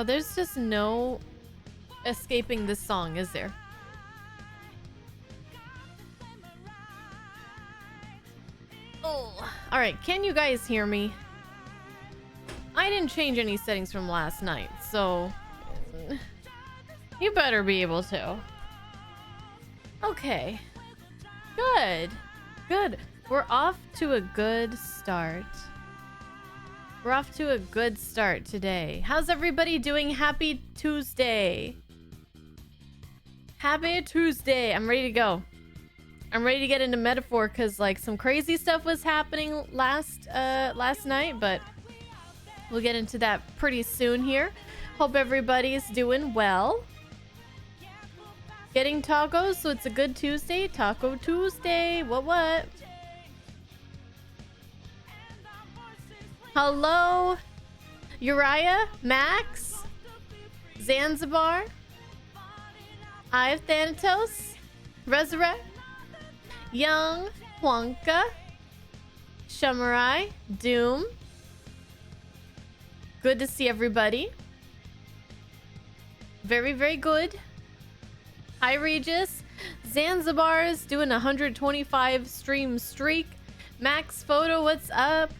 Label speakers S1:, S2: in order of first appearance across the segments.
S1: Oh, there's just no escaping this song, is there? Oh, all right. Can you guys hear me? I didn't change any settings from last night, so you better be able to. Okay. Good. Good. We're off to a good start. We're off to a good start today. How's everybody doing? Happy Tuesday. Happy Tuesday. I'm ready to go. I'm ready to get into metaphor because like some crazy stuff was happening last night, but we'll get into that pretty soon here. Hope everybody's doing well. Getting tacos, so it's a good Tuesday. Taco Tuesday. What? Hello, Uriah, Max, Zanzibar, I've Thanatos, Resurrect, Young, Huanka, Shamarai, Doom. Good to see everybody. Very, very good. Hi, Regis. Zanzibar is doing a 125 stream streak. Max Photo, what's up?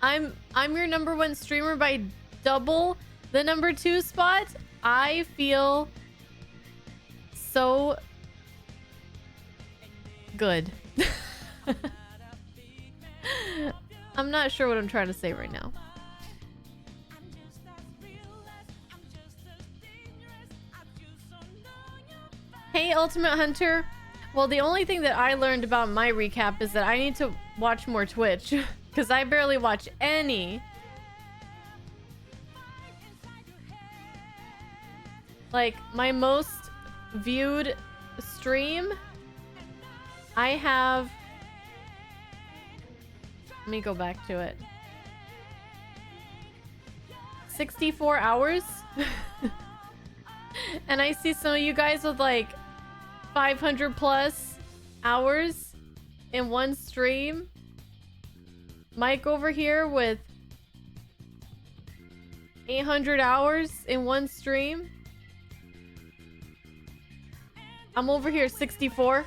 S1: I'm your #1 streamer by double the #2 spot. I feel so good. I'm not sure what I'm trying to say right now. Hey, Ultimate Hunter. Well, the only thing that I learned about my recap is that I need to watch more Twitch because I barely watch any. Like, my most viewed stream, I have... Let me go back to it. 64 hours? And I see some of you guys with like 500 plus hours in one stream. Mike over here with 800 hours in one stream. I'm over here 64.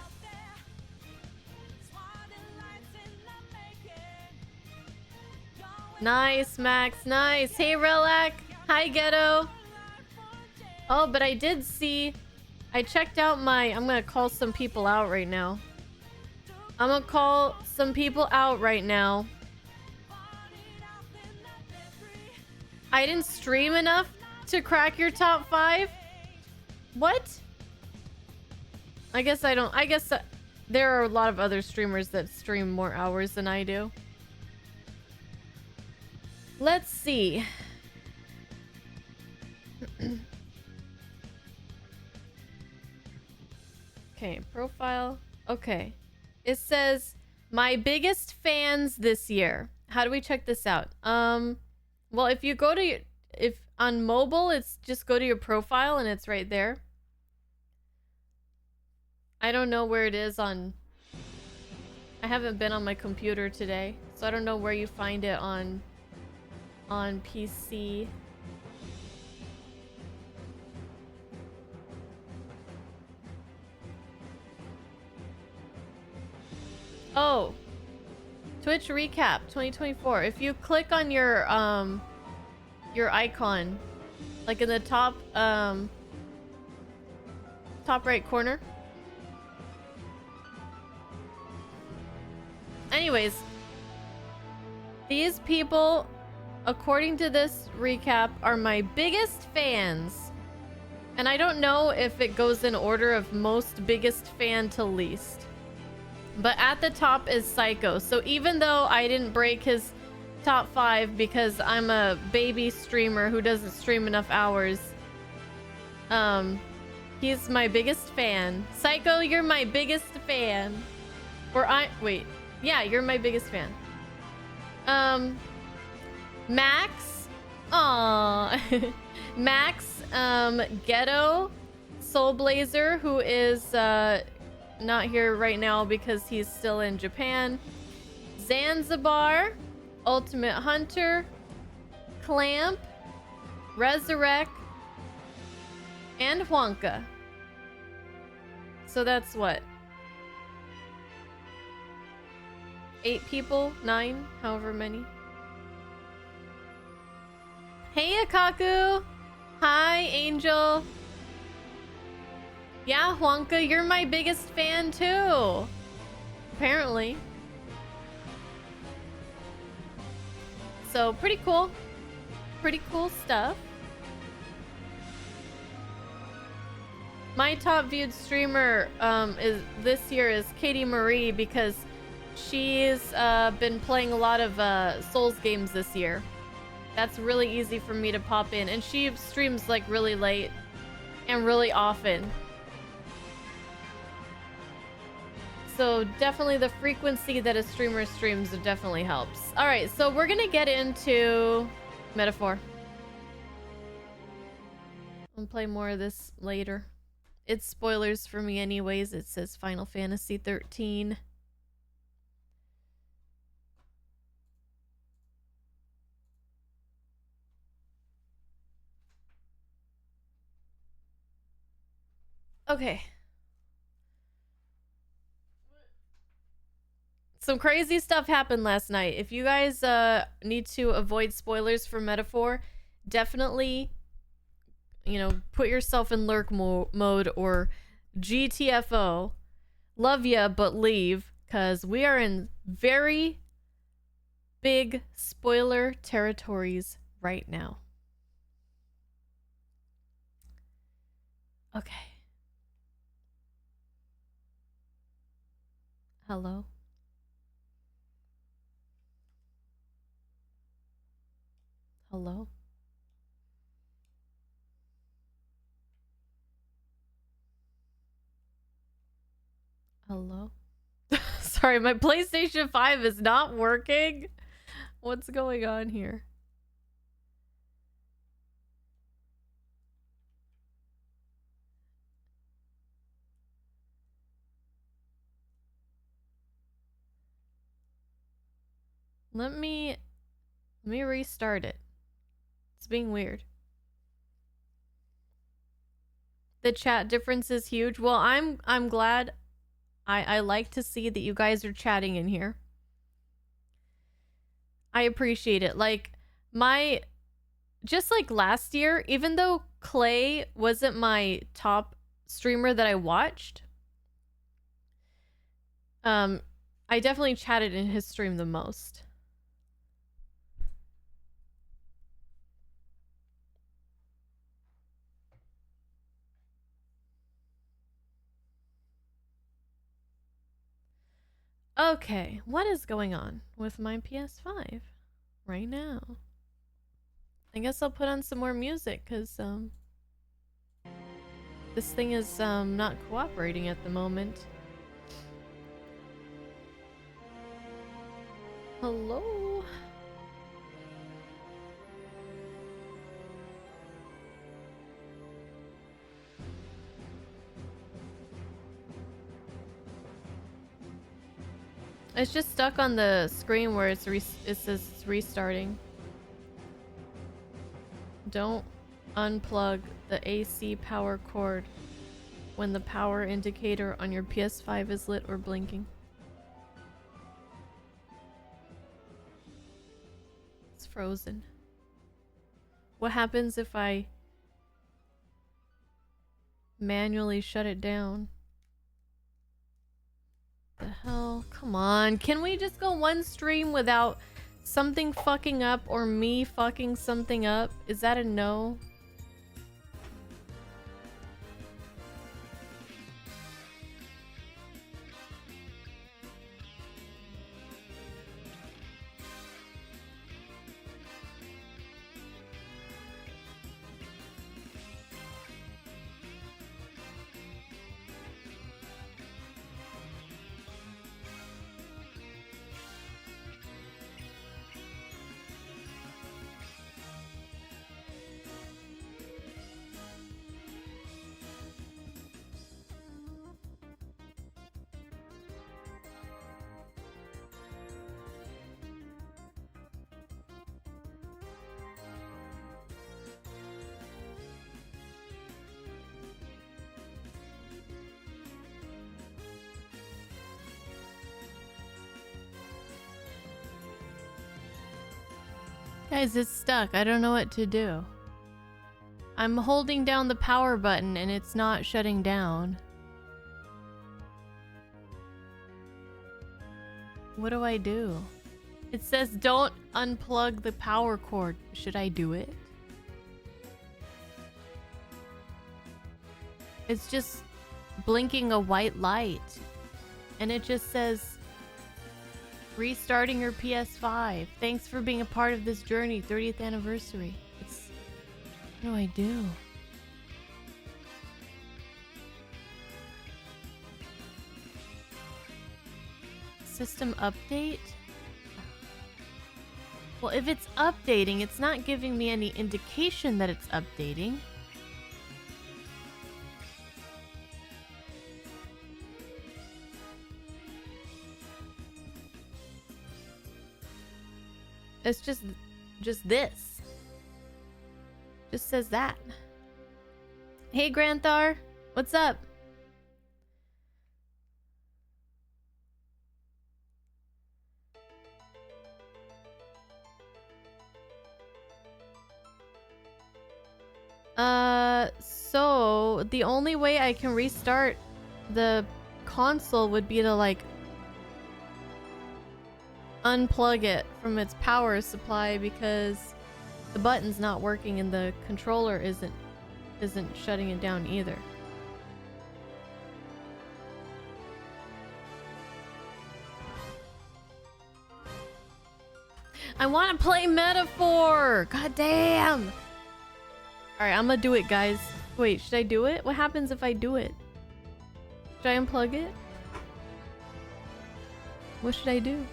S1: Nice, Max. Nice. Hey, Relac. Hi, Ghetto. Oh, but I did see... I checked out my... I'm gonna call some people out right now. I'm gonna call some people out right now. I didn't stream enough to crack your top 5? What? I guess I don't... I guess there are a lot of other streamers that stream more hours than I do. Let's see. Okay, profile. Okay. It says my biggest fans this year. How do we check this out? Well, if you go to if on mobile, it's just go to your profile and it's right there. I don't know where it is on... I haven't been on my computer today, so I don't know where you find it on PC. Oh, Twitch recap 2024. If you click on your icon, like in the top top right corner. Anyways, these people, according to this recap, are my biggest fans. And I don't know if it goes in order of most biggest fan to least. But at the top is Psycho. So even though I didn't break his top 5 because I'm a baby streamer who doesn't stream enough hours, he's my biggest fan. Psycho, you're my biggest fan. Wait. Yeah, you're my biggest fan. Max. Aww. Max, Ghetto, Soulblazer, who is not here right now because he's still in Japan. Zanzibar, Ultimate Hunter, Clamp, Resurrect, and Wonka. So that's what? 8 people? 9? However many. Hey, Akaku! Hi, Angel! Yeah, Wonka, you're my biggest fan too! Apparently. So, pretty cool. Pretty cool stuff. My top viewed streamer is this year is Katie Marie because she's been playing a lot of Souls games this year. That's really easy for me to pop in, and she streams like really late and really often. So definitely the frequency that a streamer streams definitely helps. All right, so we're gonna get into Metaphor. I'll play more of this later. It's spoilers for me anyways. It says Final Fantasy 13. Okay. Some crazy stuff happened last night. If you guys need to avoid spoilers for Metaphor, definitely, you know, put yourself in lurk mode or GTFO. Love ya, but leave, because we are in very big spoiler territories right now. Okay. Hello? Hello? Hello? Sorry, my PlayStation 5 is not working. What's going on here? Let me restart it. It's being weird. The chat difference is huge. Well, I'm glad. I like to see that you guys are chatting in here. I appreciate it. Like just like last year, even though Clay wasn't my top streamer that I watched, I definitely chatted in his stream the most. Okay, what is going on with my PS5 right now? I guess I'll put on some more music because this thing is not cooperating at the moment. Hello? It's just stuck on the screen where it says it's restarting. Don't unplug the AC power cord when the power indicator on your PS5 is lit or blinking. It's frozen. What happens if I manually shut it down? The hell? Come on. Can we just go one stream without something fucking up or me fucking something up? Is that a no? Guys, it's stuck. I don't know what to do. I'm holding down the power button and it's not shutting down. What do I do? It says don't unplug the power cord. Should I do it? It's just blinking a white light. And it just says restarting your PS5. Thanks for being a part of this journey. 30th anniversary. What do I do? System update? Well, if it's updating, it's not giving me any indication that it's updating. It's just this. Just says that. Hey, Granthar. What's up? So the only way I can restart the console would be to like unplug it from its power supply because the button's not working and the controller isn't shutting it down either. I want to play Metaphor! God damn! Alright, I'm gonna do it, guys. Wait, should I do it? What happens if I do it? Should I unplug it? What should I do?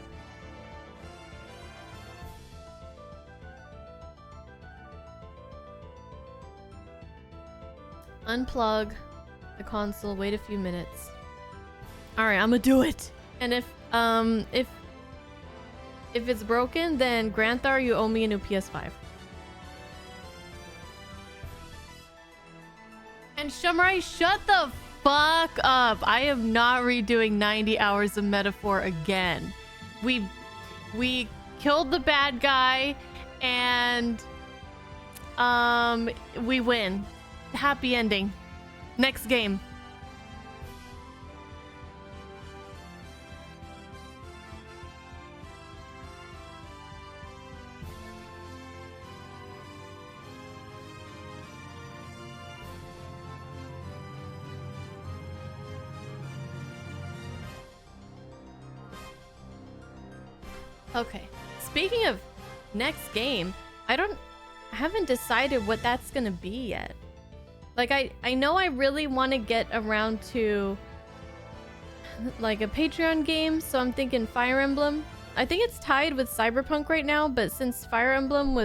S1: Unplug the console, wait a few minutes. Alright, I'm gonna do it! And if it's broken, then Granthar, you owe me a new PS5. And Shamrai, shut the fuck up! I am not redoing 90 hours of Metaphor again. We killed the bad guy, and we win. Happy ending. Next game. Okay. Speaking of next game, I haven't decided what that's gonna be yet. Like, I know I really want to get around to like a Patreon game, so I'm thinking Fire Emblem. I think it's tied with Cyberpunk right now, but since Fire Emblem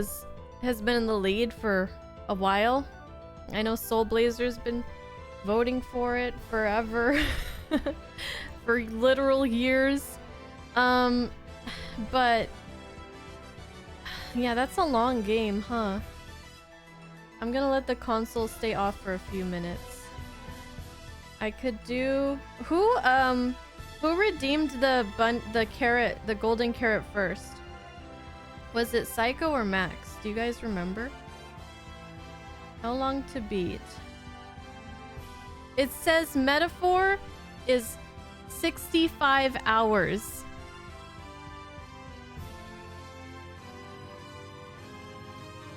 S1: has been in the lead for a while, I know Soul Blazer's been voting for it forever, for literal years. But yeah, that's a long game, huh? I'm gonna let the console stay off for a few minutes. I could do... Who redeemed the carrot, the golden carrot first? Was it Psycho or Max? Do you guys remember? How long to beat? It says Metaphor is 65 hours.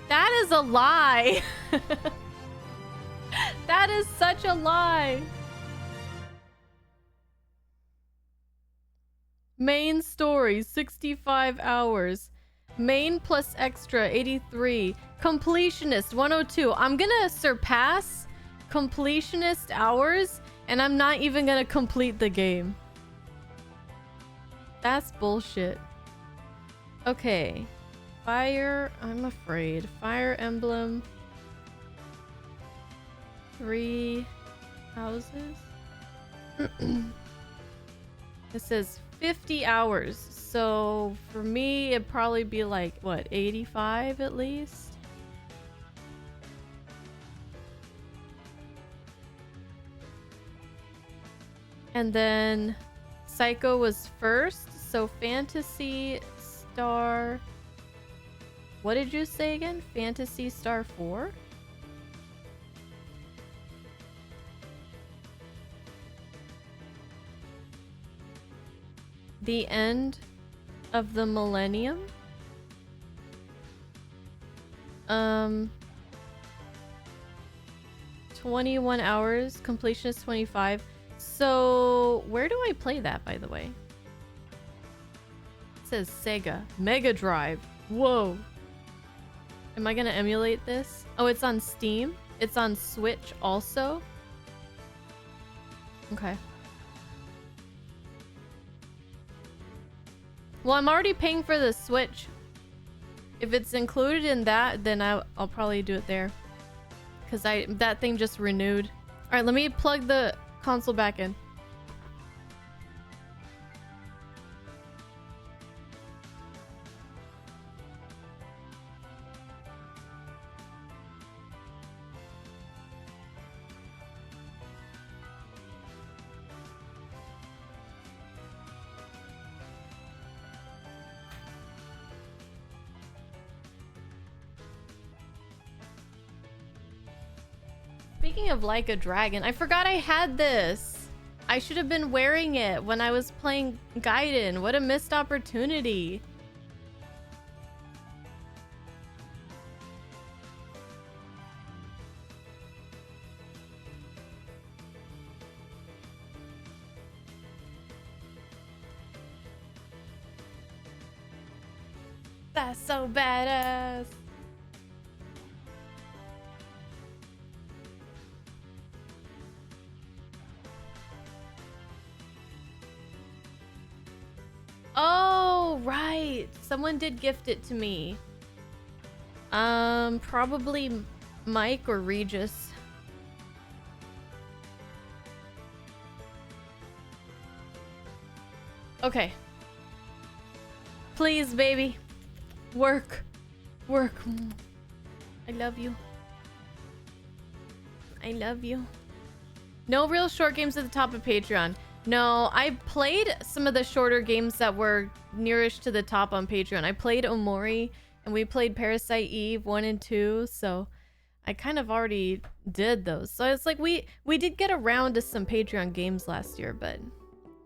S1: That is a lie. That is such a lie. Main story, 65 hours. Main plus extra, 83. Completionist, 102. I'm gonna surpass completionist hours, and I'm not even gonna complete the game. That's bullshit. Okay. I'm afraid. Fire Emblem. 3 houses. It says 50 hours. So for me, it'd probably be like, what, 85 at least? And then Psycho was first. So Fantasy Star What did you say again? Fantasy Star 4? The end of the millennium? 21 hours. Completion is 25. So, where do I play that, by the way? It says Sega. Mega Drive. Whoa. Am I gonna emulate this? Oh, it's on Steam? It's on Switch also? Okay. Well, I'm already paying for the Switch. If it's included in that, then I'll probably do it there. Because that thing just renewed. Alright, let me plug the console back in. Speaking of Like a Dragon, I forgot I had this. I should have been wearing it when I was playing Gaiden. What a missed opportunity. That's so badass. Oh, right. Someone did gift it to me. Probably Mike or Regis. Okay. Please, baby. Work. Work. I love you. I love you. No real short games at the top of Patreon. No, I played some of the shorter games that were nearest to the top on Patreon. I played Omori, and we played Parasite Eve 1 and 2, so I kind of already did those. So it's like we did get around to some Patreon games last year, but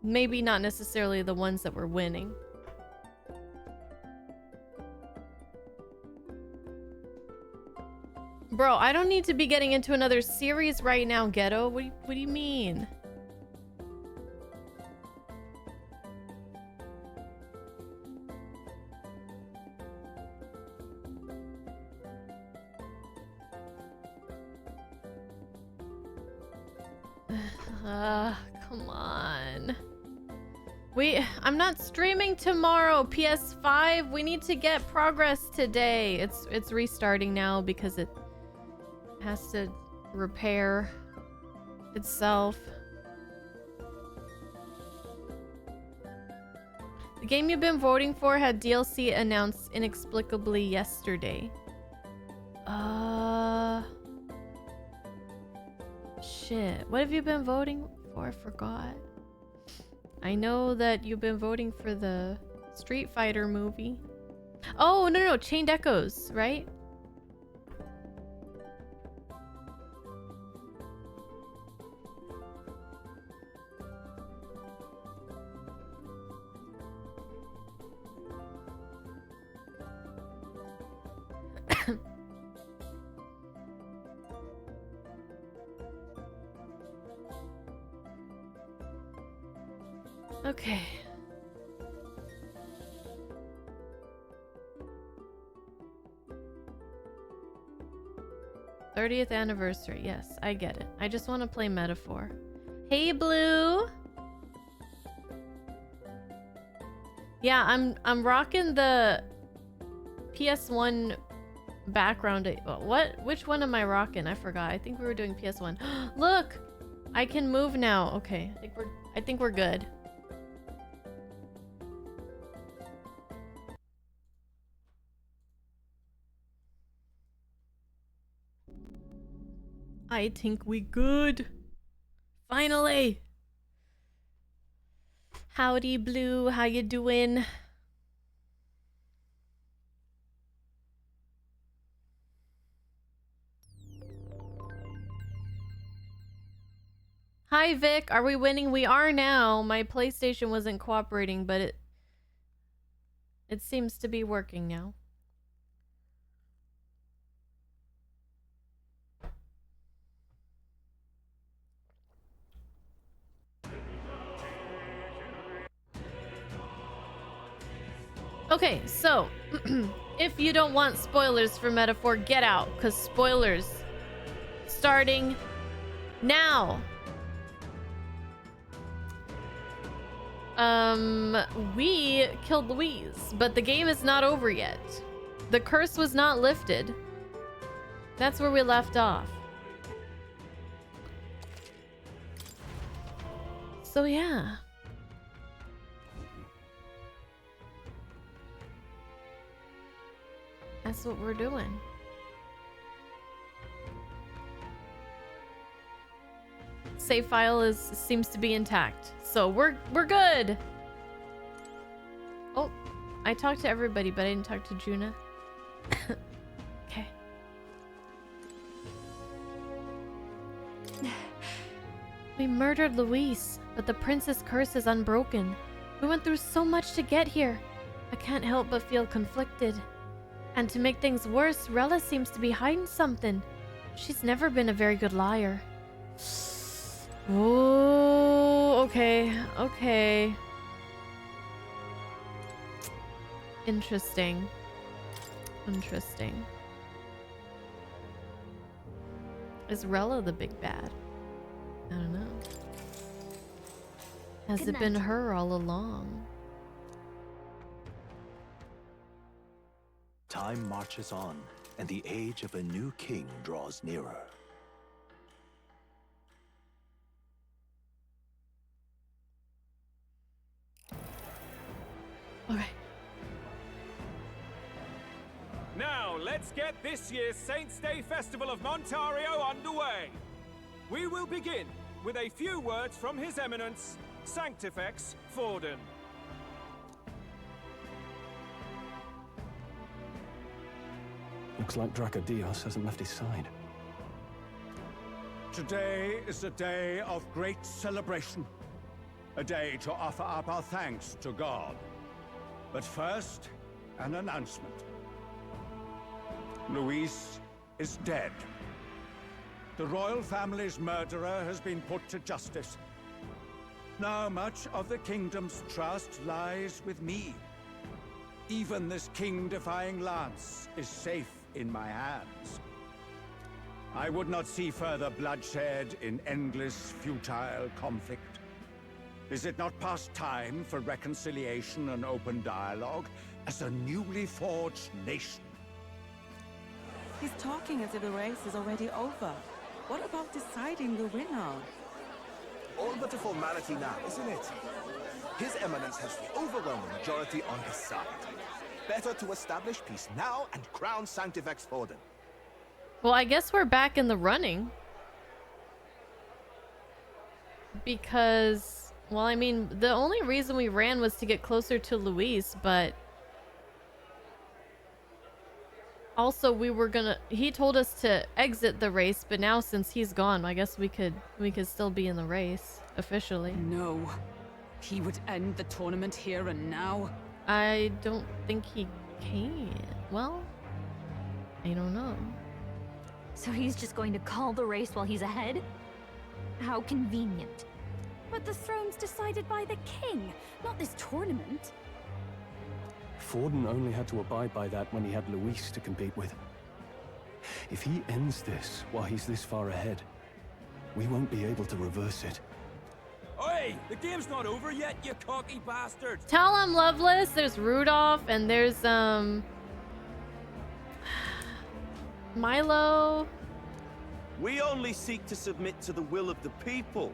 S1: maybe not necessarily the ones that were winning. Bro, I don't need to be getting into another series right now, Ghetto. What do you mean? Come on. I'm not streaming tomorrow, PS5. We need to get progress today. It's restarting now because it has to repair itself. The game you've been voting for had DLC announced inexplicably yesterday. Shit. What have you been voting for? I forgot. I know that you've been voting for the Street Fighter movie. Oh, no, Chained Echoes, right? Okay. '30th anniversary. Yes, I get it. I just want to play Metaphor. Hey, Blue. Yeah, I'm rocking the PS1 background. What? Which one am I rocking? I forgot. I think we were doing PS1. Look, I can move now. Okay, I think we're good. I think we good. Finally. Howdy, Blue. How you doing? Hi, Vic. Are we winning? We are now. My PlayStation wasn't cooperating, but it seems to be working now. Okay, so if you don't want spoilers for Metaphor, get out, because spoilers starting now. We killed Louise, but the game is not over yet. The curse was not lifted. That's where we left off. So yeah. That's what we're doing. Save file seems to be intact, so we're good. Oh, I talked to everybody, but I didn't talk to Juna. Okay. We murdered Luis, but the prince's curse is unbroken. We went through so much to get here. I can't help but feel conflicted. And to make things worse, Rella seems to be hiding something. She's never been a very good liar. Oh, okay. Okay. Interesting. Interesting. Is Rella the big bad? I don't know. Has it been her all along?
S2: Time marches on, and the age of a new king draws nearer.
S1: Okay.
S3: Now, let's get this year's Saints' Day Festival of Montario underway. We will begin with a few words from His Eminence, Sanctifex Forden.
S4: Looks like Dracodios hasn't left his side.
S5: Today is a day of great celebration. A day to offer up our thanks to God. But first, an announcement. Luis is dead. The royal family's murderer has been put to justice. Now much of the kingdom's trust lies with me. Even this king-defying lance is safe in my hands. I would not see further bloodshed in endless, futile conflict. Is it not past time for reconciliation and open dialogue as a newly forged nation?
S6: He's talking as if the race is already over. What about deciding the winner?
S7: All but a formality now, isn't it? His Eminence has the overwhelming majority on his side. Better to establish peace now and crown Sanctifex Forden.
S1: Well, I guess we're back in the running. Because, well, I mean, the only reason we ran was to get closer to Luis, but also we were gonna, he told us to exit the race, but now since he's gone, I guess we could still be in the race officially.
S6: No. He would end the tournament here and now.
S1: I don't think he can. Well, I don't know.
S8: So he's just going to call the race while he's ahead? How convenient. But the throne's decided by the king, not this tournament.
S4: Forden only had to abide by that when he had Luis to compete with. If he ends this while he's this far ahead, we won't be able to reverse it.
S3: Oi! The game's not over yet, you cocky bastard!
S1: Tell him, Loveless. There's Rudolph and there's Milo.
S9: We only seek to submit to the will of the people.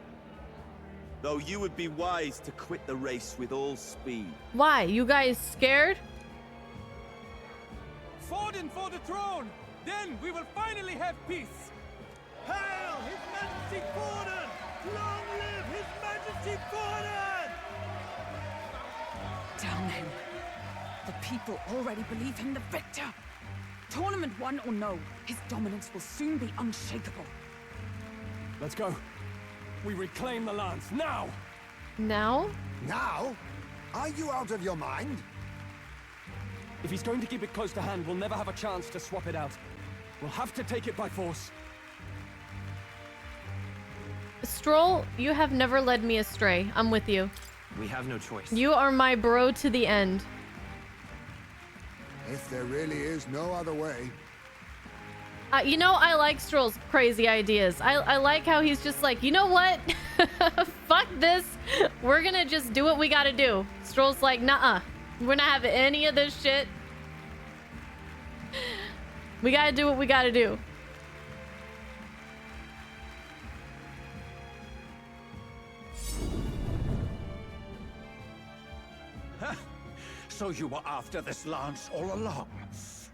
S9: Though you would be wise to quit the race with all speed.
S1: Why? You guys scared?
S3: Forden for the throne! Then we will finally have peace! Hail His Majesty Forden! Long live His Majesty Forden!
S6: Damn him. The people already believe him the victor. Tournament won or no, his dominance will soon be unshakable.
S4: Let's go. We reclaim the lands, now!
S1: Now?
S7: Now? Are you out of your mind?
S4: If he's going to keep it close to hand, we'll never have a chance to swap it out. We'll have to take it by force.
S1: Stroll, you have never led me astray. I'm with you.
S10: We have no choice.
S1: You are my bro to the end.
S7: If there really is no other way.
S1: You know, I like Stroll's crazy ideas. I like how he's just like, you know what? Fuck this. We're gonna just do what we gotta do. Stroll's like, nuh-uh. We're not having any of this shit. We gotta do what we gotta do.
S5: So you were after this lance all along?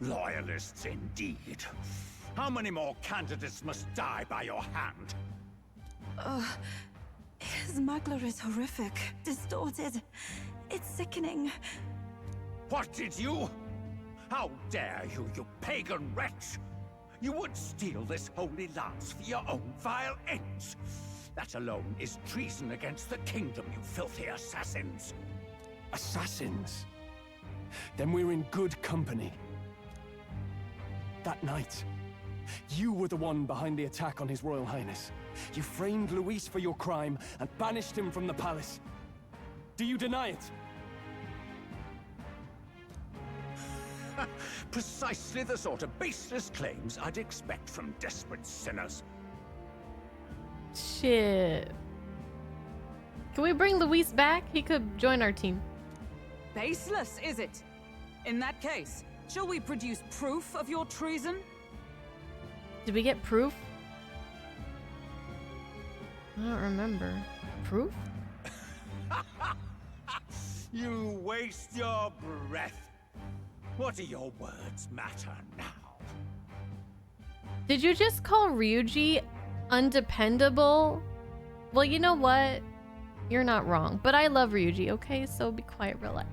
S5: Loyalists indeed. How many more candidates must die by your hand?
S6: His smuggler is horrific, distorted. It's sickening.
S5: What did you? How dare you, you pagan wretch! You would steal this holy lance for your own vile ends. That alone is treason against the kingdom, you filthy assassins.
S4: Assassins? Then we're in good company. That night, you were the one behind the attack on His Royal Highness. You framed Luis for your crime and banished him from the palace. Do you deny it?
S5: Precisely the sort of baseless claims I'd expect from desperate sinners.
S1: Shit. Can we bring Luis back? He could join our team.
S11: Baseless, is it? In that case, shall we produce proof of your treason?
S1: Did we get proof? I don't remember. Proof?
S5: You waste your breath. What do your words matter now?
S1: Did you just call Ryuji undependable? Well, you know what? You're not wrong, but I love Ryuji, okay? So be quiet, relax.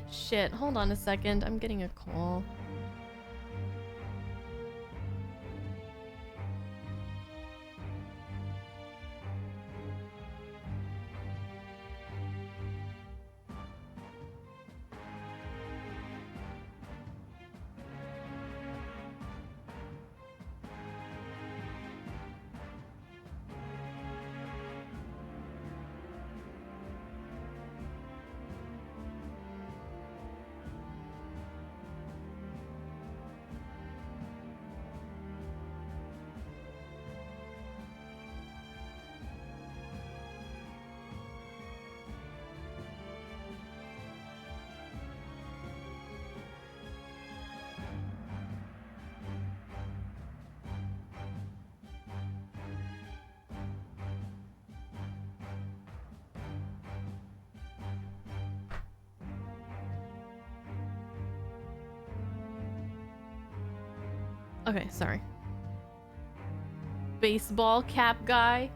S1: Shit, hold on a second. I'm getting a call. Okay, sorry. Baseball cap guy.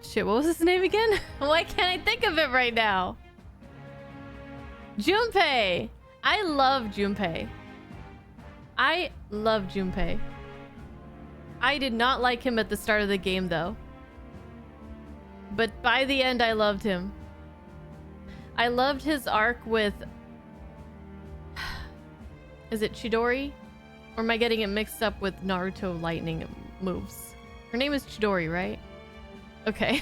S1: Shit, what was his name again? Why can't I think of it right now? Junpei! I love Junpei. I love Junpei. I did not like him at the start of the game, though. But by the end, I loved him. I loved his arc with... Is it Chidori? Or am I getting it mixed up with Naruto lightning moves? Her name is Chidori, right? Okay.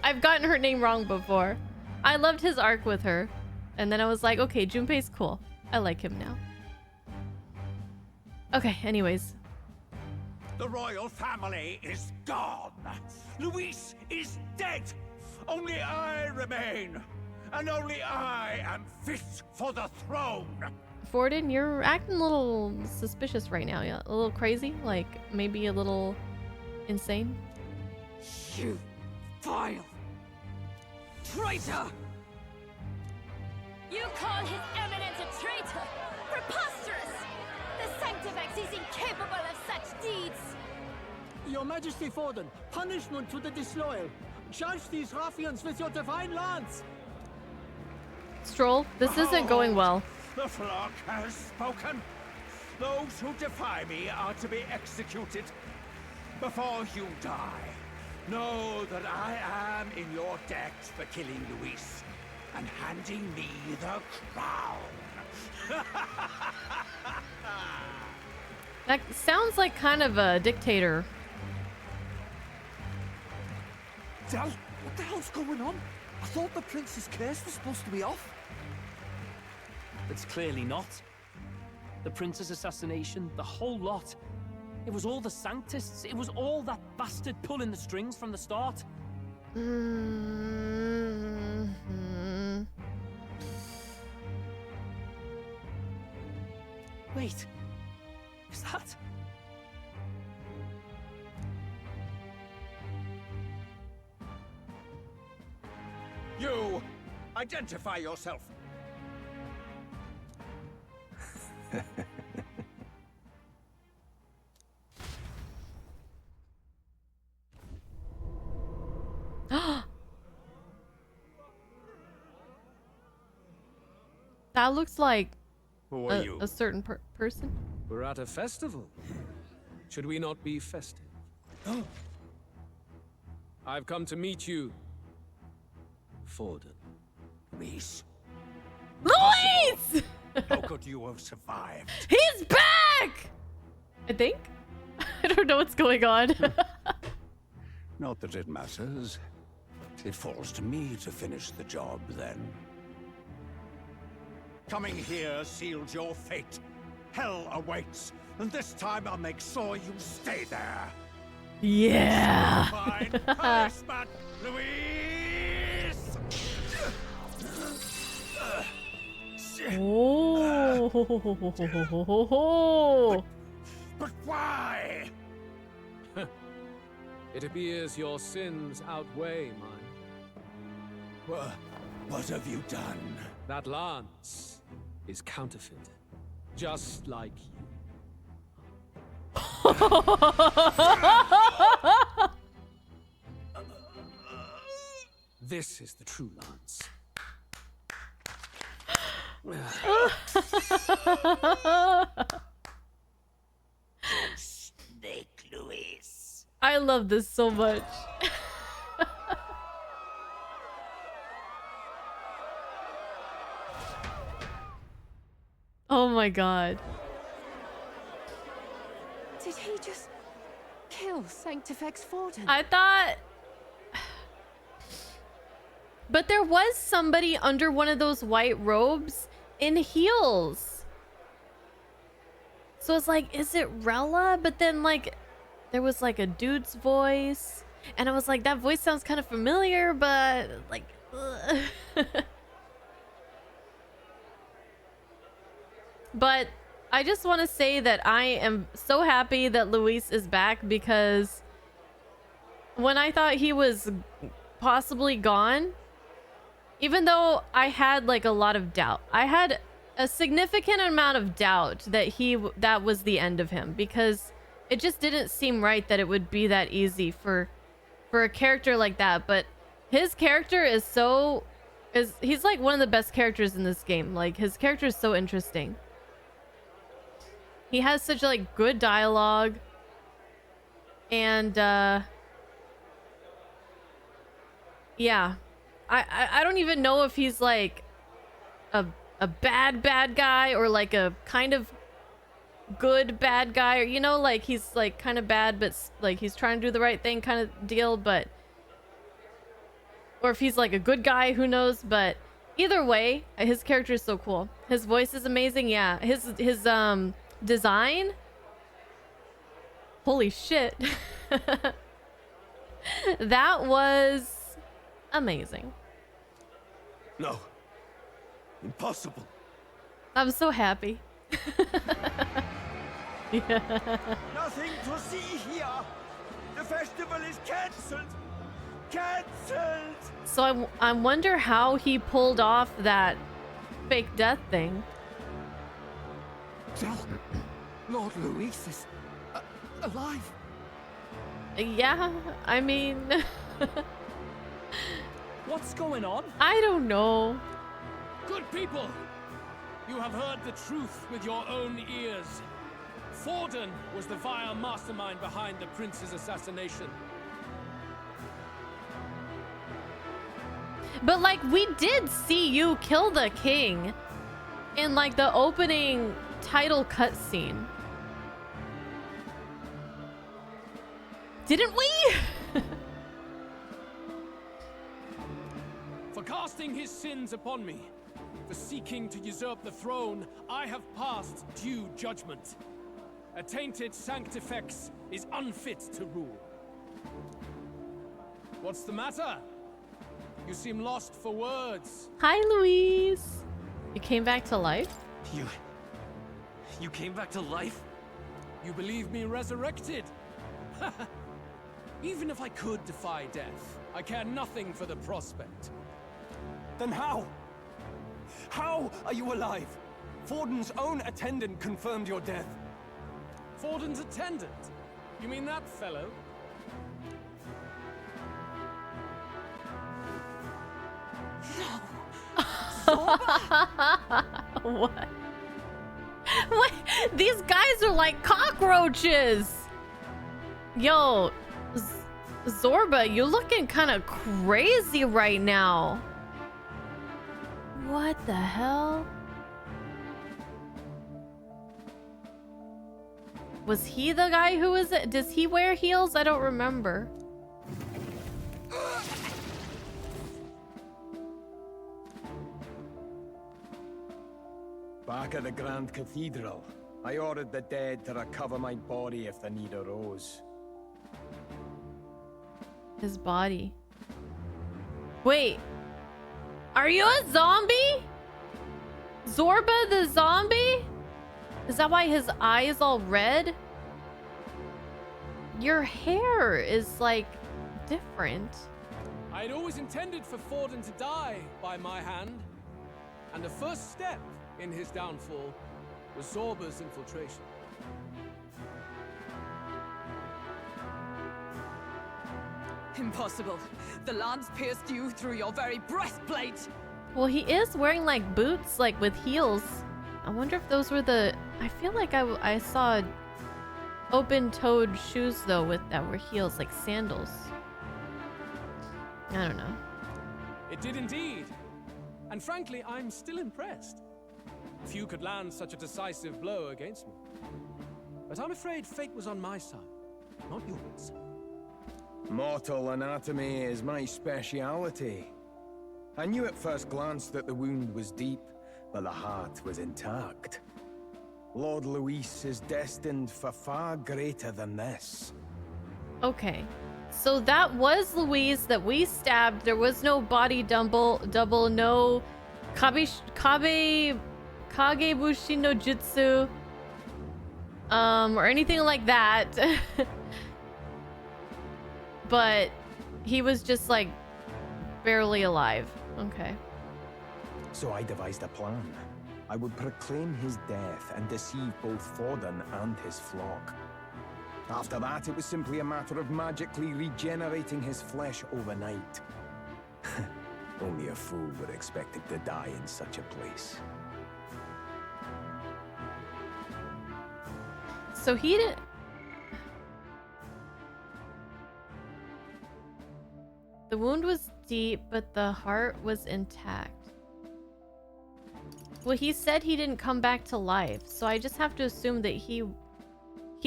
S1: I've gotten her name wrong before. I loved his arc with her. And then I was like, okay, Junpei's cool. I like him now. Okay, anyways.
S5: The royal family is gone. Luis is dead. Only I remain. And only I am fit for the throne.
S1: Forden, you're acting a little suspicious right now. Yeah, a little crazy? Like, maybe a little insane?
S11: You vile traitor!
S8: You call His Eminence a traitor? Preposterous! The Sanctifex is incapable of such deeds!
S10: Your Majesty Forden, punishment to the disloyal. Judge these ruffians with your divine lance.
S1: Stroll, this isn't going well.
S5: The flock has spoken. Those who defy me are to be executed. Before you die, know that I am in your debt for killing Luis and handing me the crown.
S1: That sounds like kind of a dictator.
S12: Del, what the hell's going on? I thought the prince's curse was supposed to be off.
S13: It's clearly not. The prince's assassination, the whole lot. It was all the Sanctists. It was all that bastard pulling the strings from the start. Wait. Is that...
S5: You! Identify yourself!
S1: That looks like
S3: Who are you?
S1: a certain person.
S3: We're at a festival. Should we not be festive? I've come to meet you, Forden.
S5: Luis.
S1: Luis!
S5: How could you have survived?
S1: He's back! I think. I don't know what's going on.
S5: Not that it matters. It falls to me to finish the job, then. Coming here sealed your fate. Hell awaits, and this time I'll make sure you stay there.
S1: Yeah.
S5: Fine punishment, Luis!
S1: Oh.
S5: But why?
S3: It appears your sins outweigh mine.
S5: What have you done?
S3: That lance is counterfeit, just like you. This is the true lance.
S5: Snake, Luis.
S1: I love this so much. Oh my god.
S8: Did he just kill Sanctifex Forden?
S1: I thought... But there was somebody under one of those white robes in heels. So it's like, is it Rella? But then like, there was like a dude's voice. And I was like, that voice sounds kind of familiar, but like... But I just want to say that I am so happy that Luis is back, because when I thought he was possibly gone, even though I had like a lot of doubt, I had a significant amount of doubt that that was the end of him, because it just didn't seem right that it would be that easy for a character like that. But his character is he's like one of the best characters in this game. Like, his character is so interesting. He has such like good dialogue, and yeah, I don't even know if he's like a bad guy or like a kind of good bad guy, or you know, like he's like kind of bad but like he's trying to do the right thing kind of deal, but or if he's like a good guy, who knows. But either way, his character is so cool. His voice is amazing. Yeah, his design, holy shit. That was amazing.
S9: No, impossible.
S1: I'm so happy. Yeah.
S5: Nothing to see here. The festival is cancelled. Cancelled.
S1: So I wonder how he pulled off that fake death thing.
S12: Del, Lord Luis is alive.
S1: Yeah, I mean...
S13: What's going on?
S1: I don't know.
S13: Good people, you have heard the truth with your own ears. Forden was the vile mastermind behind the prince's assassination.
S1: But like, we did see you kill the king in like the opening title cutscene. Didn't we?
S13: For casting his sins upon me, for seeking to usurp the throne, I have passed due judgment. A tainted Sanctifex is unfit to rule. What's the matter? You seem lost for words.
S1: Hi, Louise. You came back to life?
S13: You came back to life? You believe me resurrected? Even if I could defy death, I care nothing for the prospect.
S4: Then how? How are you alive? Forden's own attendant confirmed your death.
S13: Forden's attendant? You mean that fellow?
S1: What? What? These guys are like cockroaches. Yo, Zorba, you looking kind of crazy right now. What the hell? Was he the guy who was it? Does he wear heels? I don't remember.
S4: Back at the Grand Cathedral, I ordered the dead to recover my body if the need arose.
S1: His body. Wait. Are you a zombie? Zorba the zombie? Is that why his eye is all red? Your hair is like different.
S13: I'd always intended for Forden to die by my hand. And the first step in his downfall was Zorba's infiltration.
S11: Impossible. The lance pierced you through your very breastplate.
S1: Well, he is wearing like boots, like with heels. I wonder if those were the... I feel like I saw open-toed shoes though that were heels, like sandals. I don't know.
S13: It did indeed. And frankly, I'm still impressed. Few could land such a decisive blow against me. But I'm afraid fate was on my side, not yours.
S4: Mortal anatomy is my speciality. I knew at first glance that the wound was deep, but the heart was intact. Lord Luis is destined for far greater than this.
S1: Okay. So that was Louise that we stabbed. There was no body double, no Kagebushi no Jutsu, or anything like that. But he was just like barely alive. Okay.
S4: So I devised a plan. I would proclaim his death and deceive both Forden and his flock. After that, it was simply a matter of magically regenerating his flesh overnight. Only a fool would expect him to die in such a place.
S1: So he didn't... The wound was deep, but the heart was intact. Well, he said he didn't come back to life, so I just have to assume that he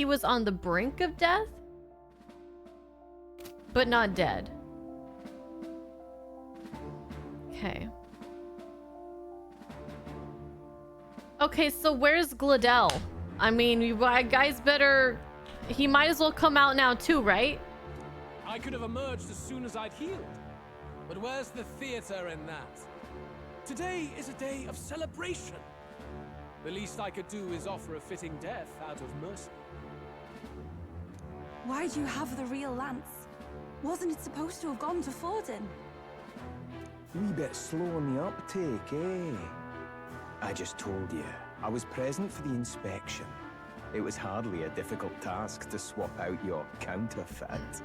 S1: was on the brink of death, but not dead. Okay. Okay, so where's Gladel? I mean, you guys better... He might as well come out now too, right?
S13: I could have emerged as soon as I'd healed. But where's the theater in that? Today is a day of celebration. The least I could do is offer a fitting death out of mercy.
S6: Why do you have the real lance? Wasn't it supposed to have gone to Forden?
S4: Wee bit slow on the uptake, eh? I just told you, I was present for the inspection. It was hardly a difficult task to swap out your counterfeit.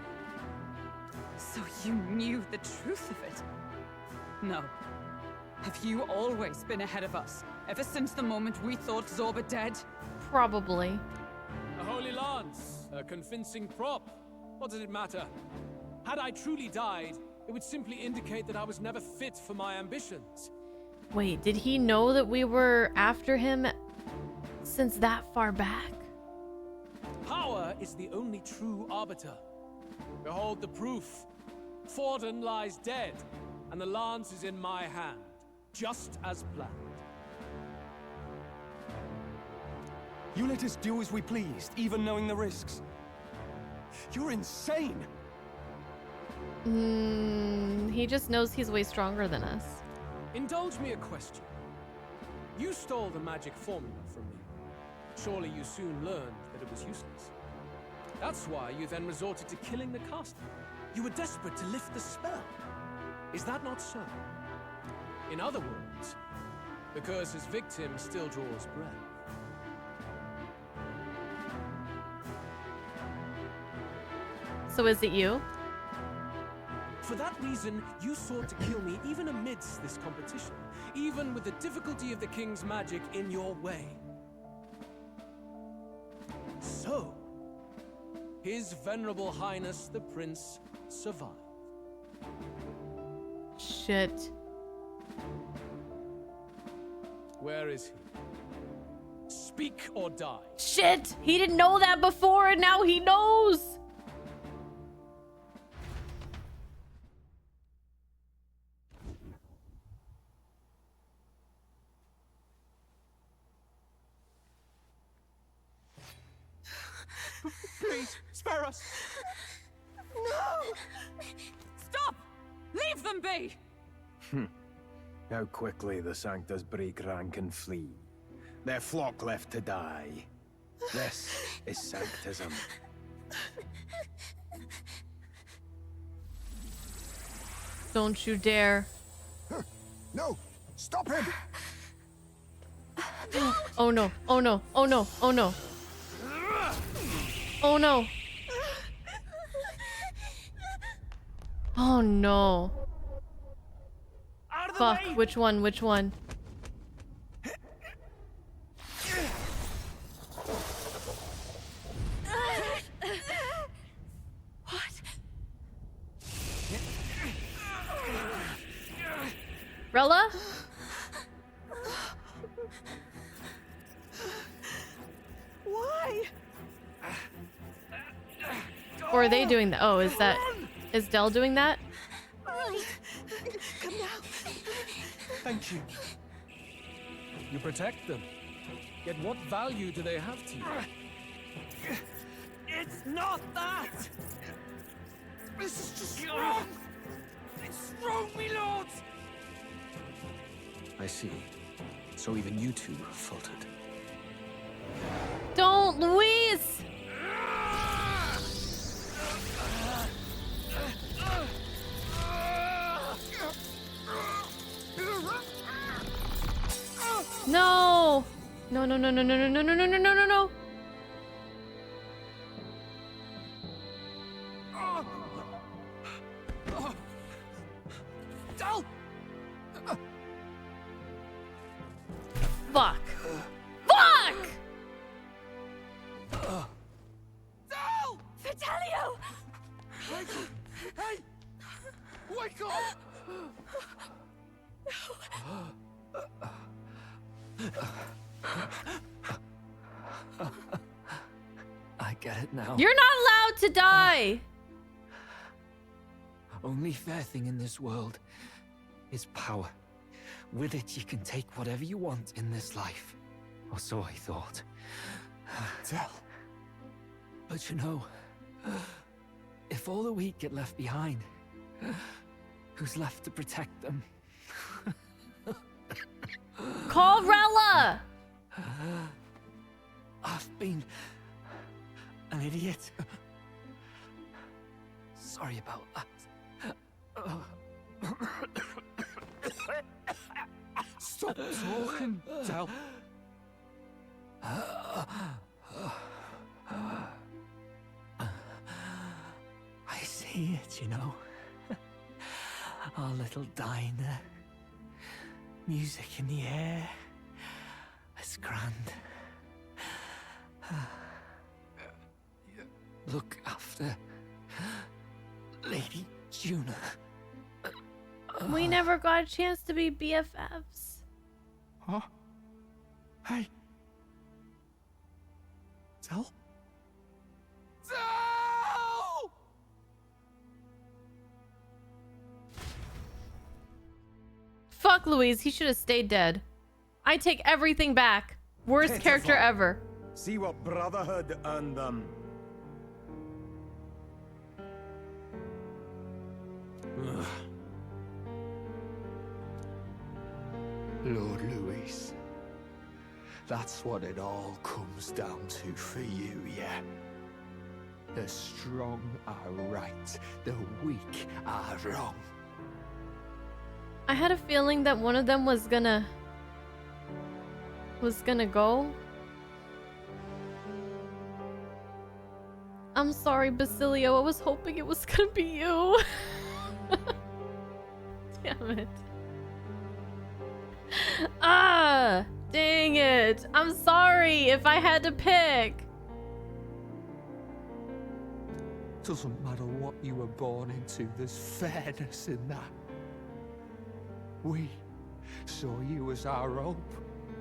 S11: So you knew the truth of it? No. Have you always been ahead of us? Ever since the moment we thought Zorba dead?
S1: Probably.
S13: A holy lance, a convincing prop. What does it matter? Had I truly died, it would simply indicate that I was never fit for my ambitions.
S1: Wait, did he know that we were after him since that far back?
S13: Power is the only true arbiter. Behold the proof. Forden lies dead, and the lance is in my hand, just as planned.
S14: You let us do as we pleased, even knowing the risks. You're insane!
S1: He just knows he's way stronger than us.
S13: Indulge me a question. You stole the magic formula from me. Surely you soon learned that it was useless. That's why you then resorted to killing the caster. You were desperate to lift the spell. Is that not so? In other words, the curse's victim still draws breath.
S1: So is it you?
S13: For that reason, you sought to kill me even amidst this competition, even with the difficulty of the king's magic in your way. So, His Venerable Highness the Prince survived.
S1: Shit.
S13: Where is he? Speak or die.
S1: Shit! He didn't know that before and now he knows!
S14: Please, spare us!
S11: No! Stop! Leave them be!
S4: How quickly the Sanctus break rank and flee. Their flock left to die. This is Sanctism.
S1: Don't you dare.
S7: No! Stop him!
S1: Oh no, oh no, oh no, oh no. Oh no. Oh no. Fuck, which one, which one? Rella?
S6: Why?
S1: Or are they doing that? Oh, is Del doing that?
S6: Right. Come now.
S13: Thank you. You protect them. Yet what value do they have to you?
S14: It's not that! This is just wrong! It's wrong, me lords!
S2: I see. So even you two faltered.
S1: Don't, Luis! No! No, no, no, no, no, no, no, no, no, no, no, no, no.
S14: Del!
S1: Fuck. Fuck!
S14: Del!
S11: Fidelio!
S14: Hey! Wake up!
S12: I get it now.
S1: You're not allowed to die!
S12: Only fair thing in this world is power. With it, you can take whatever you want in this life. Or so I thought.
S14: Del.
S12: But you know, if all the weak get left behind, who's left to protect them?
S1: Call Rella!
S12: I've been an idiot. Sorry about that.
S14: Stop talking, Del.
S12: here, do you know? Our little diner. Music in the air. It's grand. Look after Lady Juna.
S1: We never got a chance to be BFFs.
S12: Huh? Hey. Tell? Tell!
S1: Fuck Louise, he should have stayed dead. I take everything back. Worst
S4: Pitiful.
S1: character ever.
S4: See what brotherhood and
S12: Lord Louis. That's what it all comes down to for you, yeah? The strong are right, the weak are wrong.
S1: I had a feeling that one of them was gonna go. I'm sorry, Basilio. I was hoping it was gonna be you. Damn it. Ah, dang it. I'm sorry if I had to pick.
S12: Doesn't matter what you were born into, there's fairness in that. We saw you as our hope.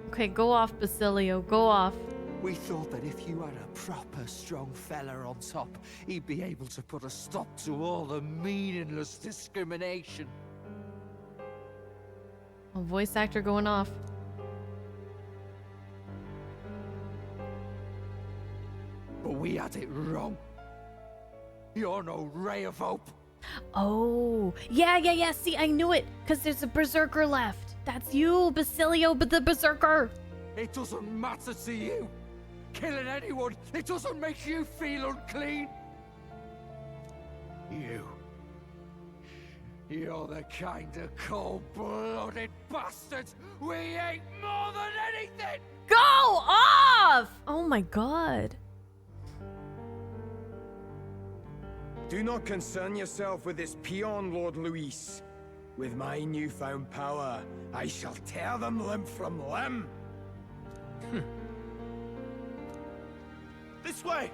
S1: Okay, go off, Basilio. Go off.
S12: We thought that if you had a proper strong fella on top, he'd be able to put a stop to all the meaningless discrimination.
S1: A voice actor going off.
S12: But we had it wrong. You're no ray of hope.
S1: Oh, yeah. See, I knew it. Because there's a berserker left. That's you, Basilio, but the berserker.
S12: It doesn't matter to you. Killing anyone, it doesn't make you feel unclean. You're the kind of cold-blooded bastard we hate more than anything!
S1: Go off! Oh my god.
S4: do not concern yourself with this peon, Lord Luis. With my newfound power, I shall tear them limb from limb.
S9: This way!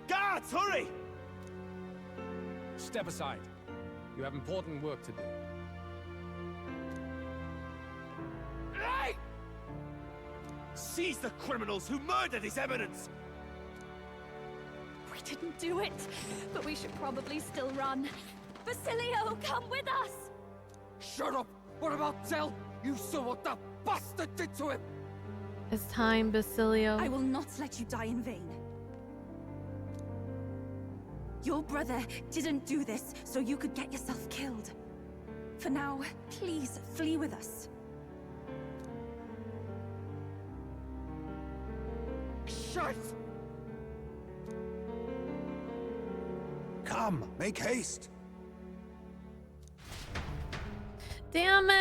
S9: Guards, hurry!
S13: Step aside. You have important work to do.
S9: Hey! Seize the criminals who murdered His Eminence!
S8: We didn't do it, but we should probably still run. Basilio, come with us!
S12: Shut up! What about Tell? You saw what that bastard did to him!
S1: It's time, Basilio.
S15: I will not let you die in vain. Your brother didn't do this so you could get yourself killed. For now, please flee with us.
S12: Shit!
S7: Come, make haste.
S1: Damn it!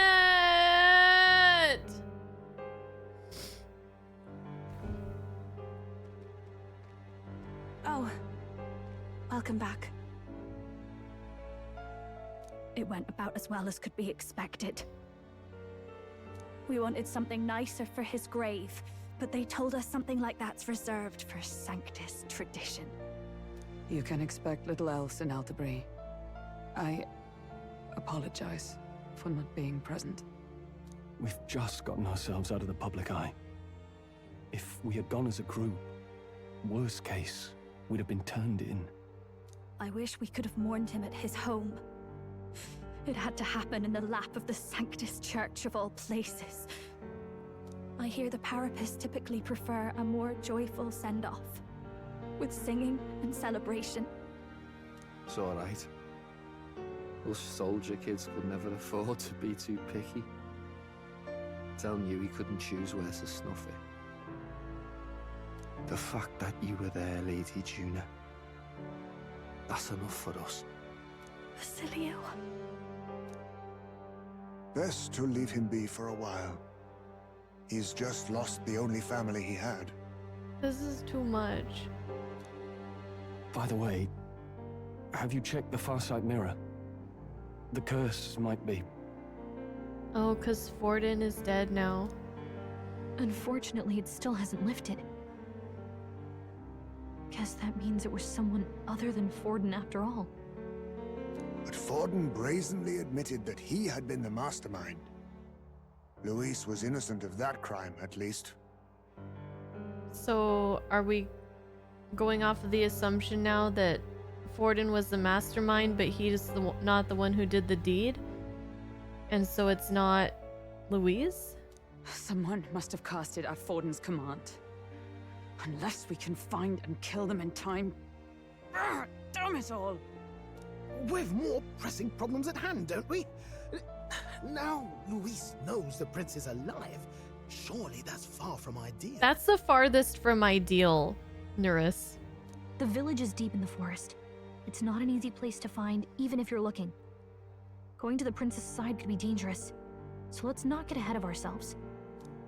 S15: Oh, welcome back.
S8: It went about as well as could be expected. We wanted something nicer for his grave, but they told us something like that's reserved for Sanctus tradition.
S11: You can expect little else in Altabri. I apologize for not being present.
S14: We've just gotten ourselves out of the public eye. If we had gone as a group, worst case, we'd have been turned in.
S8: I wish we could have mourned him at his home. It had to happen in the lap of the Sanctus Church of all places. I hear the Parapists typically prefer a more joyful send-off, with singing and celebration.
S16: It's alright. Us soldier kids could never afford to be too picky. Telling you he couldn't choose where to snuff it. The fact that you were there, Lady Juna, that's enough for us.
S8: Basilio.
S17: Best to leave him be for a while. He's just lost the only family he had.
S1: This is too much.
S14: By the way, Have you checked the Farsight mirror? The curse might be...
S1: Oh, because Forden is dead now.
S8: Unfortunately, it still hasn't lifted. Guess that means it was someone other than Forden after all.
S17: But Forden brazenly admitted that he had been the mastermind. Luis was innocent of that crime, at least.
S1: So, are we going off of the assumption now that Forden was the mastermind, but he's not the one who did the deed? And so it's not Louise?
S11: Someone must have cast it at Forden's command. Unless we can find and kill them in time. Damn it all!
S7: We've more pressing problems at hand, don't we? Now Luis knows the prince is alive. Surely that's far from ideal.
S1: That's the farthest from ideal, Nerys.
S8: The village is deep in the forest. It's not an easy place to find, even if you're looking. Going to the prince's side could be dangerous, so let's not get ahead of ourselves.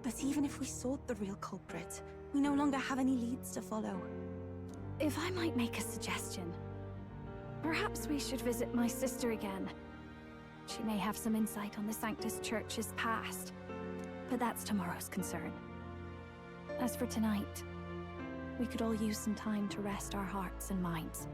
S15: But even if we sought the real culprit, we no longer have any leads to follow.
S8: If I might make a suggestion, perhaps we should visit my sister again. She may have some insight on the Sanctus Church's past, but that's tomorrow's concern. As for tonight, we could all use some time to rest our hearts and minds.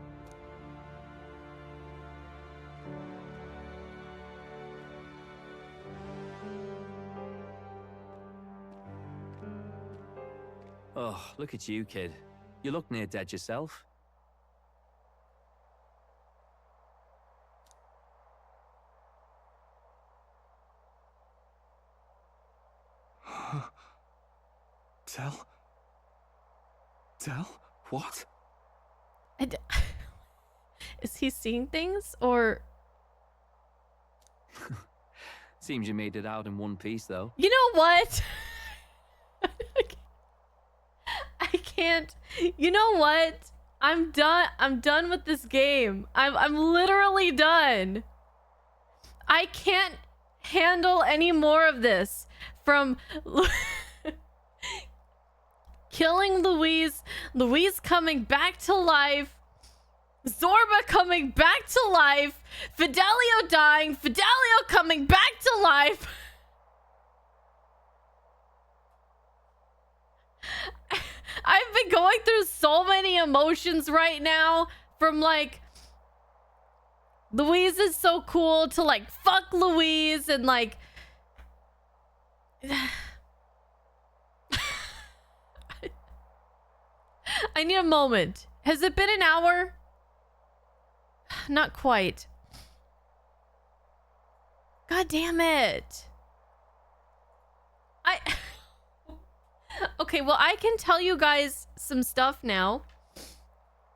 S18: Oh, look at you, kid. You look near dead yourself.
S14: Tell? What?
S1: Is he seeing things, or...
S18: Seems you made it out in one piece, though.
S1: You know what? I can't. You know what? I'm done. I'm done with this game. I'm literally done. I can't handle any more of this. From killing Louise, Louise coming back to life, Zorba coming back to life, Fidelio dying, Fidelio coming back to life. I've been going through so many emotions right now, from like Louise is so cool to like fuck Louise, and like I need a moment. Has it been an hour? Not quite. God damn it. Okay, well, I can tell you guys some stuff now.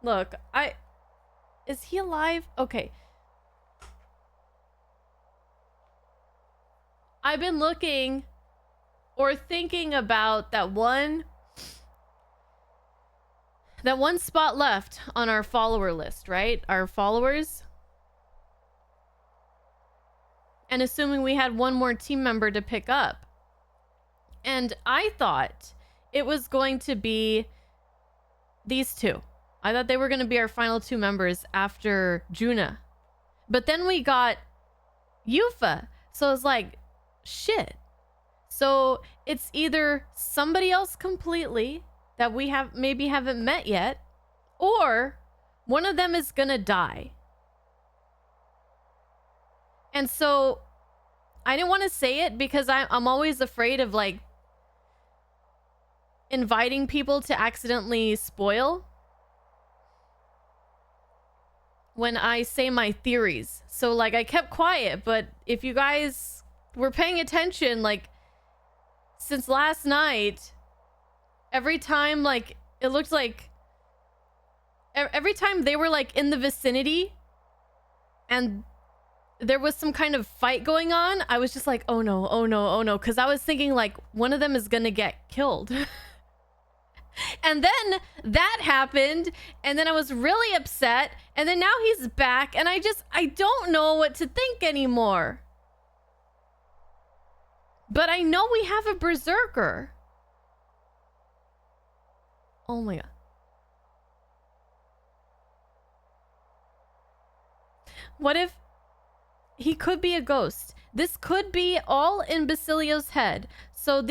S1: Look, is he alive? Okay. I've been looking or thinking about that one spot left on our follower list, right? Our followers. And assuming we had one more team member to pick up. And I thought it was going to be these two. I thought they were going to be our final two members after Juna. But then we got Yufa. So I was like, shit. So it's either somebody else completely that we haven't met yet, or one of them is gonna die. And so I didn't want to say it because I'm always afraid of like inviting people to accidentally spoil when I say my theories. So like I kept quiet, but if you guys were paying attention, like since last night, every time like it looked like every time they were like in the vicinity and there was some kind of fight going on, I was just like, oh no, oh no, oh no, because I was thinking like one of them is gonna get killed. And then that happened, and then I was really upset, and then now he's back, and I don't know what to think anymore. But I know we have a berserker. Oh my god. What if he could be a ghost? This could be all in Basilio's head. So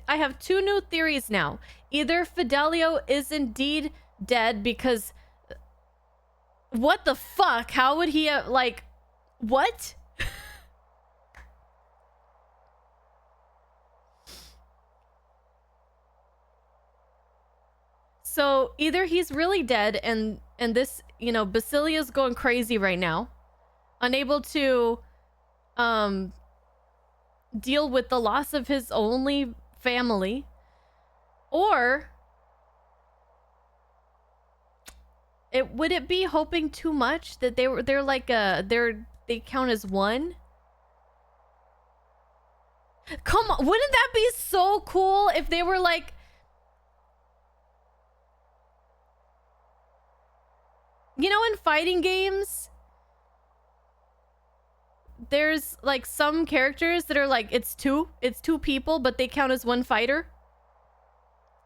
S1: I have two new theories now. Either Fidelio is indeed dead because what the fuck? How would he have, like, what? So either he's really dead and this, you know, Basilio's going crazy right now, unable to deal with the loss of his only family, or would it be hoping too much that they count as one? Come on, wouldn't that be so cool if they were like, you know, in fighting games, there's like some characters that are like, it's two people, but they count as one fighter.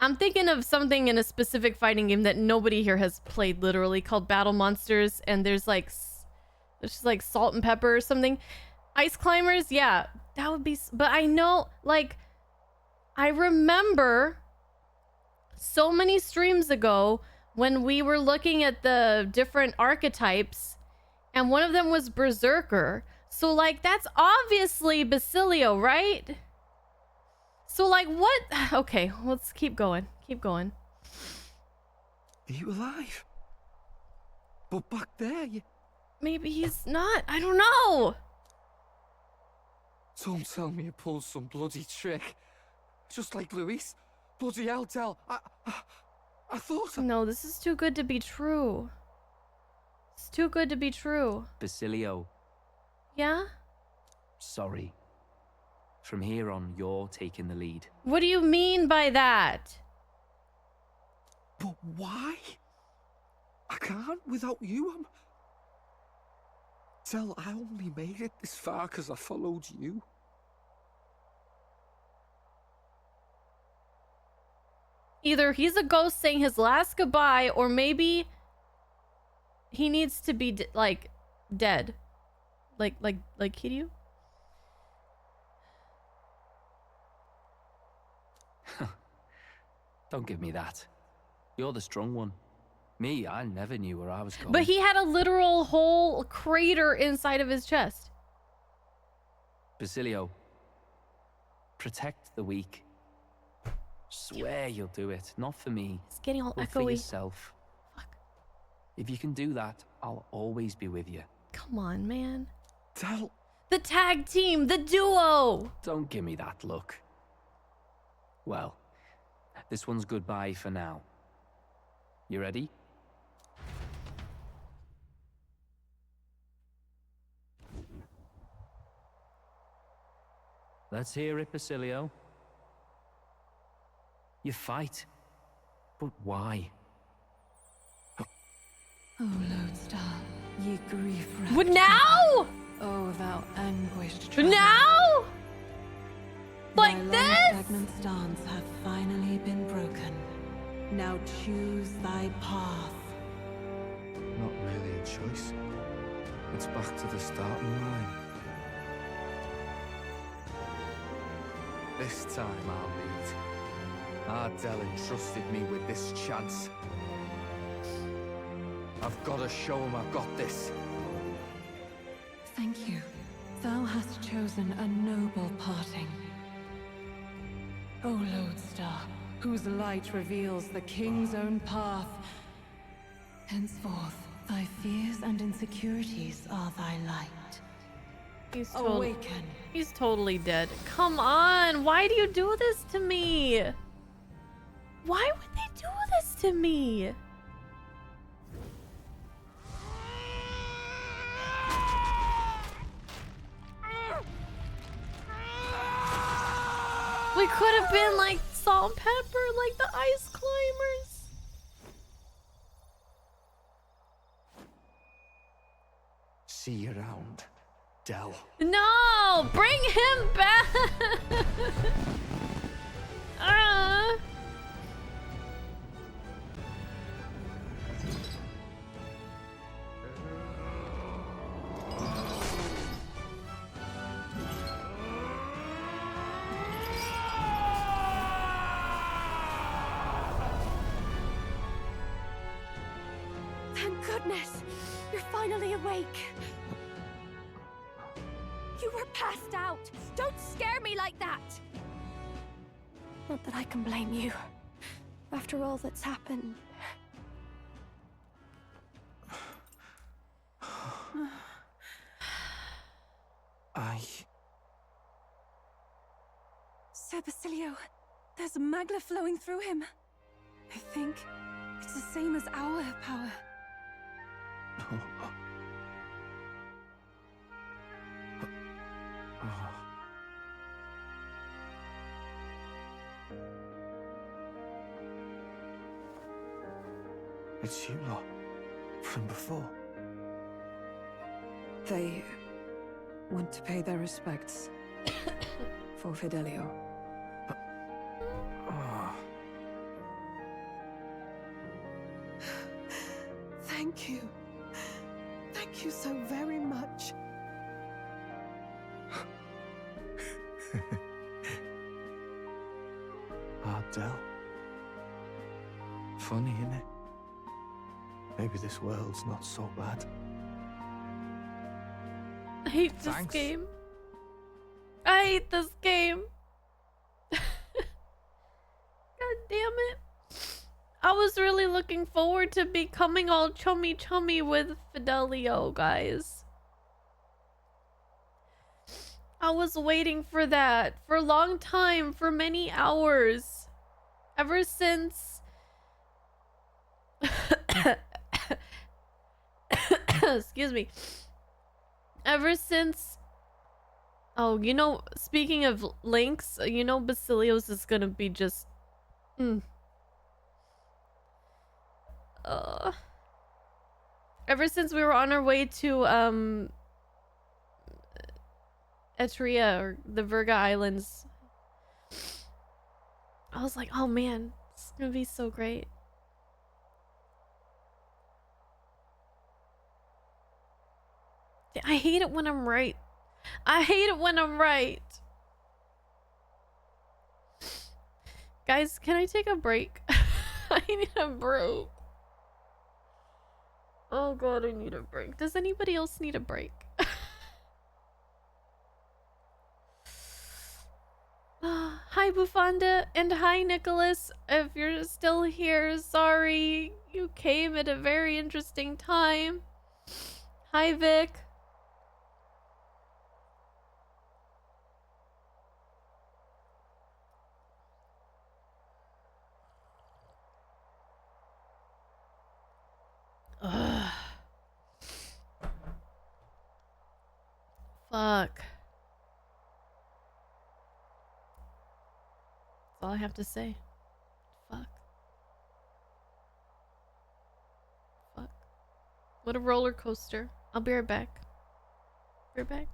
S1: I'm thinking of something in a specific fighting game that nobody here has played, literally, called Battle Monsters, and there's just like Salt and Pepper or something. Ice Climbers, yeah, that would be, but I know, like, I remember so many streams ago when we were looking at the different archetypes, and one of them was Berserker. So, like, that's obviously Basilio, right? So, like, what? Okay, let's keep going. Keep going.
S12: Are you alive? But back there, you...
S1: Maybe he's not. I don't know.
S12: Don't tell me you pulled some bloody trick. Just like Luis. Bloody hell, Del. I thought...
S1: No, this is too good to be true. It's too good to be true.
S18: Basilio.
S1: Yeah?
S18: Sorry. From here on, you're taking the lead.
S1: What do you mean by that?
S12: But why? I can't without you. Del, I only made it this far because I followed you.
S1: Either he's a ghost saying his last goodbye, or maybe he needs to be like dead, like Kiryu.
S18: Don't give me that. You're the strong one. Me, I never knew where I was going.
S1: But he had a literal whole crater inside of his chest.
S18: Basilio, protect the weak. Swear you'll do it. Not for me.
S1: It's getting all
S18: but for
S1: echoey.
S18: yourself.
S1: Fuck.
S18: If you can do that, I'll always be with you.
S1: Come on, man.
S12: Del.
S1: The tag team, the duo.
S18: Don't give me that look. Well, this one's goodbye for now. You ready? Let's hear it, Basilio. You fight. But why?
S6: Oh, Lodestar, ye grief.
S1: What now?
S6: Oh, thou anguished.
S1: Now? Like
S6: thy
S1: this?
S6: long stagnant stance hath finally been broken. Now choose thy path.
S12: Not really a choice. It's back to the starting line. This time I'll lead. Ardell entrusted me with this chance. I've got to show him I've got this.
S6: Thank you. Thou hast chosen a noble parting. O Lodestar, whose light reveals the king's own path. Henceforth, thy fears and insecurities are thy light. Awaken.
S1: He's totally dead. Come on, why do you do this to me? Why would they do this to me? We could have been like Salt and Pepper, like the Ice Climbers.
S12: See you around, Del.
S1: No, bring him back.
S8: goodness! You're finally awake! You were passed out! Don't scare me like that! Not that I can blame you. After all that's happened.
S15: Sir Basilio, there's magla flowing through him. I think it's the same as our power.
S12: It's you lot. From before.
S6: They want to pay their respects for Fidelio. Thank you. Thank you so very much.
S12: Ardell. Funny, innit? Maybe this world's not so bad.
S1: I hate this game. I hate this game. God damn it. I was really looking forward to becoming all chummy with Fidelio, guys. I was waiting for that for a long time, for many hours. Ever since... Excuse me. Ever since... Oh, you know, speaking of links, you know Basilio's is gonna be just... Ever since we were on our way to, Etria, or the Virga Islands, I was like, oh man, it's gonna be so great. I hate it when I'm right. I hate it when I'm right. Guys, can I take a break? I need a break. Oh god, I need a break. Does anybody else need a break? Hi Bufanda, and hi Nicholas. If you're still here, sorry. You came at a very interesting time. Hi Vic. Ugh. Fuck. That's all I have to say. Fuck. Fuck. What a roller coaster. I'll be right back. Be right back.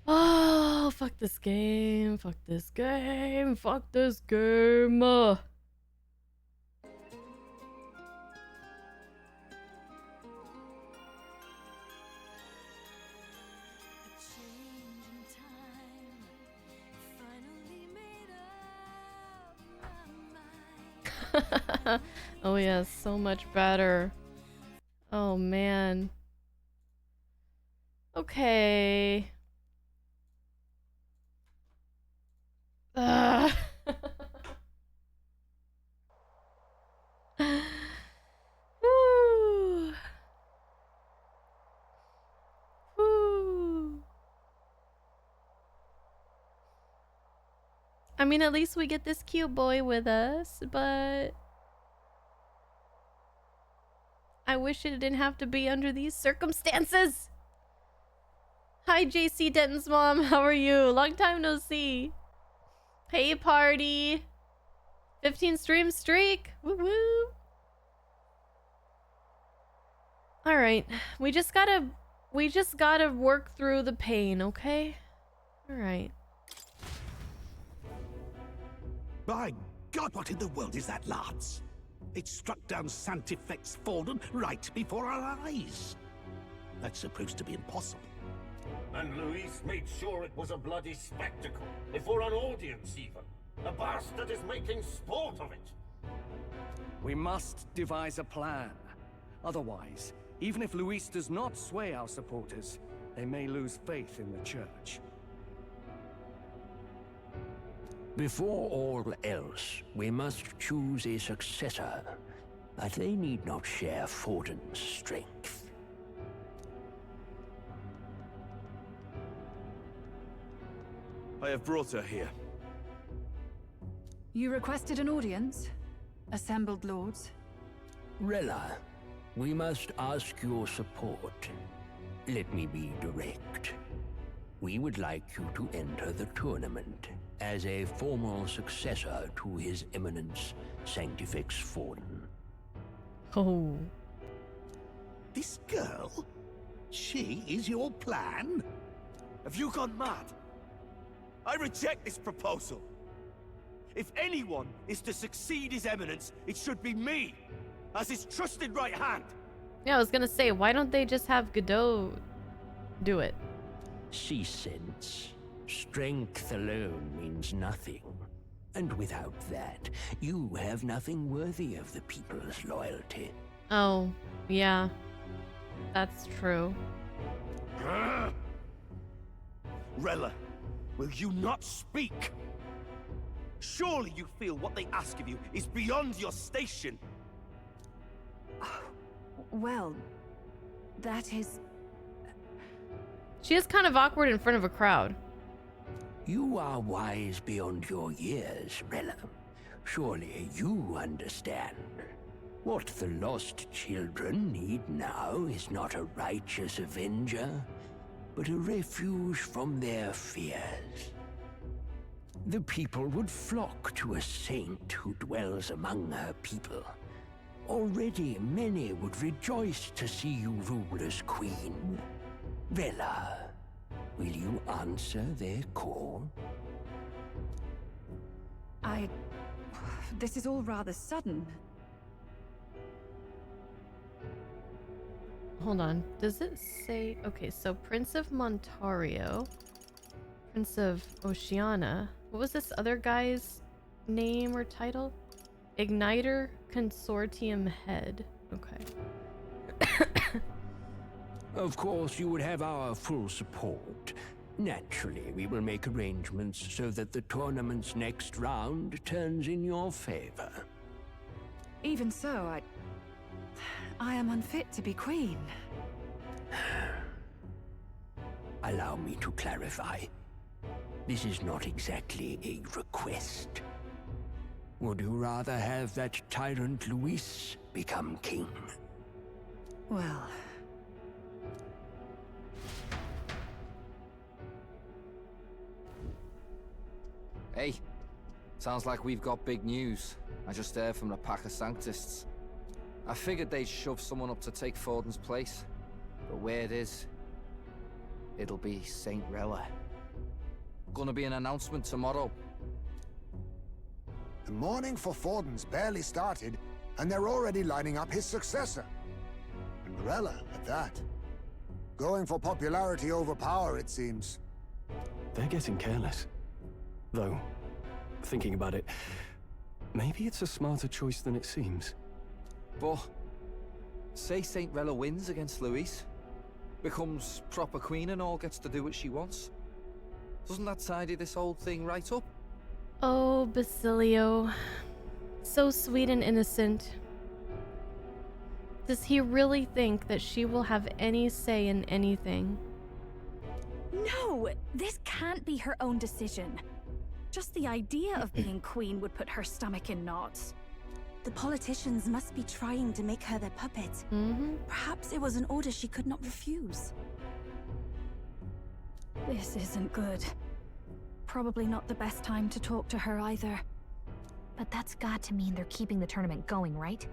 S1: Oh, fuck this game. Fuck this game. Fuck this game. Oh yeah, so much better. Oh man. Okay. Ugh. Woo. Woo. I mean, at least we get this cute boy with us, but I wish it didn't have to be under these circumstances. Hi, JC Denton's mom. How are you? Long time no see. Hey, party. 15 stream streak. Woo woo. All right. We just gotta work through the pain, okay? All right.
S19: By God, what in the world is that, lads? It struck down Santifex Forden right before our eyes. That's supposed to be impossible.
S20: And Luis made sure it was a bloody spectacle, before an audience even. The bastard is making sport of it.
S14: We must devise a plan. Otherwise, even if Luis does not sway our supporters, they may lose faith in the church.
S21: Before all else, we must choose a successor, but they need not share Forden's strength.
S9: I have brought her here.
S11: You requested an audience? Assembled lords?
S21: Rella, we must ask your support. Let me be direct. We would like you to enter the tournament as a formal successor to His Eminence Sanctifex Forden.
S1: Oh.
S19: This girl? She is your plan?
S9: Have you gone mad? I reject this proposal. If anyone is to succeed His Eminence, it should be me, as his trusted right hand.
S1: Yeah, I was gonna say, why don't they just have Godot do it?
S21: See sense. Strength alone means nothing. And without that, you have nothing worthy of the people's loyalty.
S1: Oh, yeah. That's true.
S9: Rella, will you not speak? Surely you feel what they ask of you is beyond your station.
S11: Well, that is...
S1: She is kind of awkward in front of a crowd.
S21: You are wise beyond your years, Rella. Surely you understand. What the lost children need now is not a righteous avenger, but a refuge from their fears. The people would flock to a saint who dwells among her people. Already many would rejoice to see you rule as queen. Rella, will you answer their call?
S11: This is all rather sudden.
S1: hold on. Does it say... Okay, so Prince of Montario. Prince of Oceania. What was this other guy's name or title? Igniter Consortium Head. Okay.
S21: Of course, you would have our full support. Naturally, we will make arrangements so that the tournament's next round turns in your favor.
S6: Even so, I am unfit to be queen.
S21: Allow me to clarify. This is not exactly a request. Would you rather have that tyrant Luis become king?
S6: Well...
S16: Hey, sounds like we've got big news. I just heard from the pack of Sanctists. I figured they'd shove someone up to take Forden's place. But where it is, it'll be Saint Rella. Gonna be an announcement tomorrow.
S17: The mourning for Forden's barely started, and they're already lining up his successor. And Rella, at that. Going for popularity over power, it seems.
S10: They're getting careless. Though, thinking about it, maybe it's a smarter choice than it seems.
S16: But, say Saint Rella wins against Luis, becomes proper queen and all gets to do what she wants. Doesn't that tidy this whole thing right up?
S1: Oh, Basilio. So sweet and innocent. Does he really think that she will have any say in anything?
S8: No! This can't be her own decision. Just the idea of being queen would put her stomach in knots.
S15: The politicians must be trying to make her their puppet. Perhaps it was an order she could not refuse.
S8: This isn't good. Probably not the best time to talk to her either.
S22: But that's got to mean they're keeping the tournament going, right?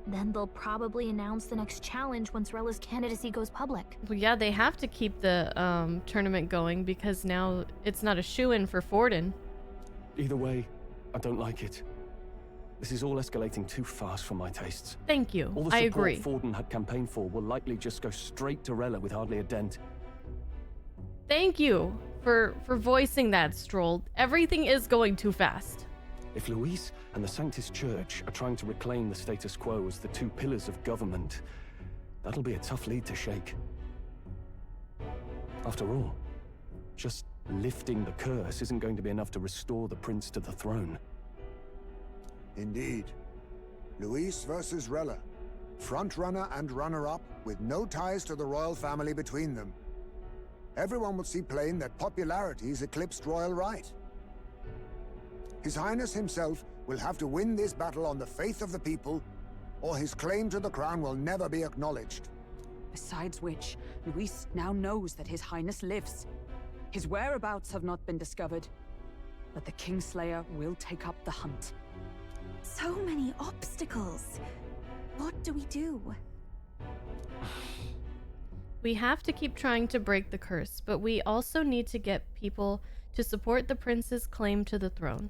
S22: Then they'll probably announce the next challenge once Rella's candidacy goes public.
S1: Well, yeah, they have to keep the tournament going because now it's not a shoo-in for Forden.
S10: Either way, I don't like it. This is all escalating too fast for my tastes.
S1: Thank you.
S10: All the
S1: I
S10: support
S1: agree.
S10: Forden had campaigned for will likely just go straight to Rella with hardly a dent.
S1: Thank you for voicing that, Stroll. Everything is going too fast.
S10: If Luis and the Sanctis Church are trying to reclaim the status quo as the two pillars of government, that'll be a tough lead to shake. After all, just lifting the curse isn't going to be enough to restore the prince to the throne.
S17: Indeed. Luis versus Rella. Frontrunner and runner-up, with no ties to the royal family between them. Everyone will see plain that popularity's eclipsed royal right. His Highness himself will have to win this battle on the faith of the people, or his claim to the crown will never be acknowledged.
S11: Besides which, Luis now knows that His Highness lives. His whereabouts have not been discovered, but the Kingslayer will take up the hunt.
S15: So many obstacles. What do we do?
S1: We have to keep trying to break the curse, but we also need to get people to support the prince's claim to the throne.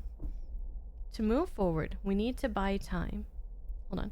S1: To move forward, we need to buy time. Hold on.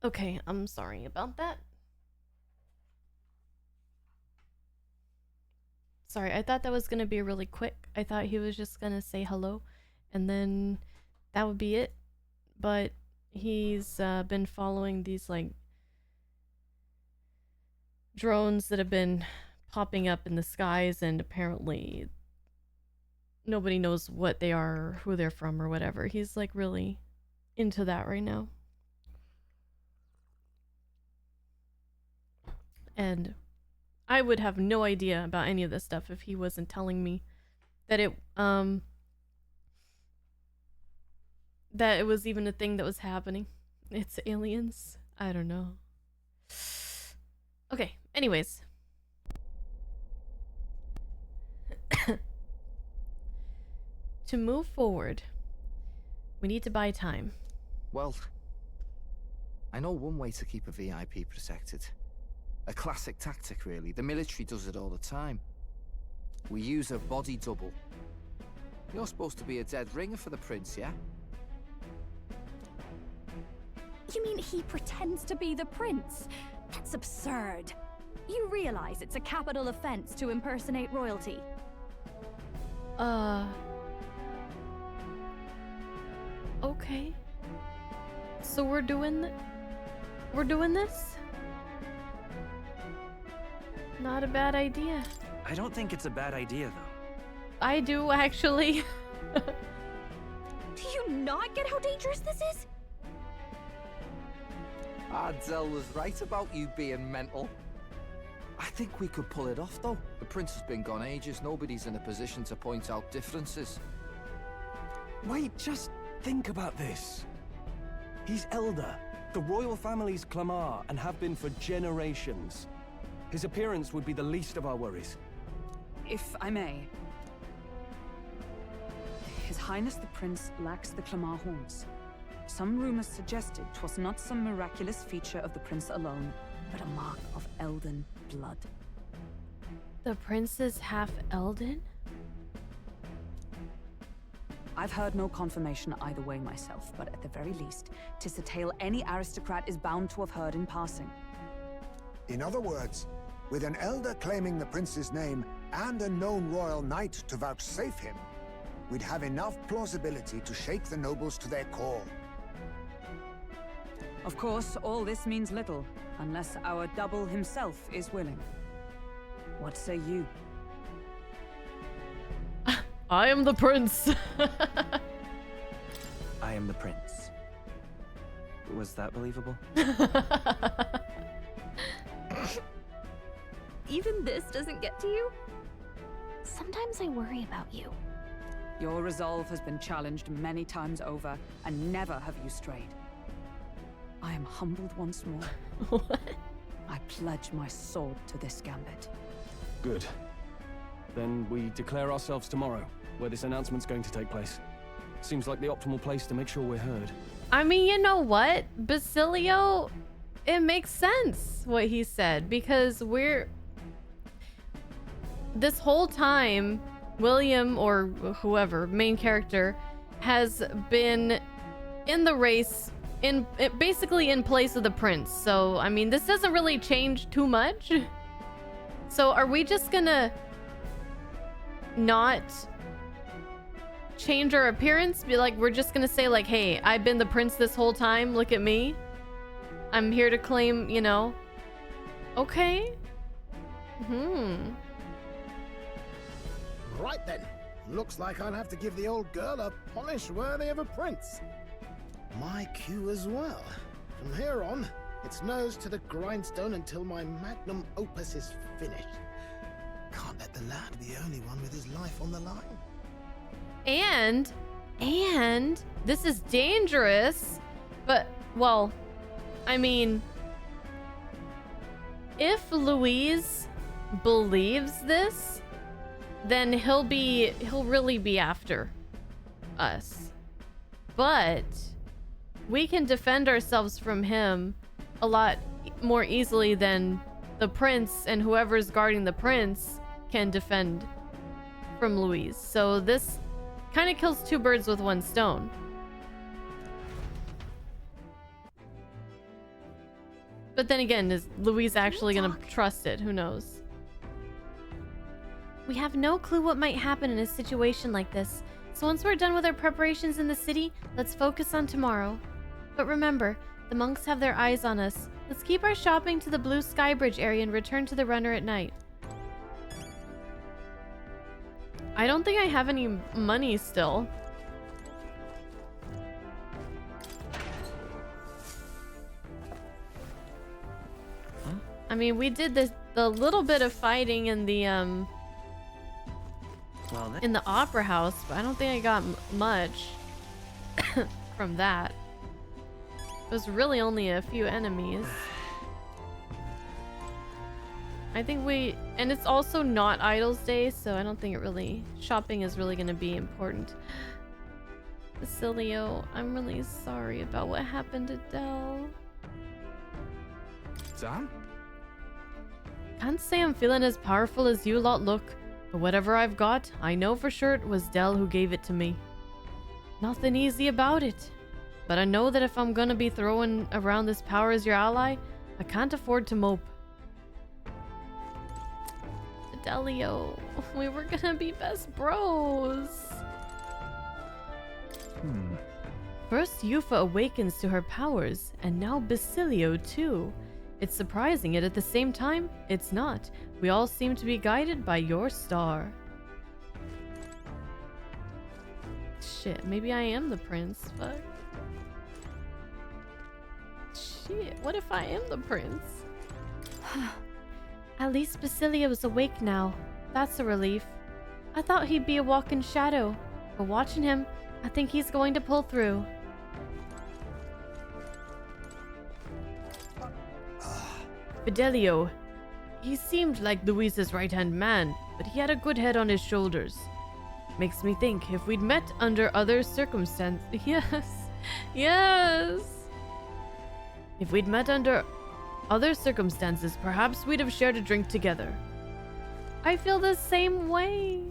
S1: Okay, I'm sorry about that. Sorry, I thought that was gonna be really quick. I thought he was just gonna say hello and then that would be it. But he's been following these like drones that have been popping up in the skies, and apparently nobody knows what they are or who they're from or whatever. He's like really into that right now. And I would have no idea about any of this stuff if he wasn't telling me that it was even a thing that was happening. It's aliens. I don't know. Okay, anyways. To move forward, we need to buy time.
S16: Well, I know one way to keep a VIP protected. A classic tactic, really. The military does it all the time. We use a body double. You're supposed to be a dead ringer for the prince, yeah?
S8: You mean he pretends to be the prince? That's absurd. You realize it's a capital offense to impersonate royalty?
S1: Okay. So we're doing this? Not a bad idea.
S3: I don't think it's a bad idea, though.
S1: I do, actually.
S8: Do you not get how dangerous this is?
S16: Ardell was right about you being mental. I think we could pull it off, though. The prince has been gone ages. Nobody's in a position to point out differences.
S14: Wait, just think about this. He's elder. The royal family's Clamar and have been for generations. His appearance would be the least of our worries.
S11: If I may. His Highness the Prince lacks the Clamar horns. Some rumors suggested 'twas not some miraculous feature of the prince alone, but a mark of Elden blood.
S1: The prince is half Elden?
S11: I've heard no confirmation either way myself, but at the very least, 'tis a tale any aristocrat is bound to have heard in passing.
S17: In other words, with an elder claiming the prince's name and a known royal knight to vouchsafe him, we'd have enough plausibility to shake the nobles to their core.
S11: Of course, all this means little, unless our double himself is willing. What say you?
S1: I am the prince.
S3: I am the prince. Was that believable?
S22: Even this doesn't get to you? Sometimes I worry about you.
S11: Your resolve has been challenged many times over, and never have you strayed. I am humbled once more.
S1: What?
S11: I pledge my sword to this gambit.
S14: Good. Then we declare ourselves tomorrow, where this announcement's going to take place. Seems like the optimal place to make sure we're heard.
S1: I mean, you know what? Basilio, it makes sense what he said, because this whole time, William, or whoever, main character, has been in the race, basically in place of the prince. So, I mean, this doesn't really change too much. So, are we just gonna not change our appearance? Be like, we're just gonna say like, hey, I've been the prince this whole time, look at me. I'm here to claim, you know. Okay.
S5: Right then. Looks like I'll have to give the old girl a polish worthy of a prince. My cue as well. From here on, it's nose to the grindstone until my magnum opus is finished. Can't let the lad be the only one with his life on the line.
S1: And this is dangerous, but, well, I mean, if Louise believes this, then he'll really be after us. But we can defend ourselves from him a lot more easily than the prince and whoever's guarding the prince can defend from Louise. So this kind of kills two birds with one stone. But then again, is Louise actually gonna trust it? Who knows? We have no clue what might happen in a situation like this. So once we're done with our preparations in the city, let's focus on tomorrow. But remember, the monks have their eyes on us. Let's keep our shopping to the Blue Sky Bridge area and return to the runner at night. I don't think I have any money still. I mean, we did the little bit of fighting in the in the opera house, but I don't think I got much from that. It was really only a few enemies. I think and it's also not Idols Day, so I don't think shopping is really going to be important. Basilio, I'm really sorry about what happened to Del.
S9: Sam?
S1: Can't say I'm feeling as powerful as you lot look, but whatever I've got, I know for sure it was Del who gave it to me. Nothing easy about it, but I know that if I'm gonna be throwing around this power as your ally, I can't afford to mope. Fidelio, we were gonna be best bros. First Yufa awakens to her powers, and now Basilio too. It's surprising, yet at the same time, it's not. We all seem to be guided by your star. Shit, maybe I am the prince, fuck. Shit, what if I am the prince? At least Basilio is awake now. That's a relief. I thought he'd be a walking shadow, but watching him, I think he's going to pull through. Fidelio. He seemed like Luis's right-hand man, but he had a good head on his shoulders. Makes me think if we'd met under other circumstances... Yes! If we'd met under other circumstances, perhaps we'd have shared a drink together. I feel the same way.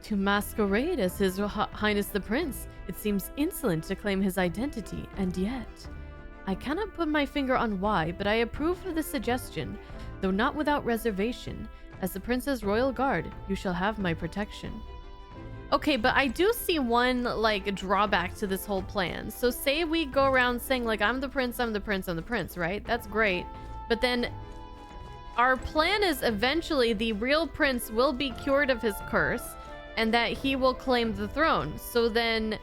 S1: To masquerade as His Highness the Prince, it seems insolent to claim his identity, and yet... I cannot put my finger on why, but I approve of the suggestion, though not without reservation. As the Prince's royal guard, you shall have my protection. Okay, but I do see one, like, drawback to this whole plan. So say we go around saying, like, I'm the prince, I'm the prince, I'm the prince, right? That's great. But then our plan is eventually the real prince will be cured of his curse and that he will claim the throne. So then...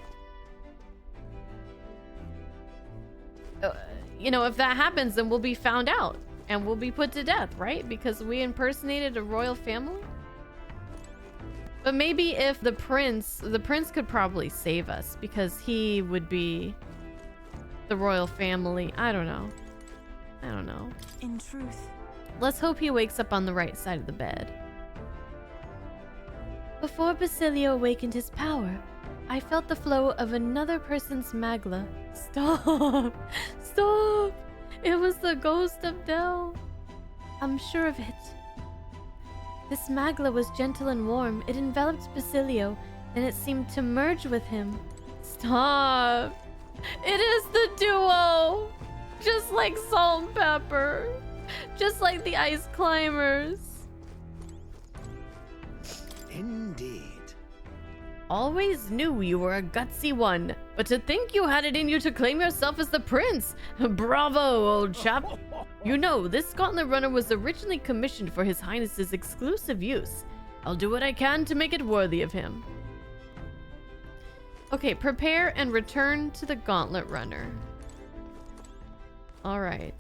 S1: you know, if that happens, then we'll be found out and we'll be put to death, right? Because we impersonated a royal family. But maybe if the prince could probably save us because he would be the royal family. I don't know.
S15: In truth.
S1: Let's hope he wakes up on the right side of the bed. Before Basilio awakened his power, I felt the flow of another person's magla. Stop! Stop! It was the ghost of Del. I'm sure of it. This magla was gentle and warm. It enveloped Basilio, and it seemed to merge with him. Stop! It is the duo! Just like Salt and Pepper. Just like the Ice Climbers.
S5: Indeed.
S1: Always knew you were a gutsy one, but to think you had it in you to claim yourself as the prince. Bravo, old chap. You know, this gauntlet runner was originally commissioned for His Highness's exclusive use. I'll do what I can to make it worthy of him. Okay, prepare and return to the gauntlet runner. All right.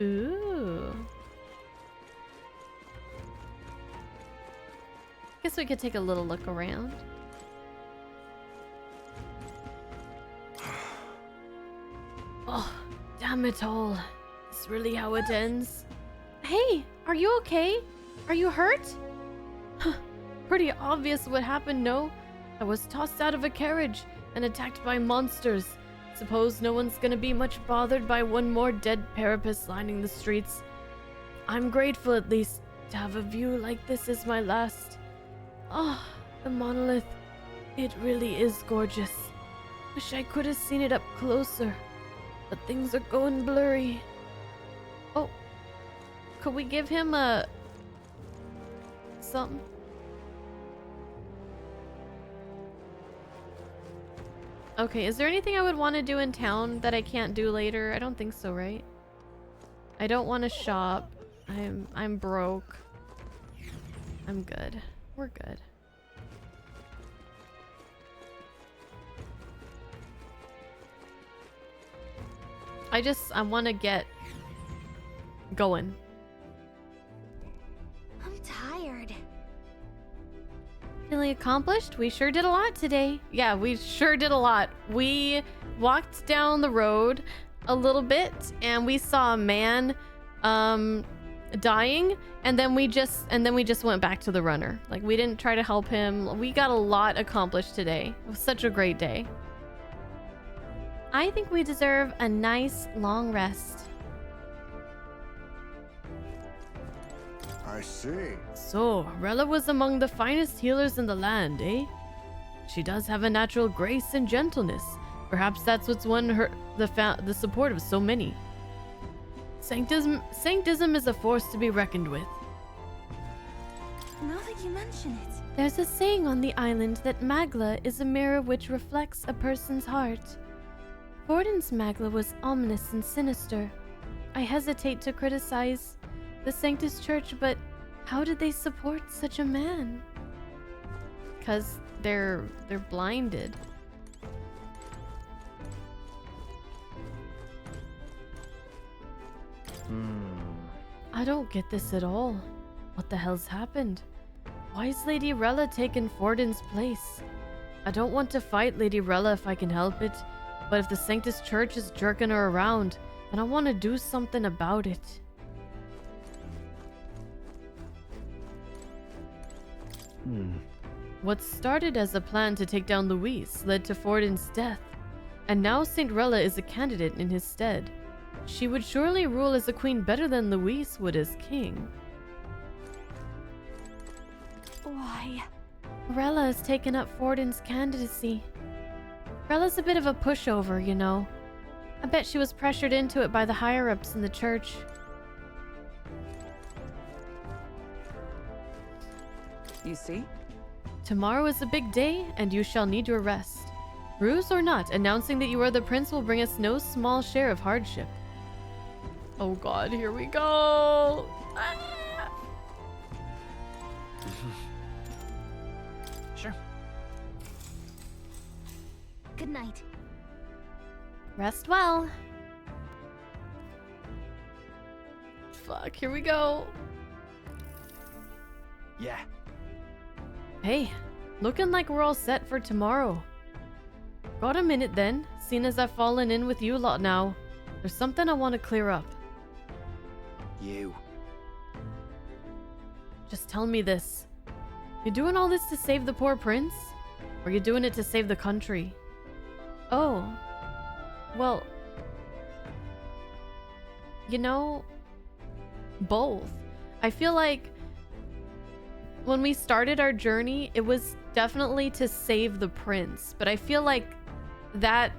S1: Ooh. Guess we could take a little look around. Oh, damn it all. Is really how it ends? Hey, are you okay? Are you hurt? Pretty obvious what happened, no? I was tossed out of a carriage and attacked by monsters. Suppose no one's gonna be much bothered by one more dead parapet lining the streets. I'm grateful at least to have a view like this as my last. Oh, the monolith. It really is gorgeous. Wish I could have seen it up closer. But things are going blurry. Oh. Could we give him a... something? Okay, is there anything I would want to do in town that I can't do later? I don't think so, right? I don't want to shop. I'm broke. I'm good. We're good. I want to get going.
S22: I'm tired.
S1: Feeling accomplished? We sure did a lot today. Yeah, we sure did a lot. We walked down the road a little bit and we saw a man dying, and then we just went back to the runner. Like, we didn't try to help him. We got a lot accomplished today. It was such a great day. I think we deserve a nice long rest.
S17: I see.
S1: So, Rella was among the finest healers in the land, eh? She does have a natural grace and gentleness. Perhaps that's what's won her the support of so many. Sanctism is a force to be reckoned with.
S15: Now that you mention it.
S1: There's a saying on the island that Magla is a mirror which reflects a person's heart. Forden's Magla was ominous and sinister. I hesitate to criticize the Sanctus Church, but how did they support such a man? 'Cause they're blinded. I don't get this at all. What the hell's happened? Why is Lady Rella taking Forden's place? I don't want to fight Lady Rella if I can help it, but if the Sanctus Church is jerking her around, then I want to do something about it. What started as a plan to take down Luis led to Forden's death, and now Saint Rella is a candidate in his stead. She would surely rule as a queen better than Luis would as king.
S15: Why?
S1: Rella has taken up Forden's candidacy. Rella's a bit of a pushover, you know. I bet she was pressured into it by the higher-ups in the church.
S6: You see?
S1: Tomorrow is a big day, and you shall need your rest. Ruse or not, announcing that you are the prince will bring us no small share of hardship. Oh god, here we go! Ah!
S18: Sure.
S22: Good night.
S1: Rest well. Fuck, here we go.
S18: Yeah.
S1: Hey, looking like we're all set for tomorrow. Got a minute then, seeing as I've fallen in with you lot now. There's something I want to clear up.
S18: You.
S1: Just tell me this. You doing all this to save the poor prince? Or you doing it to save the country? Oh. Well. You know, both. I feel like when we started our journey, it was definitely to save the prince. But I feel like that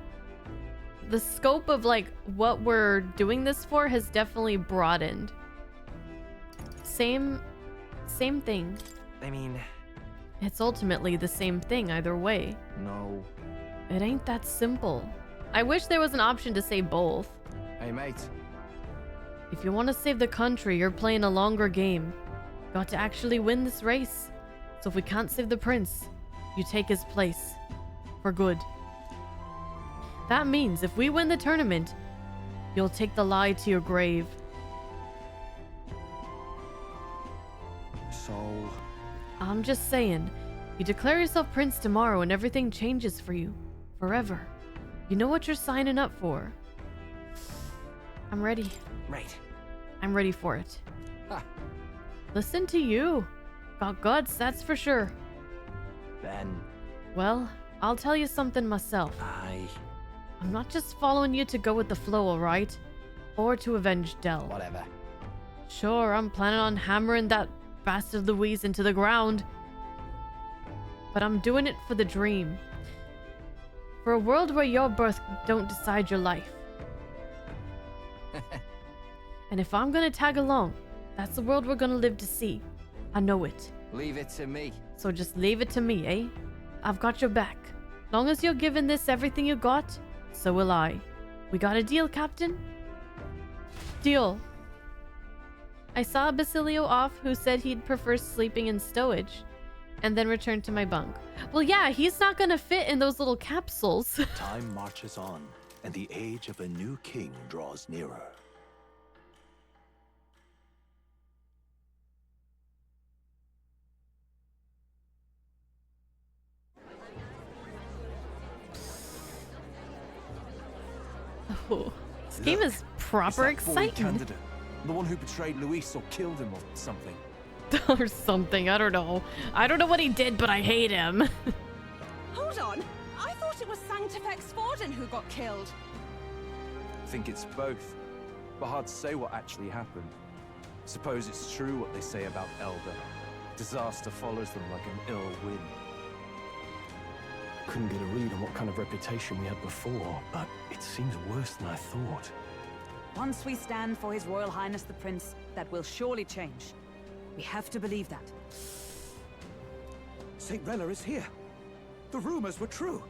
S1: the scope of like what we're doing this for has definitely broadened. Same thing.
S3: I mean,
S1: it's ultimately the same thing either way.
S3: No.
S1: It ain't that simple. I wish there was an option to say both.
S14: Hey, mate.
S1: If you want to save the country, you're playing a longer game. Got to actually win this race. So if we can't save the prince, you take his place. For good. That means if we win the tournament, you'll take the lie to your grave.
S14: So...
S1: I'm just saying, you declare yourself prince tomorrow and everything changes for you. Forever. You know what you're signing up for. I'm ready.
S18: Right.
S1: I'm ready for it.
S18: Ha.
S1: Listen to you. Got guts, that's for sure.
S18: Then...
S1: Well, I'll tell you something myself. I'm not just following you to go with the flow, alright? Or to avenge Del.
S18: Whatever.
S1: Sure, I'm planning on hammering that bastard Louise into the ground. but I'm doing it for the dream. For a world where your birth don't decide your life. And if I'm gonna tag along, that's the world we're gonna live to see. I know it.
S16: Leave it to me.
S1: So just leave it to me, eh? I've got your back. Long as you're giving this everything you got, so will I. We got a deal, Captain? Deal. I saw Basilio off, who said he'd prefer sleeping in stowage, and then returned to my bunk. Well, yeah, he's not gonna fit in those little capsules.
S12: Time marches on, and the age of a new king draws nearer.
S1: Oh, this game is proper exciting.
S14: Candidate, the one who betrayed Luis or killed him or something.
S1: Or something, I don't know. I don't know what he did, but I hate him.
S6: Hold on! I thought it was Sanctifex Forden who got killed.
S14: I think it's both, but hard to say what actually happened. Suppose it's true what they say about Elder. Disaster follows them like an ill wind. Couldn't get a read on what kind of reputation we had before, but it seems worse than I thought.
S11: Once we stand for His Royal Highness the Prince, that will surely change. We have to believe that.
S19: St. Rella is here. The rumors were true.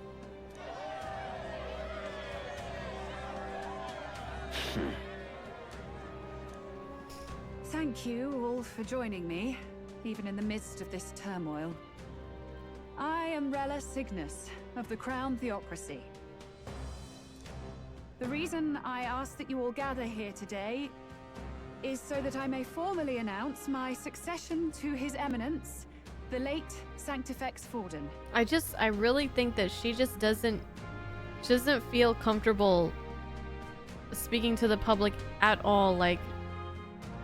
S11: Thank you all for joining me, even in the midst of this turmoil. I am Rella Cygnus, of the Crown Theocracy. The reason I ask that you all gather here today is so that I may formally announce my succession to His Eminence, the late Sanctifex Forden.
S1: I really think that she doesn't feel comfortable speaking to the public at all. Like,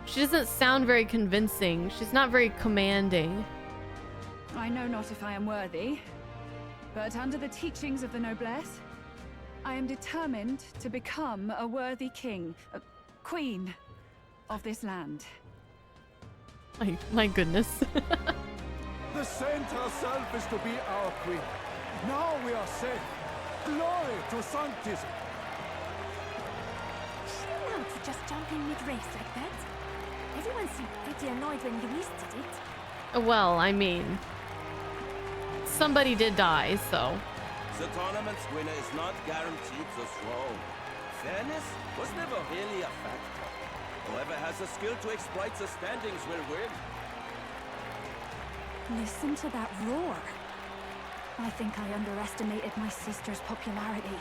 S1: she doesn't sound very convincing. She's not very commanding.
S11: I know not if I am worthy, but under the teachings of the noblesse, I am determined to become a worthy king, queen of this land.
S1: My goodness.
S9: The saint herself is to be our queen. Now we are safe. Glory to Sanctism.
S8: Chill out for just jumping mid-race like that. Everyone seemed pretty annoyed when Luis did it.
S1: Well, I mean, somebody did die, so.
S2: The tournament's winner is not guaranteed the throne. Fairness was never really a factor. Whoever has the skill to exploit the standings will win.
S8: Listen to that roar. I think I underestimated my sister's popularity.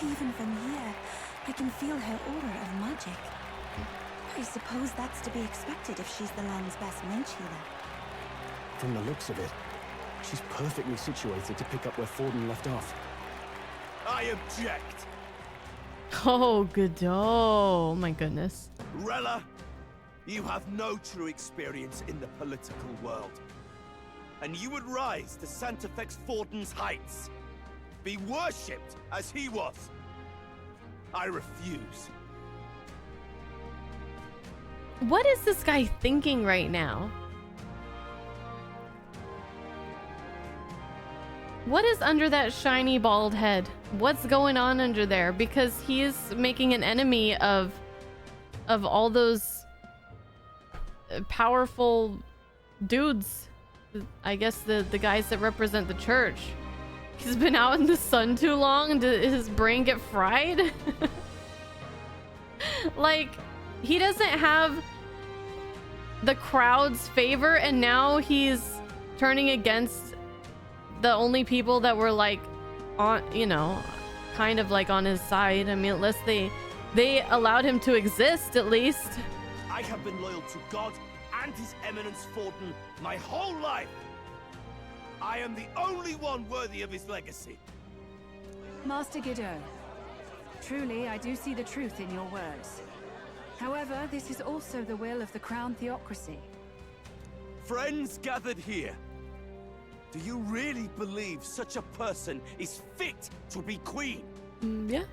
S15: Even from here, I can feel her aura of magic. I suppose that's to be expected if she's the land's best mage healer.
S10: From the looks of it, she's perfectly situated to pick up where Forden left off.
S9: I object.
S1: Oh, good. Oh, my goodness.
S9: Rella, you have no true experience in the political world. And you would rise to Sanctifex Forden's heights. Be worshipped as he was. I refuse.
S1: What is this guy thinking right now? What is under that shiny bald head? What's going on under there? Because he is making an enemy of all those powerful dudes. I guess the guys that represent the church. He's been out in the sun too long. Did his brain get fried? Like, he doesn't have the crowd's favor, and now he's turning against the only people that were like on, you know, kind of like on his side. I mean, unless they allowed him to exist, at least.
S9: I have been loyal to God and His Eminence Forden my whole life. I am the only one worthy of his legacy.
S11: Master Guido, truly I do see the truth in your words. However, this is also the will of the Crown Theocracy.
S9: Friends gathered here, do you really believe such a person is fit to be queen?
S1: Yeah.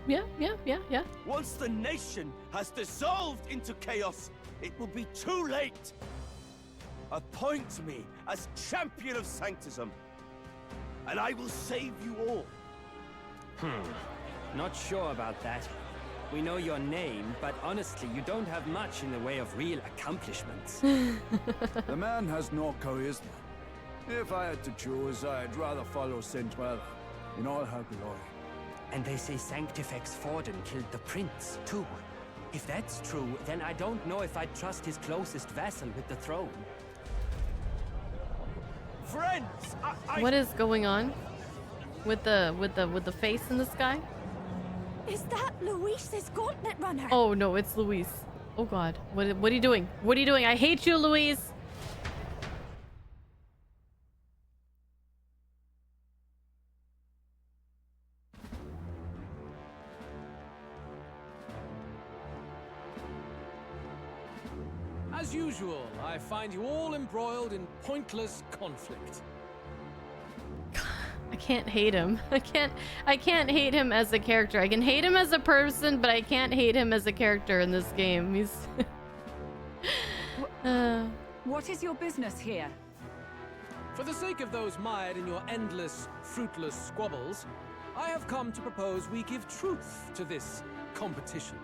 S9: Once the nation has dissolved into chaos, it will be too late. appoint me as champion of Sanctism, and I will save you all.
S18: Not sure about that. We know your name, but honestly, you don't have much in the way of real accomplishments.
S4: The man has no charisma. If I had to choose, I'd rather follow Saint Rella in all her glory.
S18: And they say Sanctifex Forden killed the prince, too. If that's true, then I don't know if I'd trust his closest vassal with the throne.
S9: Friends,
S1: What is going on with the face in the sky?
S15: Is that Luis's gauntlet runner?
S1: Oh no, it's Luis. Oh god. What are you doing? What are you doing? I hate you, Luis.
S13: As usual, I find you all embroiled in pointless conflict.
S1: I can't hate him. I can't hate him as a character. I can hate him as a person, but I can't hate him as a character in this game. He's
S11: What is your business here?
S13: For the sake of those mired in your endless, fruitless squabbles, I have come to propose we give truth to this competition.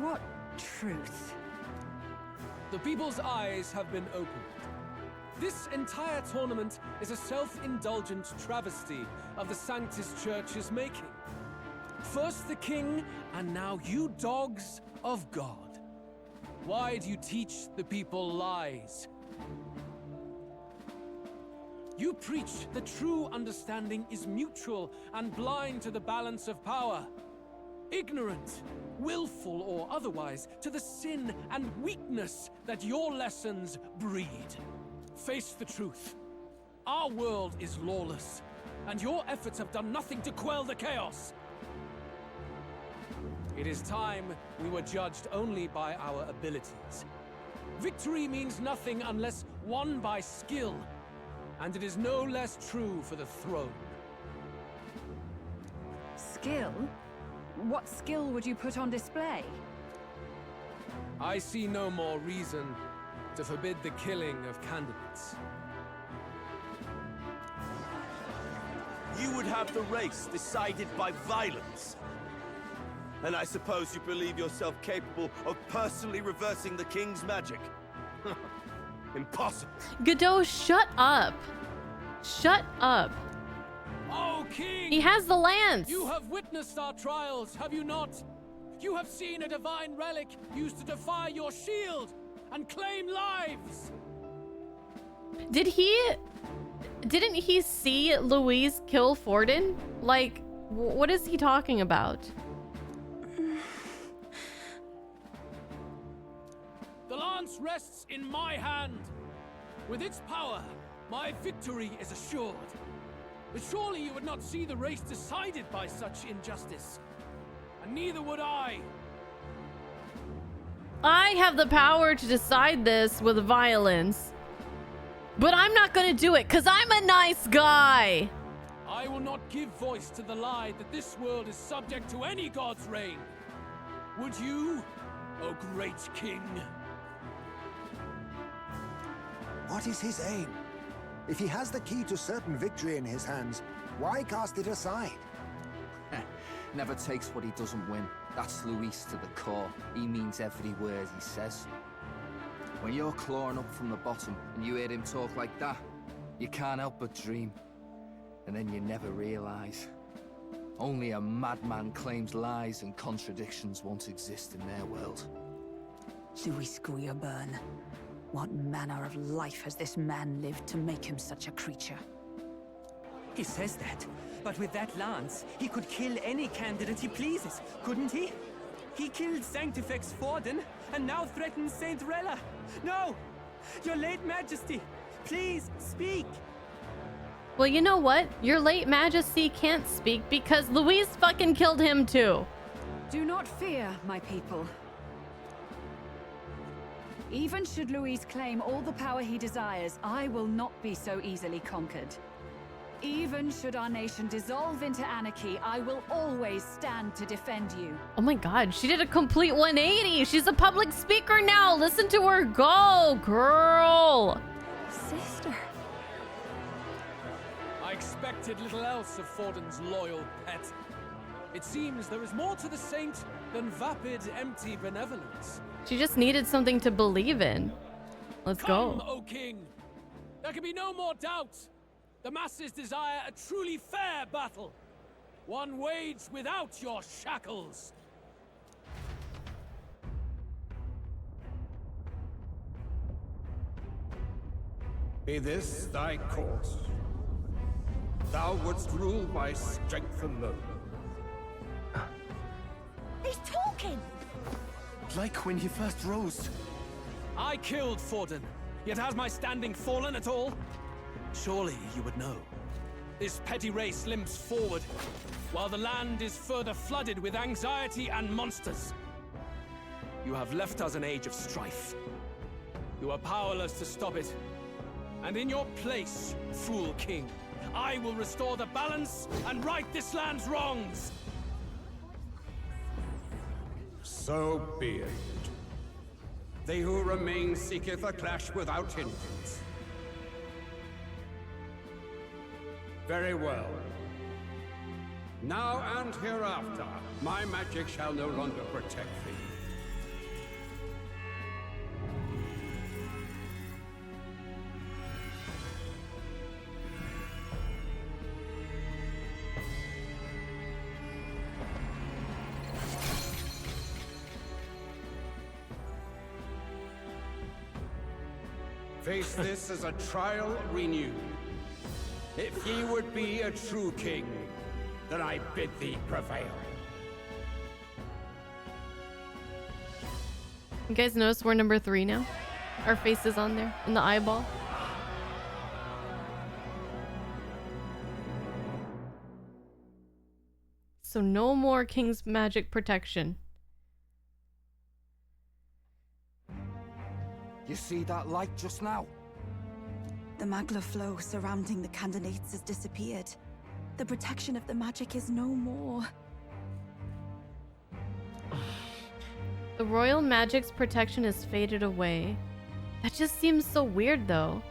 S11: What truth?
S13: The people's eyes have been opened. This entire tournament is a self-indulgent travesty of the Sanctus Church's making. First the king, and now you dogs of God. Why do you teach the people lies? You preach that true understanding is mutual and blind to the balance of power. Ignorant, willful or otherwise, to the sin and weakness that your lessons breed. Face the truth. Our world is lawless, and your efforts have done nothing to quell the chaos. It is time we were judged only by our abilities. Victory means nothing unless won by skill, and it is no less true for the throne.
S11: Skill? What skill would you put on display?
S13: I see no more reason to forbid the killing of candidates.
S9: You would have the race decided by violence. And I suppose you believe yourself capable of personally reversing the king's magic. Impossible.
S1: Godot, shut up. Shut up.
S13: Oh, King!
S1: He has the lance!
S13: You have witnessed our trials, have you not? You have seen a divine relic used to defy your shield and claim lives!
S1: Didn't he see Louise kill Forden? Like, what is he talking about?
S13: The lance rests in my hand. With its power, my victory is assured. But surely you would not see the race decided by such injustice. And neither would I.
S1: I have the power to decide this with violence. But I'm not gonna do it, because I'm a nice guy.
S13: I will not give voice to the lie that this world is subject to any god's reign. Would you, O great king?
S17: What is his aim? If he has the key to certain victory in his hands, why cast it aside?
S16: Never takes what he doesn't win. That's Luis to the core. He means every word he says. When you're clawing up from the bottom and you hear him talk like that, you can't help but dream. And then you never realize. Only a madman claims lies and contradictions won't exist in their world.
S23: Luis Guyaburn. What manner of life has this man lived to make him such a creature?
S18: He says that, but with that lance, he could kill any candidate he pleases, couldn't he? He killed Sanctifex Forden, and now threatens Saint Rella. No! Your late majesty, please, speak!
S1: Well, you know what? Your late majesty can't speak because Louise fucking killed him too.
S11: Do not fear, my people. Even should Luis claim all the power he desires, I will not be so easily conquered. Even should our nation dissolve into anarchy, I will always stand to defend you.
S1: Oh my god, she did a complete 180. She's a public speaker now. Listen to her go, girl.
S8: Sister.
S13: I expected little else of Forden's loyal pet. It seems there is more to the saint than vapid, empty benevolence.
S1: She just needed something to believe in. Let's
S13: Come,
S1: go.
S13: O king! There can be no more doubt. The masses desire a truly fair battle. One waged without your shackles.
S19: Be this thy course. Thou wouldst rule by strength alone.
S15: He's talking!
S16: Like when he first rose.
S13: I killed Forden, yet has my standing fallen at all? Surely you would know. This petty race limps forward, while the land is further flooded with anxiety and monsters. You have left us an age of strife. You are powerless to stop it. And in your place, fool king, I will restore the balance and right this land's wrongs!
S19: So be it. They who remain seeketh a clash without hindrance. Very well. Now and hereafter, my magic shall no longer protect thee. Face this as a trial renewed. If ye would be a true king, then I bid thee prevail.
S1: You guys notice we're number 3 now? Our face is on there in the eyeball. So no more King's magic protection.
S16: You see that light just now?
S6: The magla flow surrounding the candidates has disappeared. The protection of the magic is no more.
S1: The royal magic's protection has faded away. That just seems so weird though.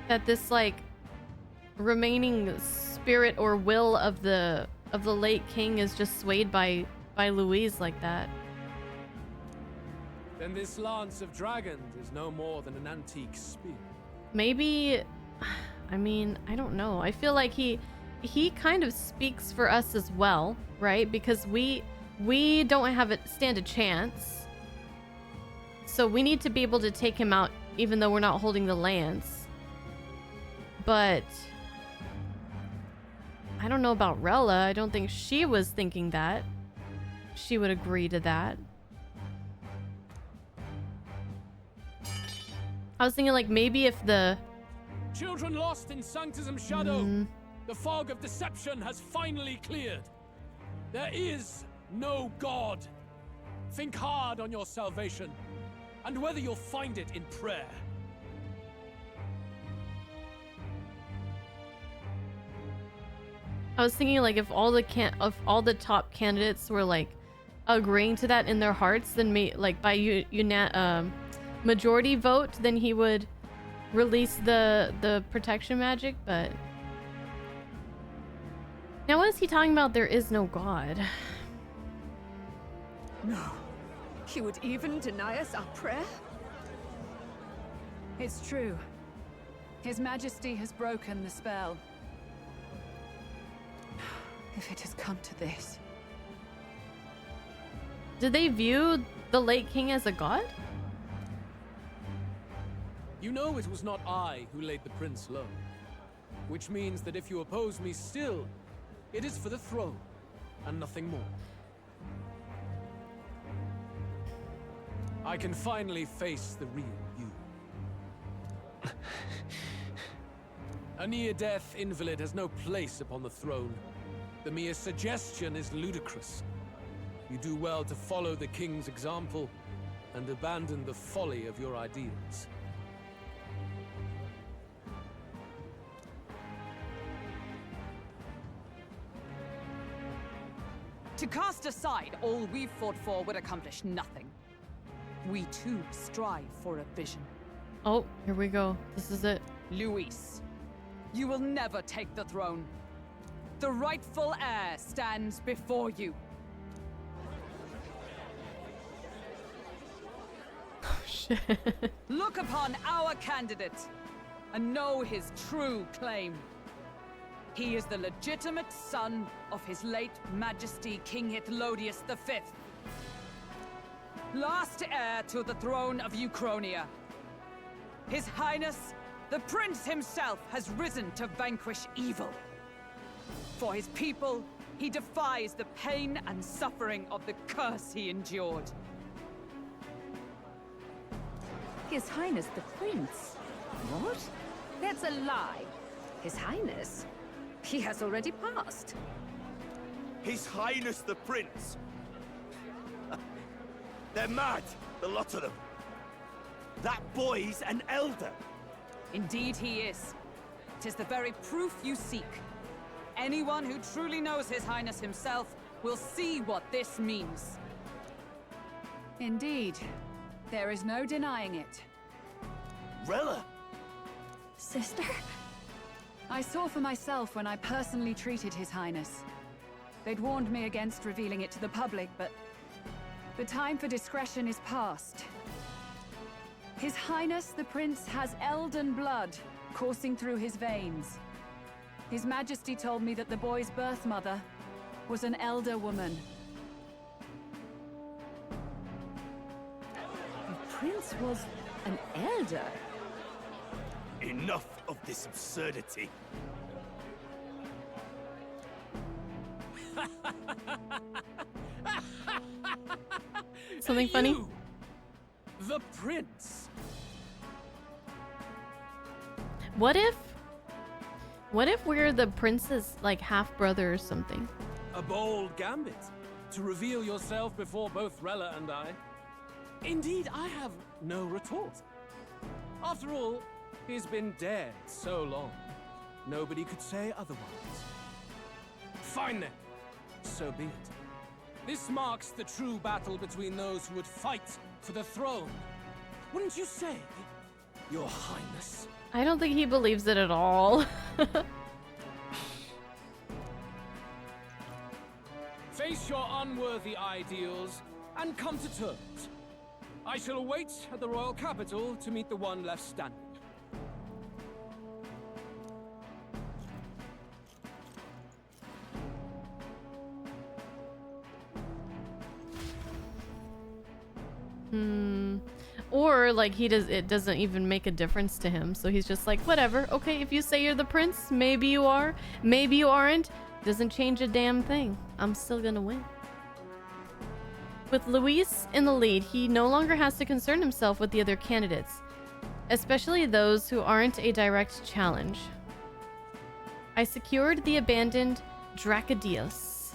S1: That this like remaining spirit or will of the late king is just swayed by Louise like that.
S13: Then this lance of dragons is no more than an antique spear.
S1: Maybe, I mean, I don't know. I feel like he kind of speaks for us as well, right? Because we don't stand a chance. So we need to be able to take him out even though we're not holding the lance. But I don't know about Rella. I don't think she was thinking that. She would agree to that. I was thinking like maybe if the
S13: Children lost in Sanctism Shadow. The fog of deception has finally cleared. There is no God. Think hard on your salvation and whether you'll find it in prayer.
S1: I was thinking like if all the top candidates were like agreeing to that in their hearts, then like by majority vote, then he would release the protection magic. But now what is he talking about? There is no God.
S11: No. He would even deny us our prayer? It's true. His Majesty has broken the spell. If it has come to this.
S1: Did they view the late king as a god?
S13: You know it was not I who laid the prince low. Which means that if you oppose me still, it is for the throne, and nothing more. I can finally face the real you. A near-death invalid has no place upon the throne. The mere suggestion is ludicrous. You do well to follow the king's example and abandon the folly of your ideals.
S11: To cast aside all we've fought for would accomplish nothing. We too strive for a vision.
S1: Oh, here we go. This is it.
S11: Luis, you will never take the throne. The rightful heir stands before you.
S1: Oh, shit.
S11: Look upon our candidate and know his true claim. He is the legitimate son of his late Majesty King Hytlodius V, last heir to the throne of Uchronia. His Highness, the Prince himself, has risen to vanquish evil. For his people, he defies the pain and suffering of the curse he endured.
S7: His Highness the Prince? What? That's a lie. His Highness? He has already passed.
S9: His Highness the Prince! They're mad, the lot of them. That boy's an elder.
S11: Indeed he is. 'Tis the very proof you seek. Anyone who truly knows His Highness himself will see what this means. Indeed. There is no denying it.
S9: Rella!
S11: Sister? I saw for myself when I personally treated His Highness. They'd warned me against revealing it to the public, but the time for discretion is past. His Highness the Prince has Elden blood coursing through his veins. His Majesty told me that the boy's birth mother was an elder woman.
S7: The Prince was an elder?
S9: Enough of this absurdity.
S1: Something funny?
S13: You, the Prince.
S1: What if we're the prince's like half brother or something?
S13: A bold gambit to reveal yourself before both Rella and I. Indeed, I have no retort. After all, he's been dead so long, nobody could say otherwise. Fine then, so be it. This marks the true battle between those who would fight for the throne. Wouldn't you say, Your Highness?
S1: I don't think he believes it at all.
S13: Face your unworthy ideals and come to terms. I shall await at the royal capital to meet the one left standing.
S1: Or like it doesn't even make a difference to him, so he's just like, whatever, okay, if you say you're the prince, maybe you are, maybe you aren't, doesn't change a damn thing. I'm still gonna win. With Luis in the lead, he no longer has to concern himself with the other candidates, especially those who aren't a direct challenge. I secured the abandoned Dracodios.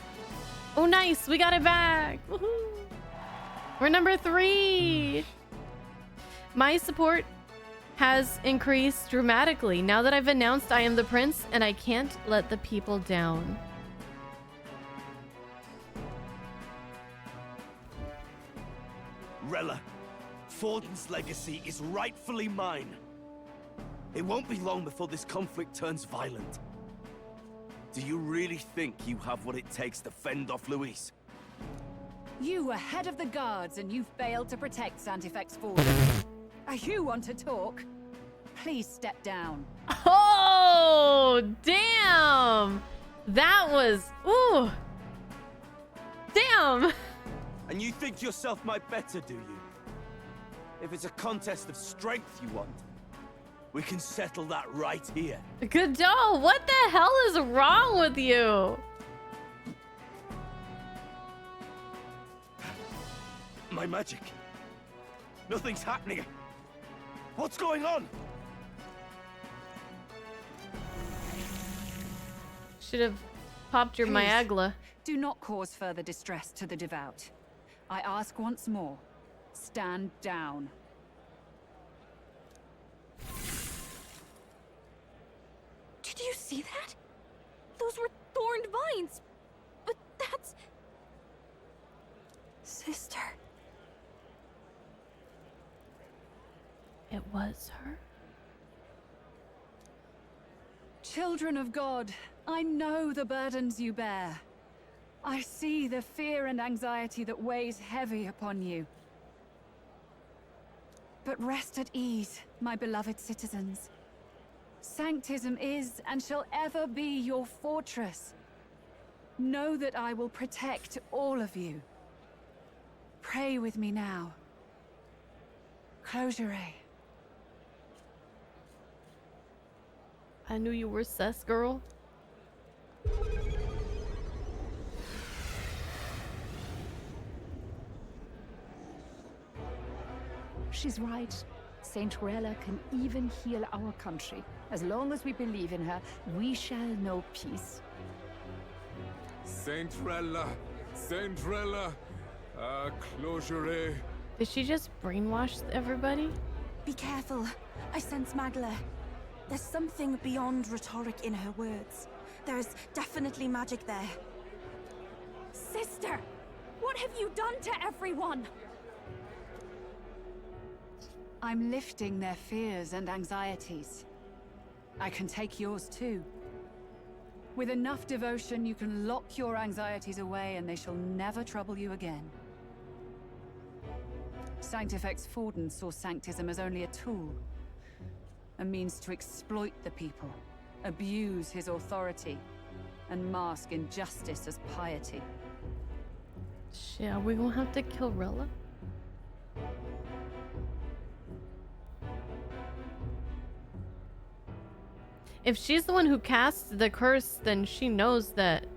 S1: Oh nice, we got it back! Woohoo! We're number 3! My support has increased dramatically now that I've announced I am the prince and I can't let the people down.
S9: Rella, Forden's legacy is rightfully mine. It won't be long before this conflict turns violent. Do you really think you have what it takes to fend off Luis?
S11: You were head of the guards and you failed to protect Santifex Forden. You want to talk? Please step down.
S1: Oh, damn! That was... Ooh! Damn!
S9: And you think yourself my better, do you? If it's a contest of strength you want, we can settle that right here.
S1: Godot, what the hell is wrong with you?
S9: My magic. Nothing's happening. What's going on?
S1: Should have popped your
S11: Please,
S1: Myagla.
S11: Do not cause further distress to the devout. I ask once more, stand down.
S22: Did you see that? Those were thorned vines. But that's...
S1: It was her.
S11: Children of God, I know the burdens you bear. I see the fear and anxiety that weighs heavy upon you. But rest at ease, my beloved citizens. Sanctism is and shall ever be your fortress. Know that I will protect all of you. Pray with me now. Close your eyes.
S1: I knew you were sus, girl.
S7: She's right. Saint Rella can even heal our country. As long as we believe in her, we shall know peace.
S5: Saint Rella, closure.
S1: Did she just brainwash everybody?
S6: Be careful. I sense Magla. There's something beyond rhetoric in her words. There's definitely magic there.
S8: Sister, what have you done to everyone?
S11: I'm lifting their fears and anxieties. I can take yours too. With enough devotion, you can lock your anxieties away and they shall never trouble you again. Sanctifex Forden saw Sanctism as only a tool. A means to exploit the people, abuse his authority, and mask injustice as piety.
S1: Shit, are we gonna have to kill Rella? If she's the one who cast the curse, then she knows that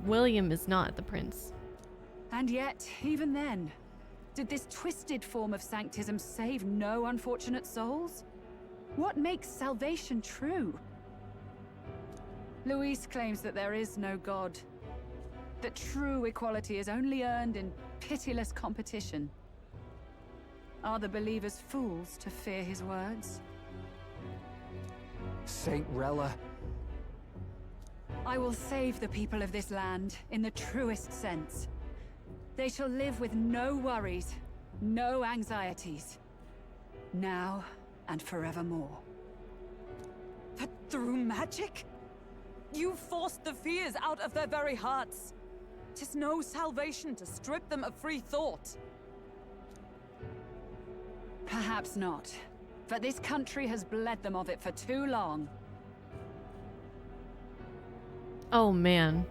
S1: William is not the prince.
S11: And yet, even then, did this twisted form of sanctism save no unfortunate souls? What makes salvation true? Luis claims that there is no God, that true equality is only earned in pitiless competition. Are the believers fools to fear his words?
S12: Saint Rella.
S11: I will save the people of this land in the truest sense. They shall live with no worries, no anxieties. Now and forevermore.
S20: But through magic? You forced the fears out of their very hearts. 'Tis no salvation to strip them of free thought.
S11: Perhaps not. But this country has bled them of it for too long.
S1: Oh man.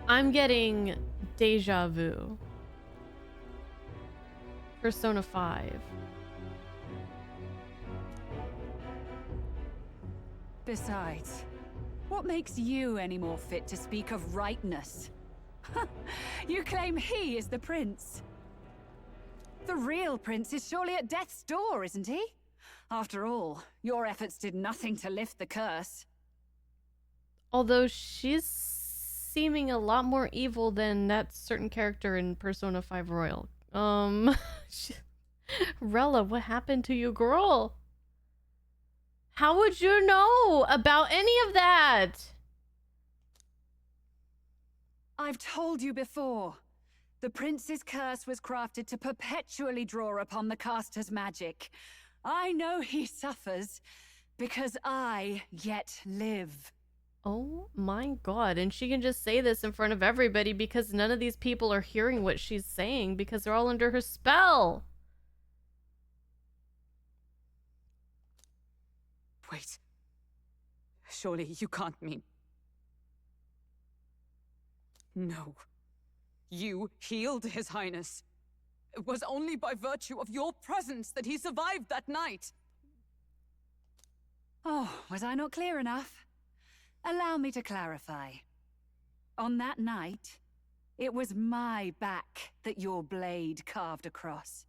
S1: I'm getting deja vu. Persona 5.
S11: Besides, what makes you any more fit to speak of rightness? You claim he is the prince. The real prince is surely at death's door, isn't he? After all, your efforts did nothing to lift the curse.
S1: Although she's seeming a lot more evil than that certain character in Persona 5 Royal. Rella, what happened to you, girl? How would you know about any of that?
S11: I've told you before. The prince's curse was crafted to perpetually draw upon the caster's magic. I know he suffers because I yet live.
S1: Oh my god, and she can just say this in front of everybody because none of these people are hearing what she's saying because they're all under her spell.
S20: Wait. Surely you can't mean... No. You healed His Highness. It was only by virtue of your presence that he survived that night.
S11: Oh, was I not clear enough? Allow me to clarify. On that night, it was my back that your blade carved across.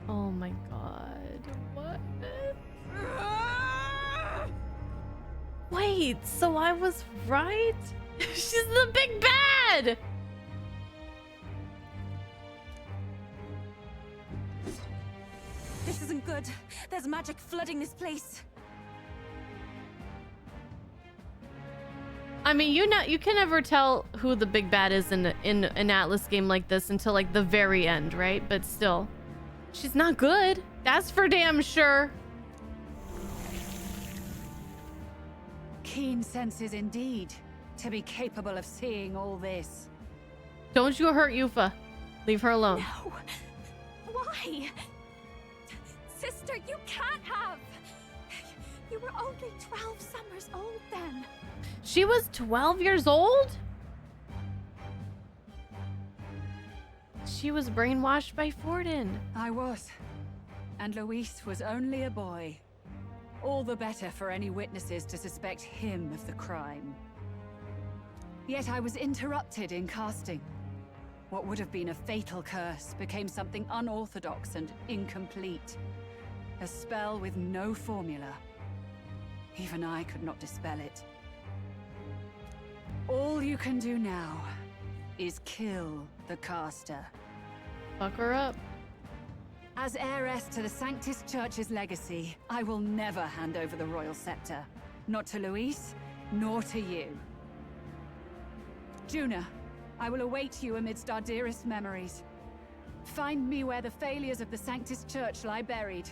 S1: Oh my god, what? Wait, so I was right? She's the big bad!
S6: This isn't good. There's magic flooding this place.
S1: I mean, you can never tell who the big bad is in an Atlas game like this until like the very end, right? But still, she's not good. That's for damn sure.
S11: Keen senses indeed, to be capable of seeing all this.
S1: Don't you hurt Yufa. Leave her alone.
S8: No. Why? Sister, you can't have. You were only 12 summers old then.
S1: She was 12 years old? She was brainwashed by Forden.
S11: I was. And Luis was only a boy. All the better for any witnesses to suspect him of the crime. Yet I was interrupted in casting. What would have been a fatal curse became something unorthodox and incomplete. A spell with no formula. Even I could not dispel it. All you can do now is kill the caster.
S1: Fuck her up.
S11: As heiress to the Sanctus Church's legacy, I will never hand over the royal scepter. Not to Luis, nor to you. Juna, I will await you amidst our dearest memories. Find me where the failures of the Sanctus Church lie buried.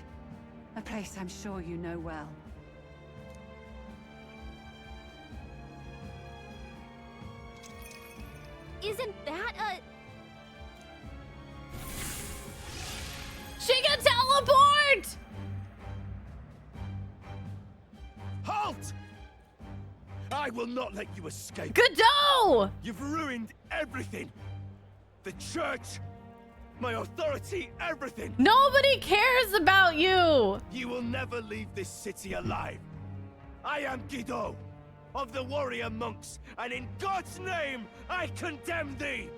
S11: A place I'm sure you know well.
S8: Isn't that a...
S1: She can teleport!
S9: Halt! I will not let you escape.
S1: Godot!
S9: You've ruined everything. The church, my authority, everything.
S1: Nobody cares about you.
S9: You will never leave this city alive. I am Guido, of the warrior monks, and in God's name, I condemn thee!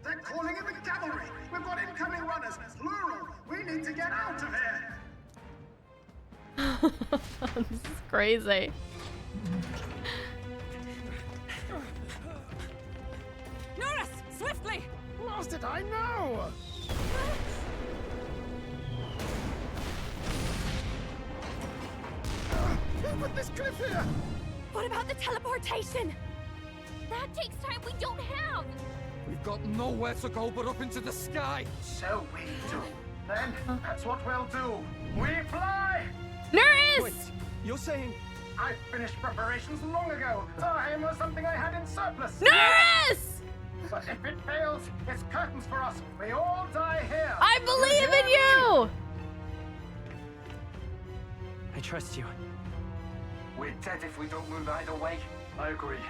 S3: They're calling in the cavalry! We've got incoming runners, plural! We need to get out of here!
S1: This is crazy.
S20: Norris, swiftly!
S3: Lost it, I know! Who put this cliff here?
S8: What about the teleportation? That takes time we don't have.
S12: We've got nowhere to go but up into the sky.
S3: So we do. Then, that's what we'll do. We fly!
S1: Nerys!
S12: Wait, you're saying...
S3: I finished preparations long ago. Time was something I had in surplus.
S1: Nerys!
S3: But if it fails, it's curtains for us. We all die here.
S1: I believe in you!
S18: I trust you.
S3: We're dead if we don't move either way. I agree.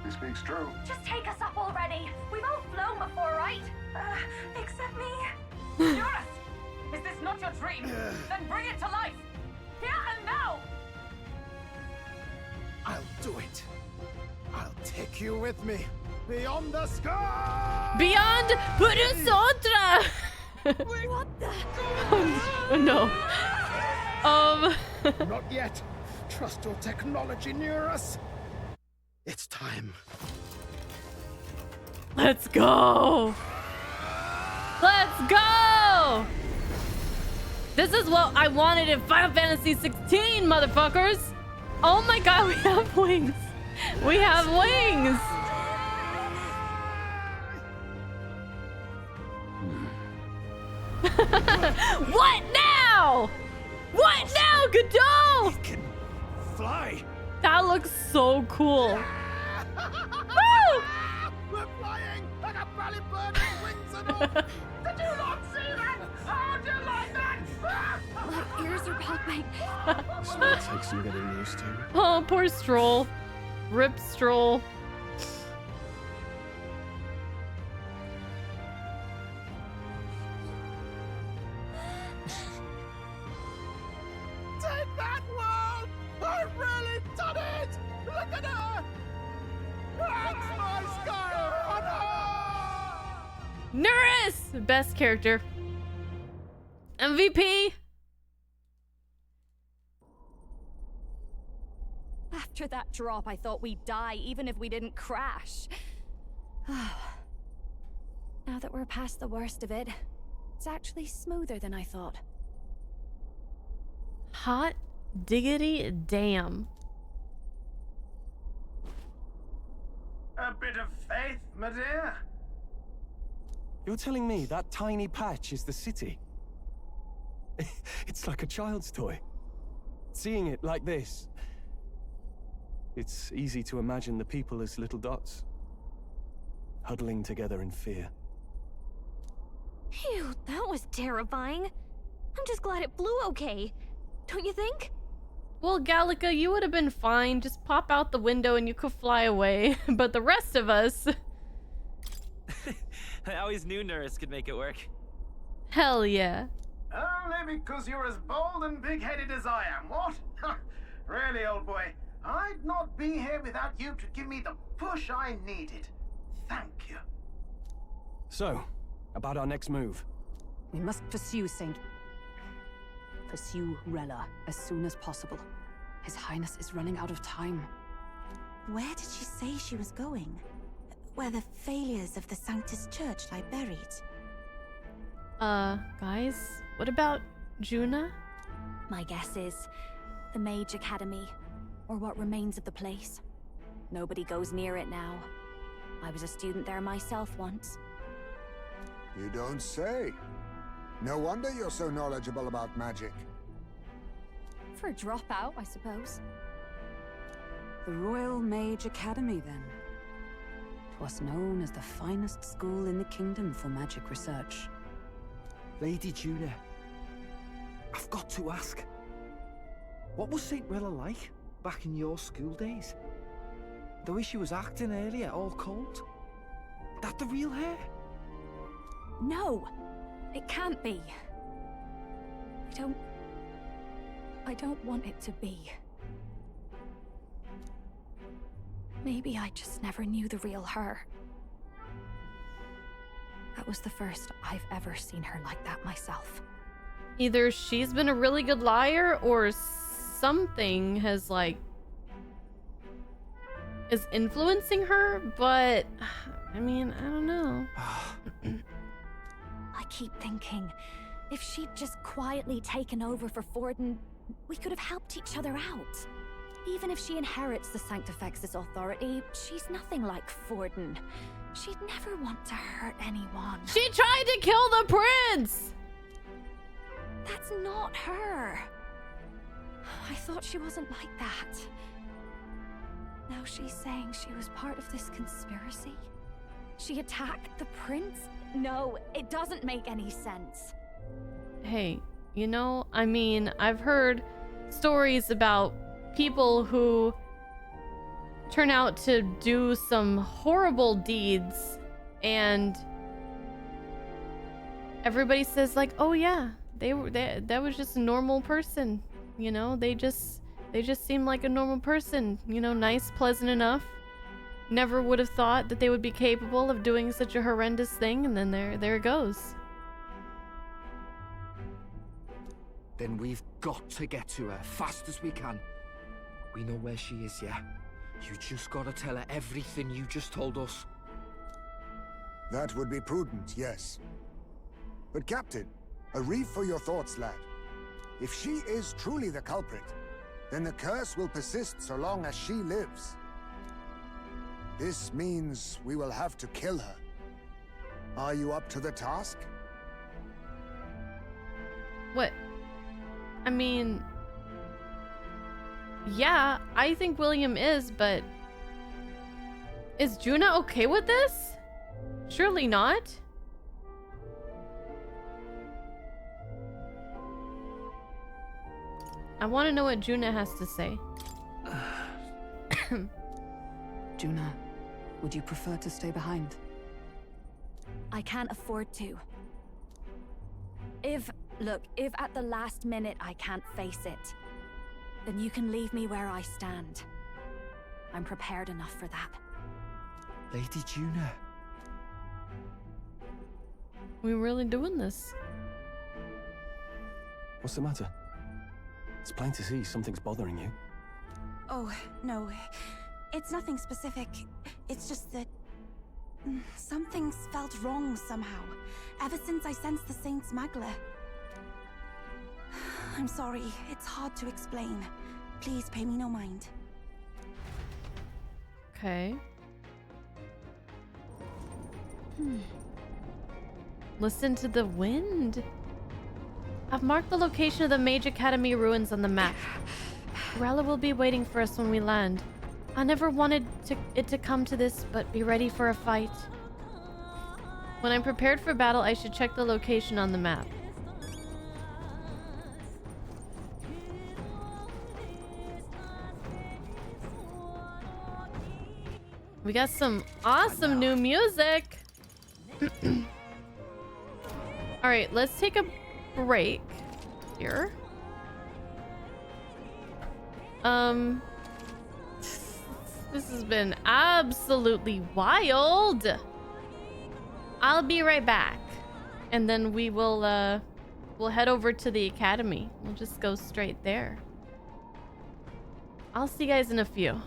S3: He speaks true.
S8: Just take us up already. We've all flown before, right? Except me.
S20: Eurus! Is this not your dream? Then bring it to life! Here and now!
S3: I'll do it. I'll take you with me. Beyond the sky!
S1: Beyond Purusotra!
S8: What the?
S1: No.
S3: Not yet. Trust your technology near us. It's time.
S1: Let's go! Let's go! This is what I wanted in Final Fantasy 16, motherfuckers! Oh my god, we have wings! We have wings! What now? What now, Godot?
S9: It can fly.
S1: That looks so cool. Woo!
S3: We're flying like a bally bird with wings and all. Did you not see that? How do you like that?
S8: My ears are popping.
S10: This will take some getting used to.
S1: Oh, poor Stroll. Rip Stroll.
S3: Take that, world! I've really done it! Look at her! That's my sky runner!
S1: Nerys! Best character. MVP.
S8: After that drop, I thought we'd die even if we didn't crash. Now that we're past the worst of it, It's actually smoother than I thought.
S1: Hot diggity damn.
S3: A bit of faith, my dear.
S10: You're telling me that tiny patch is the city? It's like a child's toy. Seeing it like this, it's easy to imagine the people as little dots, huddling together in fear.
S22: Phew, that was terrifying. I'm just glad it flew okay. Don't you think?
S1: Well, Gallica, you would have been fine. Just pop out the window and you could fly away. But the rest of us...
S2: I always knew Nurse could make it work.
S1: Hell yeah.
S3: Only because you're as bold and big-headed as I am, what? Really, old boy, I'd not be here without you to give me the push I needed. Thank you.
S10: So, about our next move.
S7: We must pursue Rella as soon as possible. His Highness is running out of time.
S6: Where did she say she was going? Where the failures of the Sanctus Church lie buried?
S1: Guys, what about Juna?
S8: My guess is the Mage Academy, or what remains of the place. Nobody goes near it now. I was a student there myself once.
S17: You don't say. No wonder you're so knowledgeable about magic.
S8: For a dropout, I suppose.
S7: The Royal Mage Academy, then. 'Twas known as the finest school in the kingdom for magic research.
S16: Lady Juna, I've got to ask. What was St. Rella like back in your school days? The way she was acting earlier, all cold? That the real hair?
S8: No! It can't be. I don't want it to be. Maybe I just never knew the real her. That was the first I've ever seen her like that myself.
S1: Either she's been a really good liar or something has is influencing her, but I mean, I don't know.
S8: I keep thinking, if she'd just quietly taken over for Forden, we could have helped each other out. Even if she inherits the Sanctifex's authority, she's nothing like Forden. She'd never want to hurt anyone.
S1: She tried to kill the prince!
S8: That's not her. I thought she wasn't like that. Now she's saying she was part of this conspiracy? She attacked the prince? No, it doesn't make any sense.
S1: Hey, you know, I mean, I've heard stories about people who turn out to do some horrible deeds and everybody says like, oh yeah, that was just a normal person, you know, they just seem like a normal person, you know, nice, pleasant enough. Never would have thought that they would be capable of doing such a horrendous thing, and then there it goes.
S16: Then we've got to get to her fast as we can. We know where she is, yeah? You just gotta tell her everything you just told us.
S17: That would be prudent, yes. But Captain, a reef for your thoughts, lad. If she is truly the culprit, then the curse will persist so long as she lives. This means we will have to kill her. Are you up to the task?
S1: What? I mean... yeah, I think William is, but... is Juna okay with this? Surely not. I want to know what Juna has to say.
S7: Juna, would you prefer to stay behind?
S8: I can't afford to. If at the last minute I can't face it, then you can leave me where I stand. I'm prepared enough for that.
S16: Lady Juna.
S1: We really doing this?
S10: What's the matter? It's plain to see something's bothering you.
S6: Oh, no. It's nothing specific. It's just that Something's felt wrong somehow, ever since I sensed the Saint's Magla. I'm sorry, it's hard to explain. Please pay me no mind.
S1: Okay. Listen to the wind. I've marked the location of the Mage Academy ruins on the map. Rella will be waiting for us when we land. I never wanted it to come to this, but be ready for a fight. When I'm prepared for battle, I should check the location on the map. We got some awesome new music. All right, let's take a break here. This has been absolutely wild. I'll be right back, and then we will we'll head over to the academy. We'll just go straight there. I'll see you guys in a few.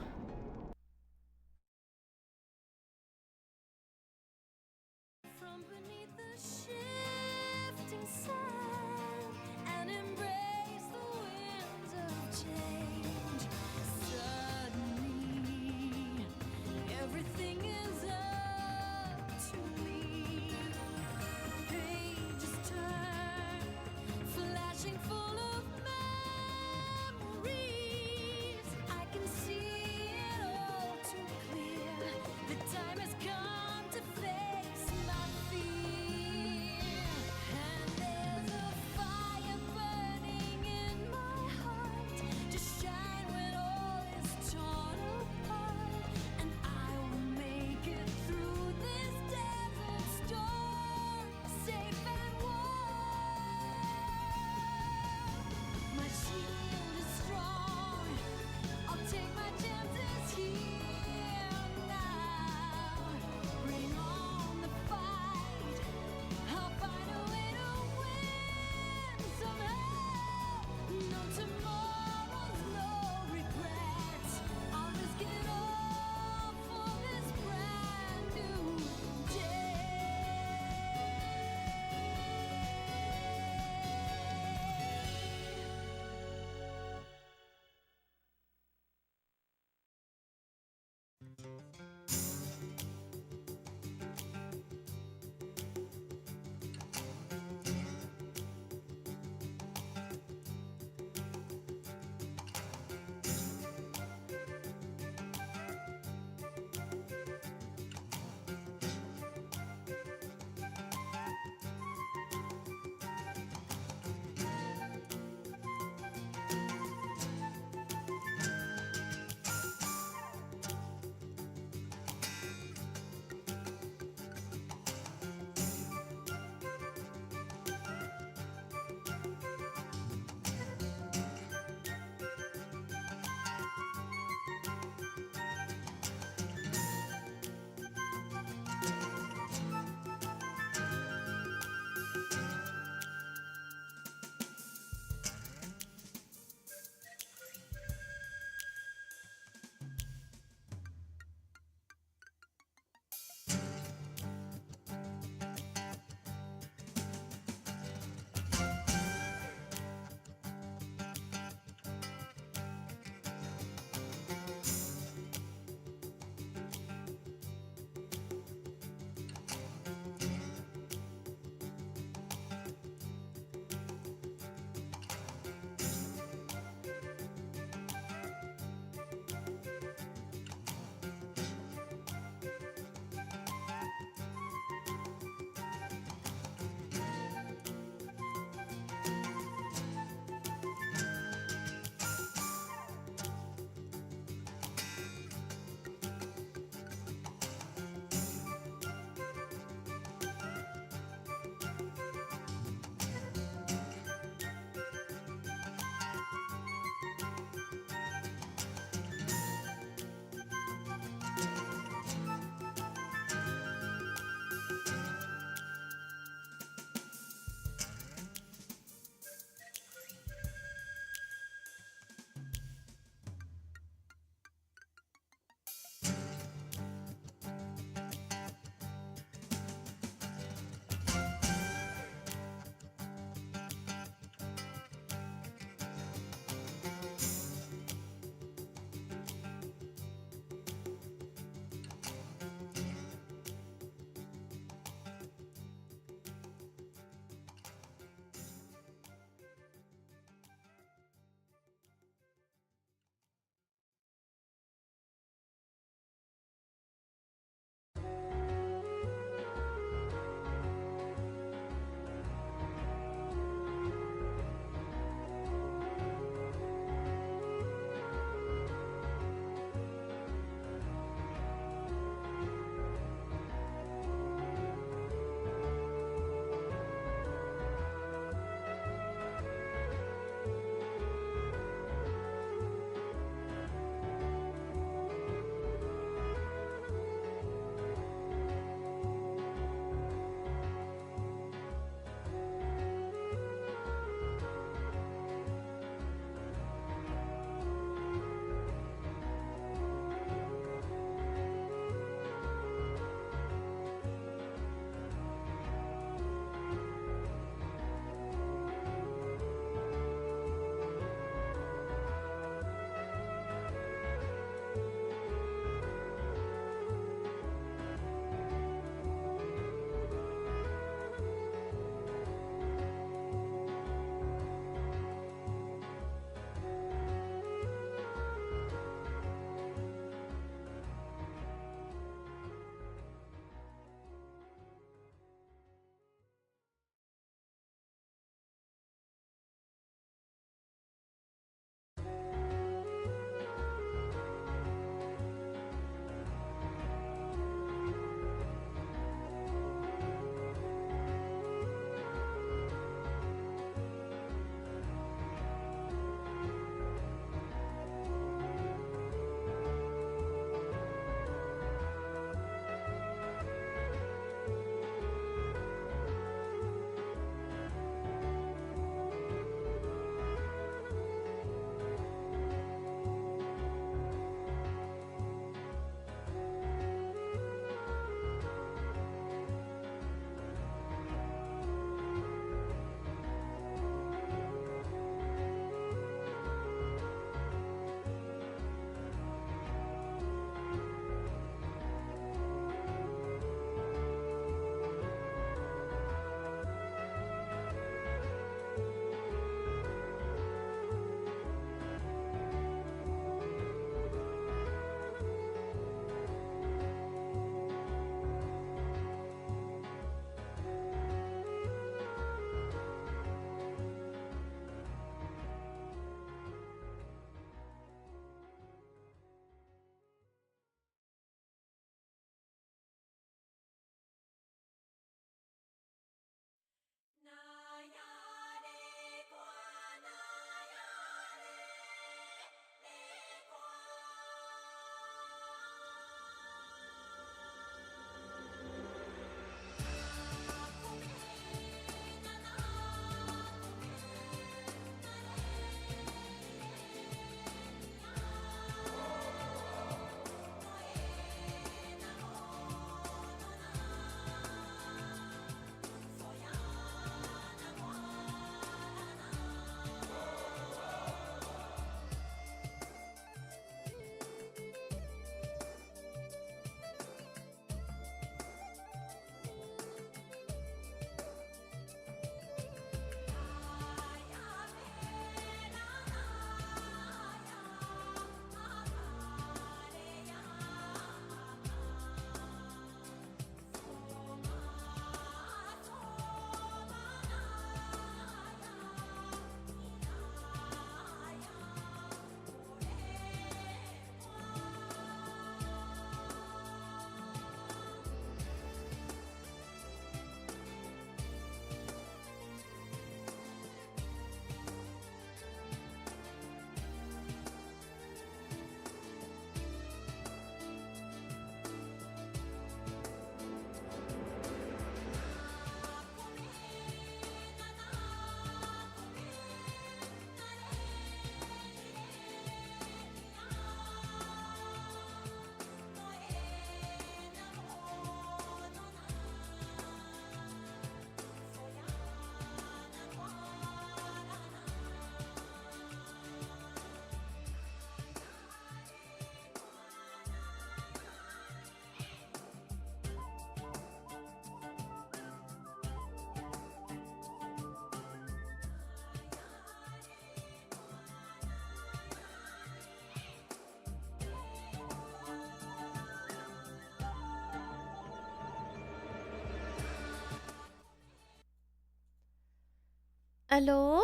S1: Hello?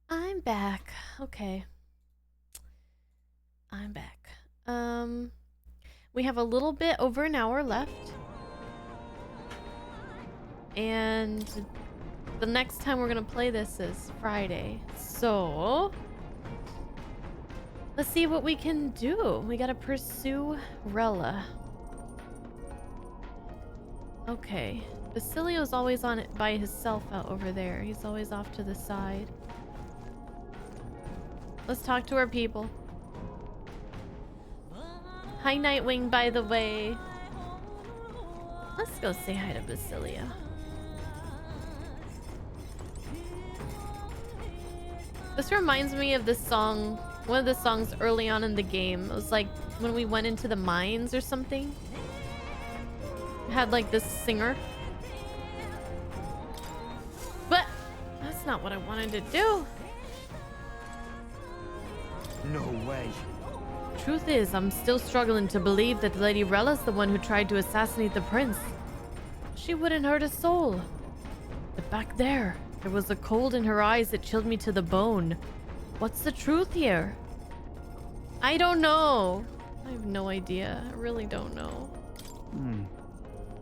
S1: I'm back. Okay. I'm back. We have a little bit over an hour left. And the next time we're gonna play this is Friday. So let's see what we can do. We gotta pursue Rella. Okay. Basilio's always on it by himself out over there. He's always off to the side. Let's talk to our people. Hi, Nightwing, by the way. Let's go say hi to Basilio. This reminds me of this song, one of the songs early on in the game. It was like when we went into the mines or something. It had like this singer. But that's not what I wanted to do.
S9: No way.
S1: Truth is, I'm still struggling to believe that Lady Rella's the one who tried to assassinate the prince. She wouldn't hurt a soul. But back there was a cold in her eyes that chilled me to the bone. What's the truth here? I don't know. I have no idea. I really don't know.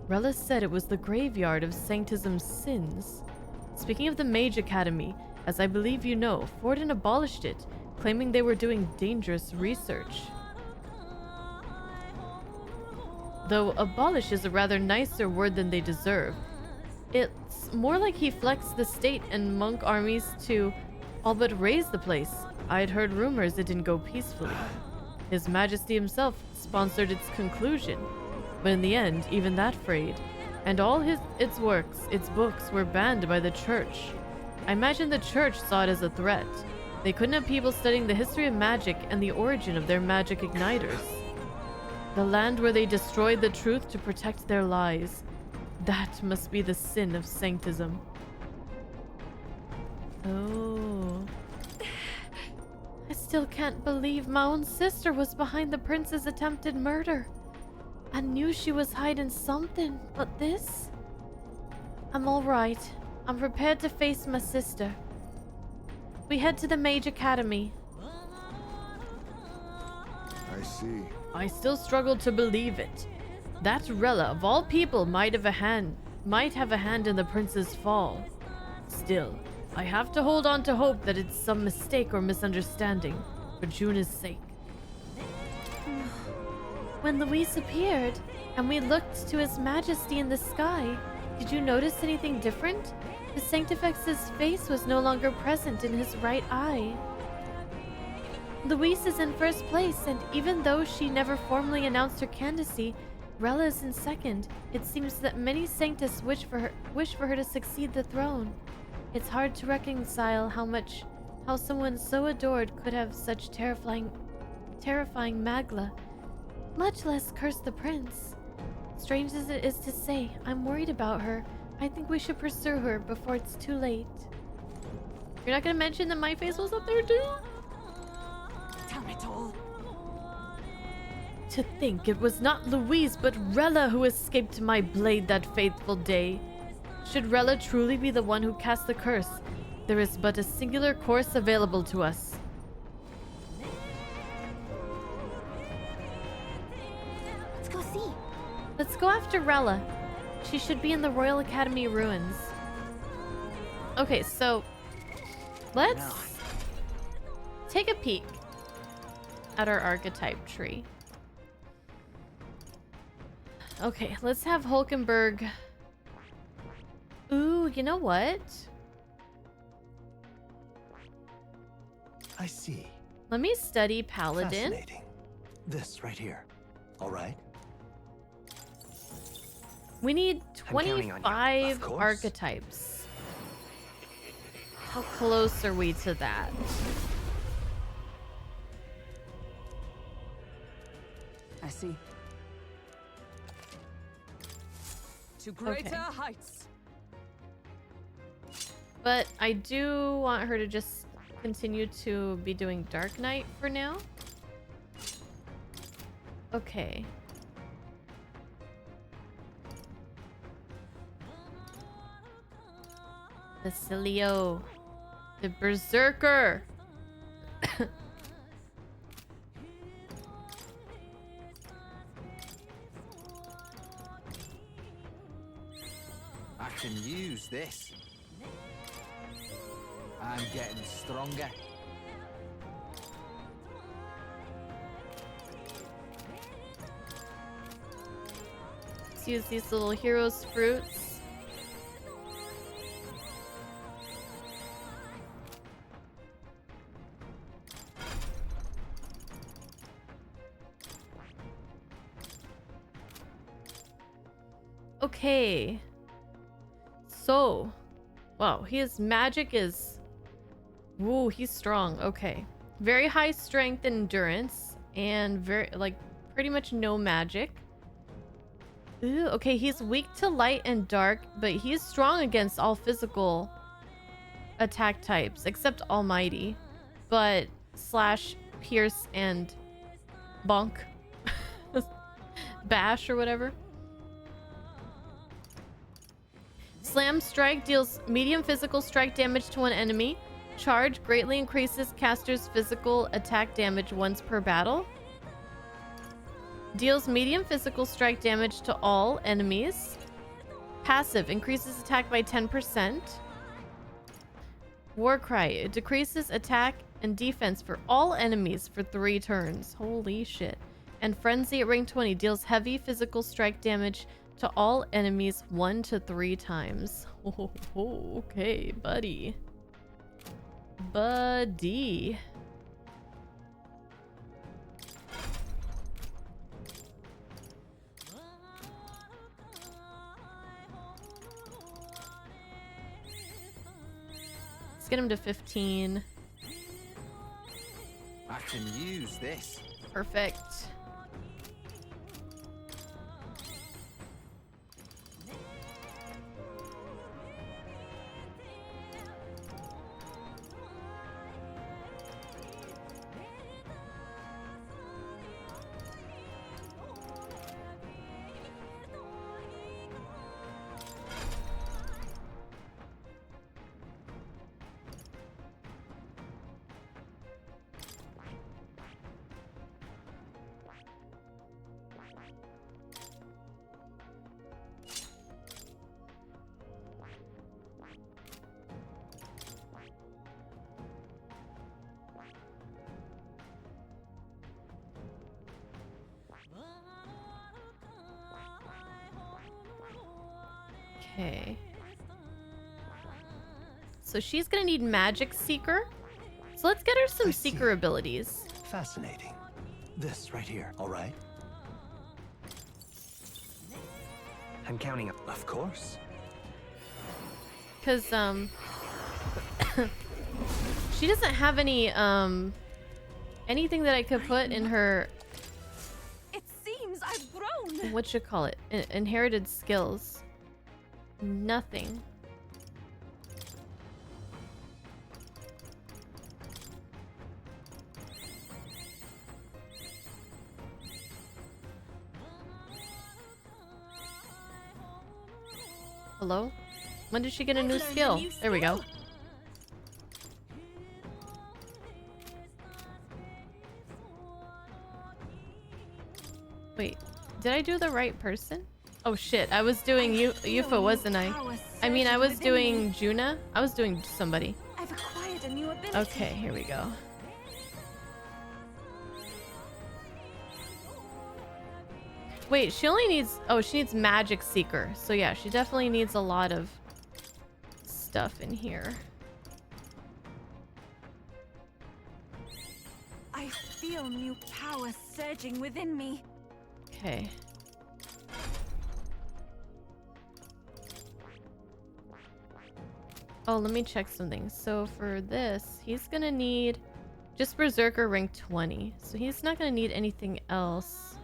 S1: Rella said it was the graveyard of Sanctism's sins. Speaking of the Mage Academy, as I believe you know, Forden abolished it, claiming they were doing dangerous research. Though abolish is a rather nicer word than they deserve. It's more like he flexed the state and monk armies to all but raise the place. I'd heard rumors it didn't go peacefully. His Majesty himself sponsored its conclusion, but in the end, even that frayed, and all its works, its books, were banned by the church. I imagine the church saw it as a threat. They couldn't have people studying the history of magic and the origin of their magic igniters. The land where they destroyed the truth to protect their lies. That must be the sin of Sanctism. Oh. I still can't believe my own sister was behind the prince's attempted murder. I knew she was hiding something, but this? I'm all right. I'm prepared to face my sister. We head to the Mage Academy.
S17: I see.
S1: I still struggle to believe it. That Rella, of all people, might have a hand in the prince's fall. Still, I have to hold on to hope that it's some mistake or misunderstanding, for Juna's sake. When Luis appeared, and we looked to His Majesty in the sky, did you notice anything different? The Sanctifex's face was no longer present in his right eye. Luis is in first place, and even though she never formally announced her candidacy, Rella is in second. It seems that many Sanctus wish for her to succeed the throne. It's hard to reconcile how someone so adored could have such terrifying magla, much less curse the prince. Strange as it is to say, I'm worried about her. I think we should pursue her before it's too late. You're not gonna mention that my face was up there too?
S20: Tell it all.
S1: To think it was not Louise but Rella who escaped my blade that fateful day. Should Rella truly be the one who cast the curse, there is but a singular course available to us.
S22: Let's go see.
S1: Let's go after Rella. She should be in the Royal Academy ruins. Okay, so let's take a peek at our archetype tree. Okay, let's have Hulkenberg. Ooh, you know what?
S19: I see.
S1: Let me study Paladin.
S19: Fascinating. This right here. All right.
S1: We need
S19: I'm counting on you.
S1: 25
S19: Of course.
S1: archetypes. How close are we to that?
S11: I see.
S20: To greater
S1: Okay.
S20: heights.
S1: But I do want her to just continue to be doing Dark Knight for now. Okay. Basilio. The Berserker.
S16: I can use this. I'm getting stronger.
S1: Let's use these little heroes fruits. Okay. So, wow, his magic is... Woo, he's strong. Okay. Very high strength and endurance. And very, like, pretty much no magic. Ooh, okay, he's weak to light and dark, but he's strong against all physical attack types, except Almighty. But slash, pierce, and bonk. Bash or whatever. Slam Strike deals medium physical strike damage to one enemy. Charge greatly increases caster's physical attack damage once per battle. Deals medium physical strike damage to all enemies. Passive increases attack by 10%. Warcry, it decreases attack and defense for all enemies for 3 turns. Holy shit. And Frenzy at rank 20 deals heavy physical strike damage to all enemies 1 to 3 times. Oh, okay, buddy. Buddy. Let's get him to 15.
S16: I can use this.
S1: Perfect. Okay. So she's gonna need Magic Seeker. So let's get her some Seeker abilities.
S4: Fascinating. This right here, all right? I'm counting up. Of course.
S1: Cause she doesn't have any anything that I could put in her.
S15: It seems I've grown.
S1: What you call it? Inherited skills. Nothing. Hello? When did she get a new skill? There we go. Wait, did I do the right person? Oh shit, I was doing Yufa, wasn't I? I mean, I was doing Juna. I was doing somebody.
S15: I've acquired a new ability.
S1: Okay, here we go. Wait, she only needs... Oh, she needs Magic Seeker. So yeah, she definitely needs a lot of stuff in here.
S15: I feel new power surging within me.
S1: Okay. Oh, let me check something. So for this, he's gonna need just Berserker rank 20. So he's not gonna need anything else.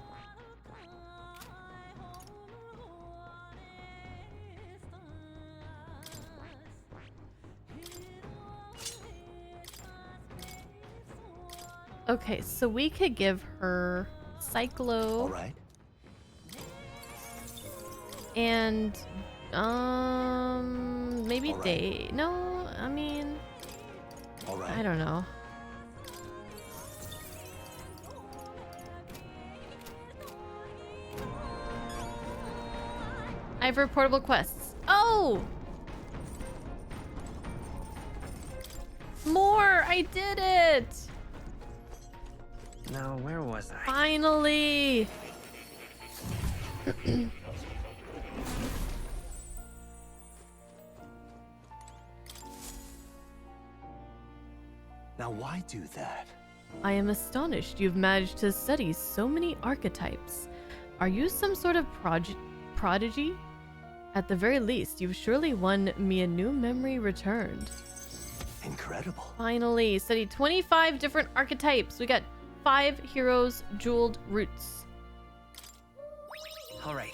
S1: Okay, so we could give her Cyclo.
S4: All right.
S1: And maybe day. No, I mean, I don't know. I have reportable quests. Oh! More! I did it!
S2: Now, where was I?
S1: Finally!
S4: Now, why do that?
S1: I am astonished you've managed to study so many archetypes. Are you some sort of prodigy? At the very least, you've surely won me a new memory returned.
S4: Incredible.
S1: Finally, studied 25 different archetypes. We got 5 heroes, jeweled roots.
S2: All right.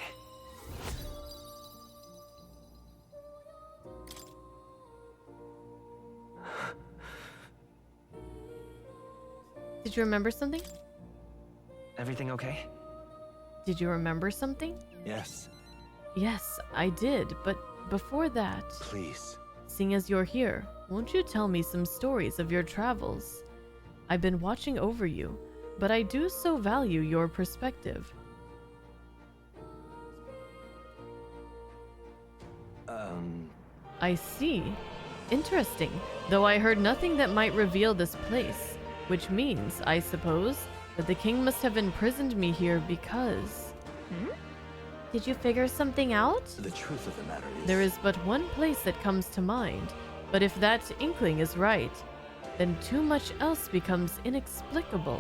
S1: Did you remember something?
S2: Everything okay?
S1: Did you remember something?
S4: Yes.
S1: Yes, I did, but before that...
S4: Please.
S1: Seeing as you're here, won't you tell me some stories of your travels? I've been watching over you, but I do so value your perspective. I see. Interesting, though I heard nothing that might reveal this place, which means, I suppose, that the king must have imprisoned me here because... Did you figure something out?
S4: The truth of the matter is...
S1: There is but one place that comes to mind, but if that inkling is right, then too much else becomes inexplicable.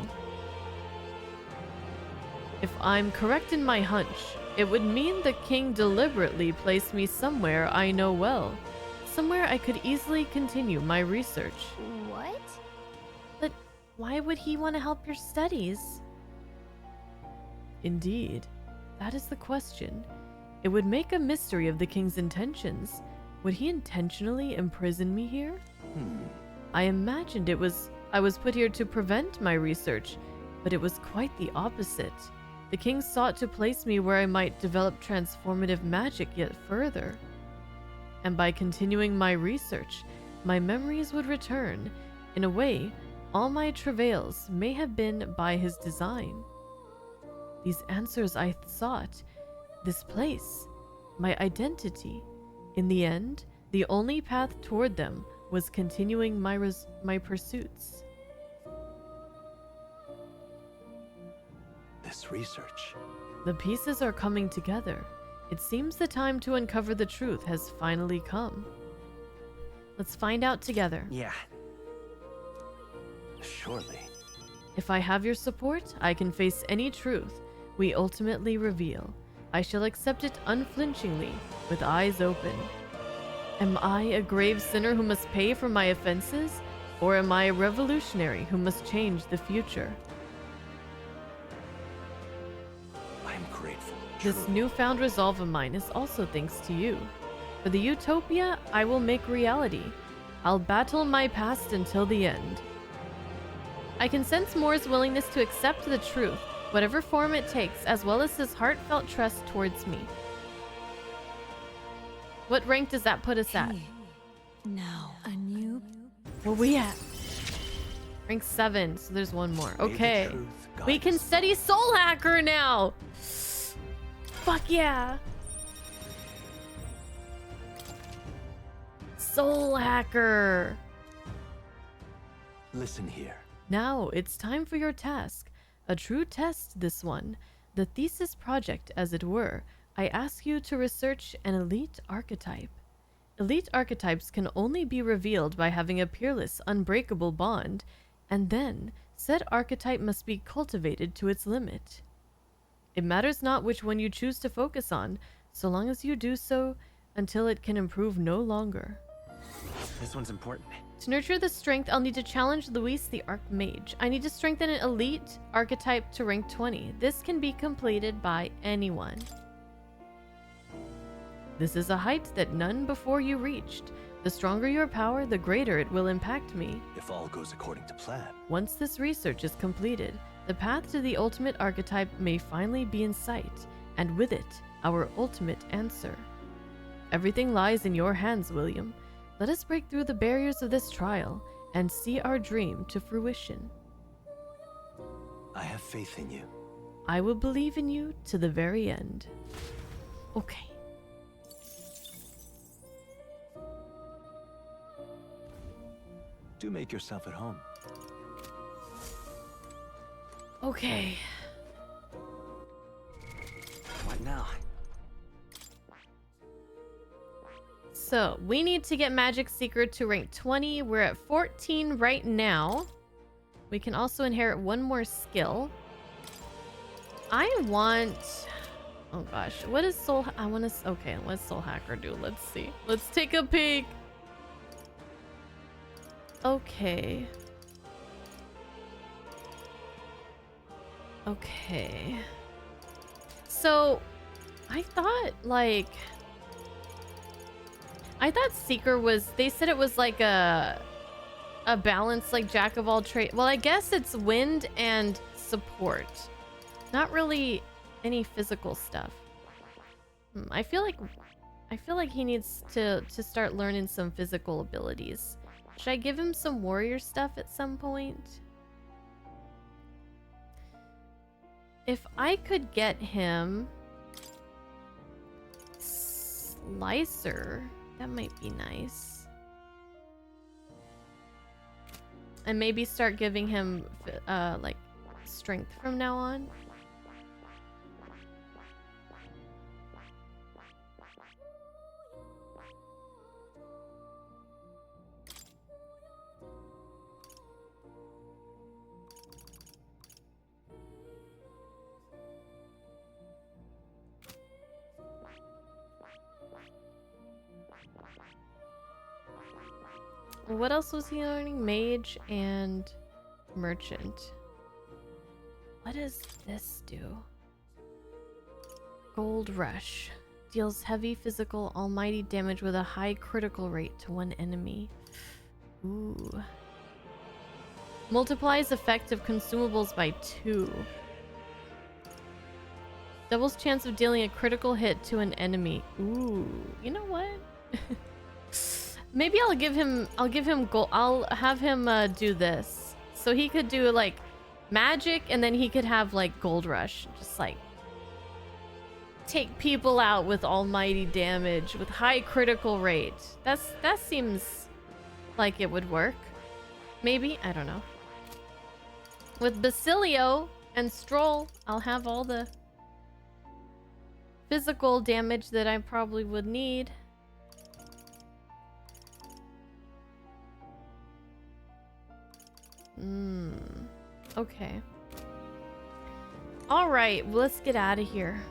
S1: If I'm correct in my hunch, it would mean the king deliberately placed me somewhere I know well, somewhere I could easily continue my research.
S22: What?
S1: But why would he want to help your studies? Indeed. That is the question. It would make a mystery of the king's intentions. Would he intentionally imprison me here? I imagined I was put here to prevent my research, but it was quite the opposite. The king sought to place me where I might develop transformative magic yet further. And by continuing my research, my memories would return. In a way, all my travails may have been by his design. These answers I sought, this place, my identity. In the end, the only path toward them was continuing my pursuits.
S4: This research.
S1: The pieces are coming together. It seems the time to uncover the truth has finally come. Let's find out together.
S2: Yeah.
S4: Surely.
S1: If I have your support, I can face any truth we ultimately reveal. I shall accept it unflinchingly, with eyes open. Am I a grave sinner who must pay for my offenses, or am I a revolutionary who must change the future?
S4: I'm grateful.
S1: This newfound resolve of mine is also thanks to you. For the utopia I will make reality. I'll battle my past until the end. I can sense Moore's willingness to accept the truth, whatever form it takes, as well as his heartfelt trust towards me. What rank does that put us at?
S6: Now, a new...
S1: Where we at? Rank 7, so there's one more. Okay. We can study Soul Hacker now! Fuck yeah! Soul Hacker!
S4: Listen here.
S1: Now it's time for your task. A true test, this one. The thesis project, as it were. I ask you to research an elite archetype. Elite archetypes can only be revealed by having a peerless, unbreakable bond, and then said archetype must be cultivated to its limit. It matters not which one you choose to focus on, so long as you do so until it can improve no longer.
S2: This one's important.
S1: To nurture the strength, I'll need to challenge Luis the Archmage. I need to strengthen an elite archetype to rank 20. This can be completed by anyone. This is a height that none before you reached. The stronger your power, the greater it will impact me.
S4: If all goes according to plan.
S1: Once this research is completed, the path to the ultimate archetype may finally be in sight, and with it, our ultimate answer. Everything lies in your hands, William. Let us break through the barriers of this trial and see our dream to fruition.
S4: I have faith in you.
S1: I will believe in you to the very end. Okay.
S4: Do make yourself at home.
S1: Okay.
S2: What now?
S1: So, we need to get Magic Seeker to rank 20. We're at 14 right now. We can also inherit one more skill. I want... Oh gosh, what is Soul... I want to... Okay, what does Soul Hacker do? Let's see. Let's take a peek. Okay. Okay. So, I thought, like... I thought Seeker was... They said it was like a balance, like Jack of all trades. Well, I guess it's wind and support. Not really any physical stuff. I feel like he needs to start learning some physical abilities. Should I give him some warrior stuff at some point? If I could get him Slicer, that might be nice. And maybe start giving him like strength from now on. What else was he learning? Mage and merchant. What does this do? Gold Rush. Deals heavy physical almighty damage with a high critical rate to one enemy. Ooh. Multiplies effective consumables by 2. Doubles chance of dealing a critical hit to an enemy. Ooh. You know what? Maybe I'll give him gold. I'll have him do this. So he could do like magic and then he could have like Gold Rush. Just like take people out with almighty damage with high critical rate. That seems like it would work. Maybe, I don't know. With Basilio and Stroll, I'll have all the physical damage that I probably would need. Okay. All right, let's get out of here.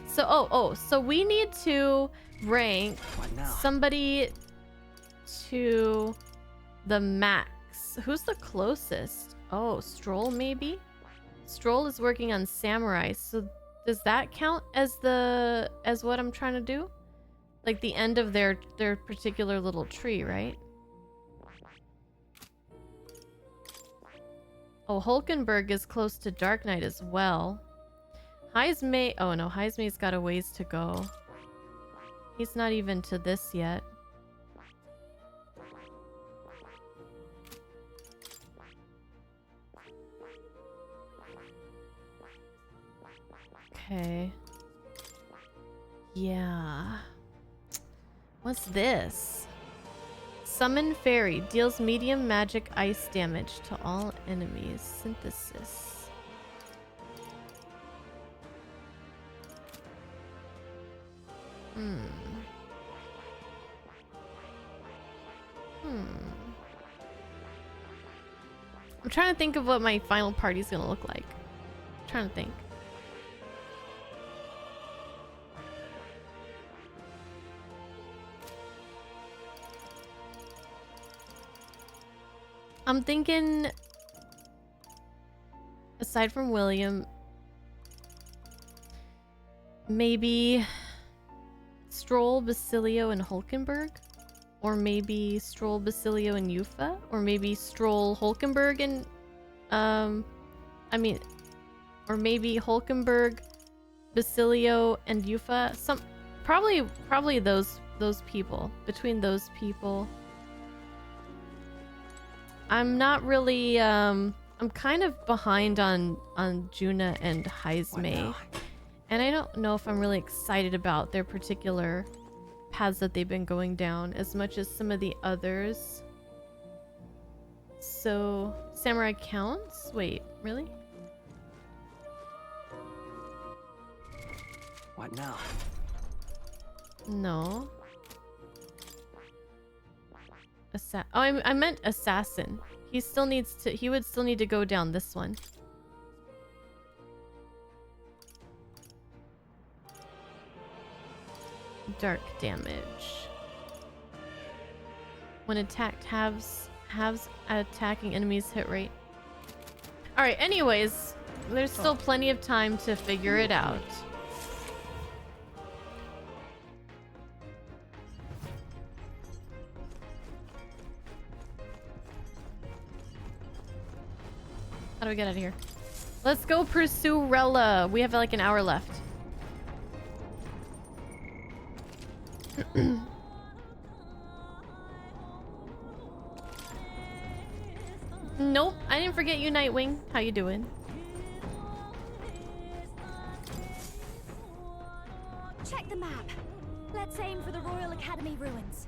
S1: So, so we need to rank somebody to the max. Who's the closest? Oh, Stroll maybe? Stroll is working on Samurai, so does that count as what I'm trying to do? Like the end of their particular little tree, right? Oh, Hulkenberg is close to Dark Knight as well. Heismay... Oh no, Heismay's got a ways to go. He's not even to this yet. Okay. Yeah. What's this? Summon Fairy. Deals medium magic ice damage to all enemies. Synthesis. I'm trying to think of what my final party's gonna look like. I'm trying to think. I'm thinking, aside from William, maybe Stroll, Basilio, and Hulkenberg? Or maybe Stroll, Basilio, and Yuffie? Or maybe Stroll, Hulkenberg, and... or maybe Hulkenberg, Basilio, and Yuffie? Probably those people. Between those people. I'm not really I'm kind of behind on Juna and Heismay. And I don't know if I'm really excited about their particular paths that they've been going down as much as some of the others. So, Samurai counts? Wait, really?
S2: What now?
S1: No. I meant assassin. He still needs to. He would still need to go down this one. Dark damage. When attacked, halves attacking enemies hit rate. All right. Anyways, there's still plenty of time to figure it out. How do we get out of here? Let's go pursue Rella. We have like an hour left. Nope, I didn't forget you, Nightwing. How you doing?
S8: Check the map. Let's aim for the Royal Academy ruins.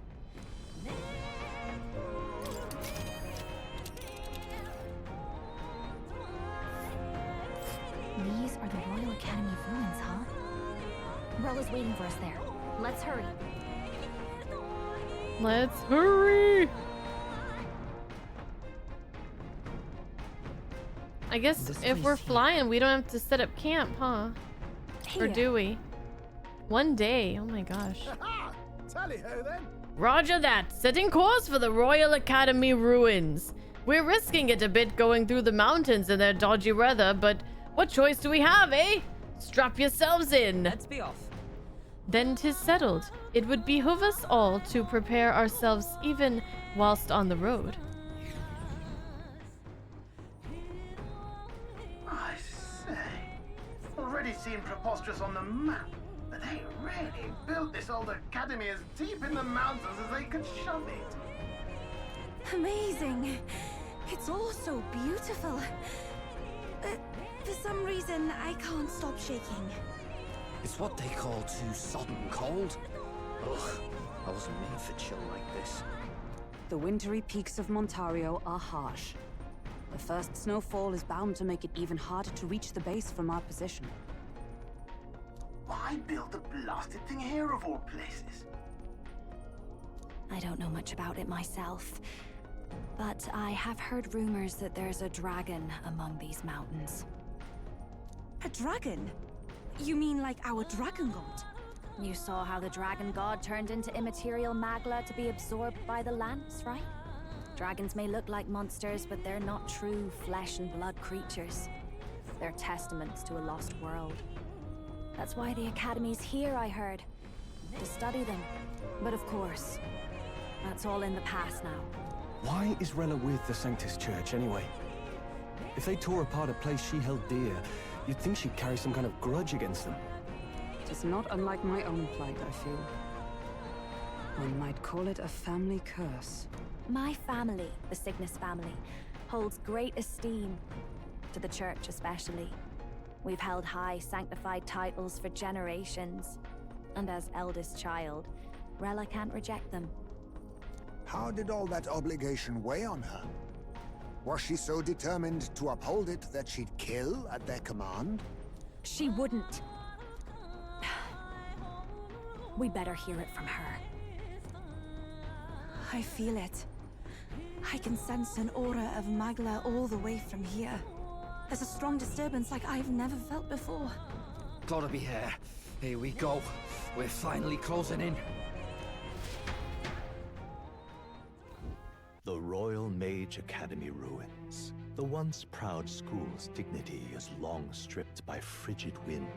S22: These are the Royal Academy ruins, huh? Rella's waiting for us there. Let's hurry.
S1: Let's hurry! I guess if we're flying, we don't have to set up camp, huh? Or do we? One day. Oh my gosh.
S19: Tally-ho then.
S1: Roger that. Setting course for the Royal Academy ruins. We're risking it a bit going through the mountains in their dodgy weather, but what choice do we have, eh? Strap yourselves in.
S20: Let's be off.
S1: Then 'tis settled. It would behoove us all to prepare ourselves even whilst on the road.
S3: I say, already seem preposterous on the map, but they really built this old academy as deep in the mountains as they could shove it.
S15: Amazing. It's all so beautiful. But for some reason, I can't stop shaking.
S16: It's what they call too sodden cold. Ugh, I wasn't made for chill like this.
S20: The wintry peaks of Montario are harsh. The first snowfall is bound to make it even harder to reach the base from our position.
S3: Why build the blasted thing here of all places?
S8: I don't know much about it myself, but I have heard rumors that there's a dragon among these mountains.
S15: A dragon? You mean like our dragon god?
S8: You saw how the dragon god turned into immaterial magla to be absorbed by the lance, right? Dragons may look like monsters, but they're not true flesh and blood creatures. They're testaments to a lost world. That's why the Academy's here, I heard. To study them. But of course, that's all in the past now.
S10: Why is Rella with the Sanctus Church, anyway? If they tore apart a place she held dear, you'd think she'd carry some kind of grudge against them.
S20: It is not unlike my own plight, I feel. One might call it a family curse.
S8: My family, the Cygnus family, holds great esteem, to the Church especially. We've held high sanctified titles for generations, and as eldest child, Rella can't reject them.
S17: How did all that obligation weigh on her? Was she so determined to uphold it that she'd kill at their command?
S8: She wouldn't. We better hear it from her.
S15: I feel it. I can sense an aura of Magla all the way from here. There's a strong disturbance like I've never felt before.
S16: Gotta be here. Here we go. We're finally closing in.
S4: The Royal Mage Academy ruins. The once proud school's dignity is long stripped by frigid wind,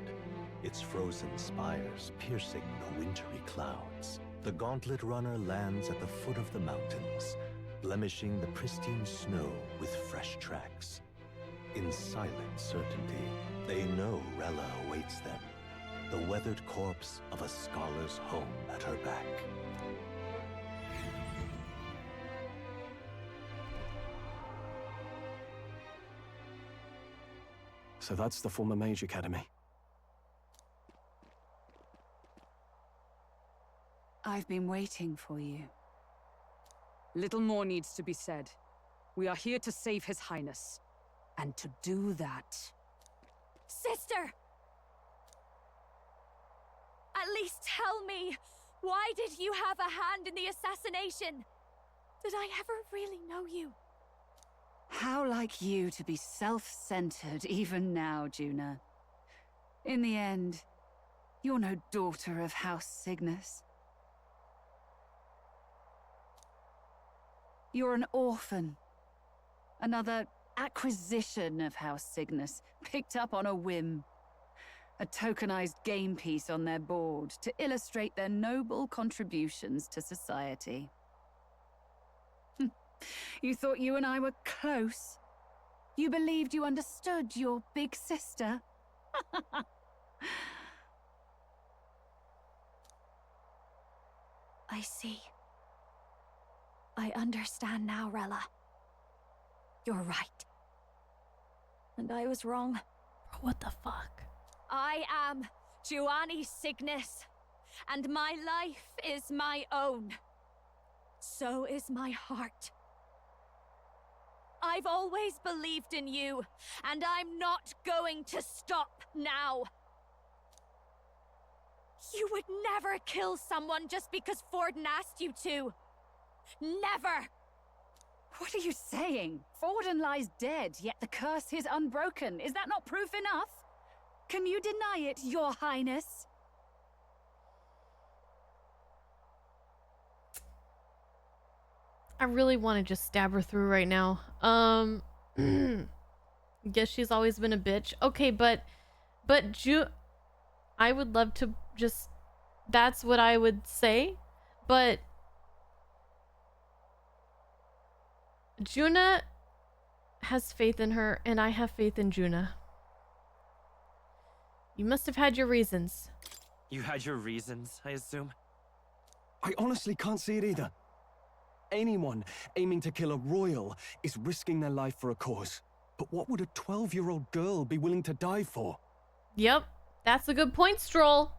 S4: its frozen spires piercing the wintry clouds. The gauntlet runner lands at the foot of the mountains, blemishing the pristine snow with fresh tracks. In silent certainty, they know Rella awaits them. the weathered corpse of a scholar's home at her back.
S10: So that's the former Mage Academy.
S11: I've been waiting for you. Little more needs to be said. We are here to save His Highness. And to do that...
S8: Sister! At least tell me, why did you have a hand in the assassination? Did I ever really know you?
S11: How like you to be self-centered even now, Juna. In the end, you're no daughter of House Cygnus. You're an orphan. Another acquisition of House Cygnus, picked up on a whim. A tokenized game piece on their board to illustrate their noble contributions to society. You thought you and I were close? You believed you understood your big sister?
S8: I see. I understand now, Rella. You're right. And I was wrong.
S1: What the fuck?
S8: I am Giovanni Cygnus, and my life is my own. So is my heart. I've always believed in you, and I'm not going to stop now. You would never kill someone just because Forden asked you to. Never!
S11: What are you saying? Forden lies dead, yet the curse is unbroken. Is that not proof enough? Can you deny it, Your Highness?
S1: I really want to just stab her through right now. Guess she's always been a bitch. Okay, but I would love to just, that's what I would say, but Juna has faith in her, and I have faith in Juna. You must have had your reasons.
S2: You had your reasons, I assume?
S10: I honestly can't see it either. Anyone aiming to kill a royal is risking their life for a cause. But what would a 12-year-old girl be willing to die for?
S1: Yep, that's a good point, Stroll.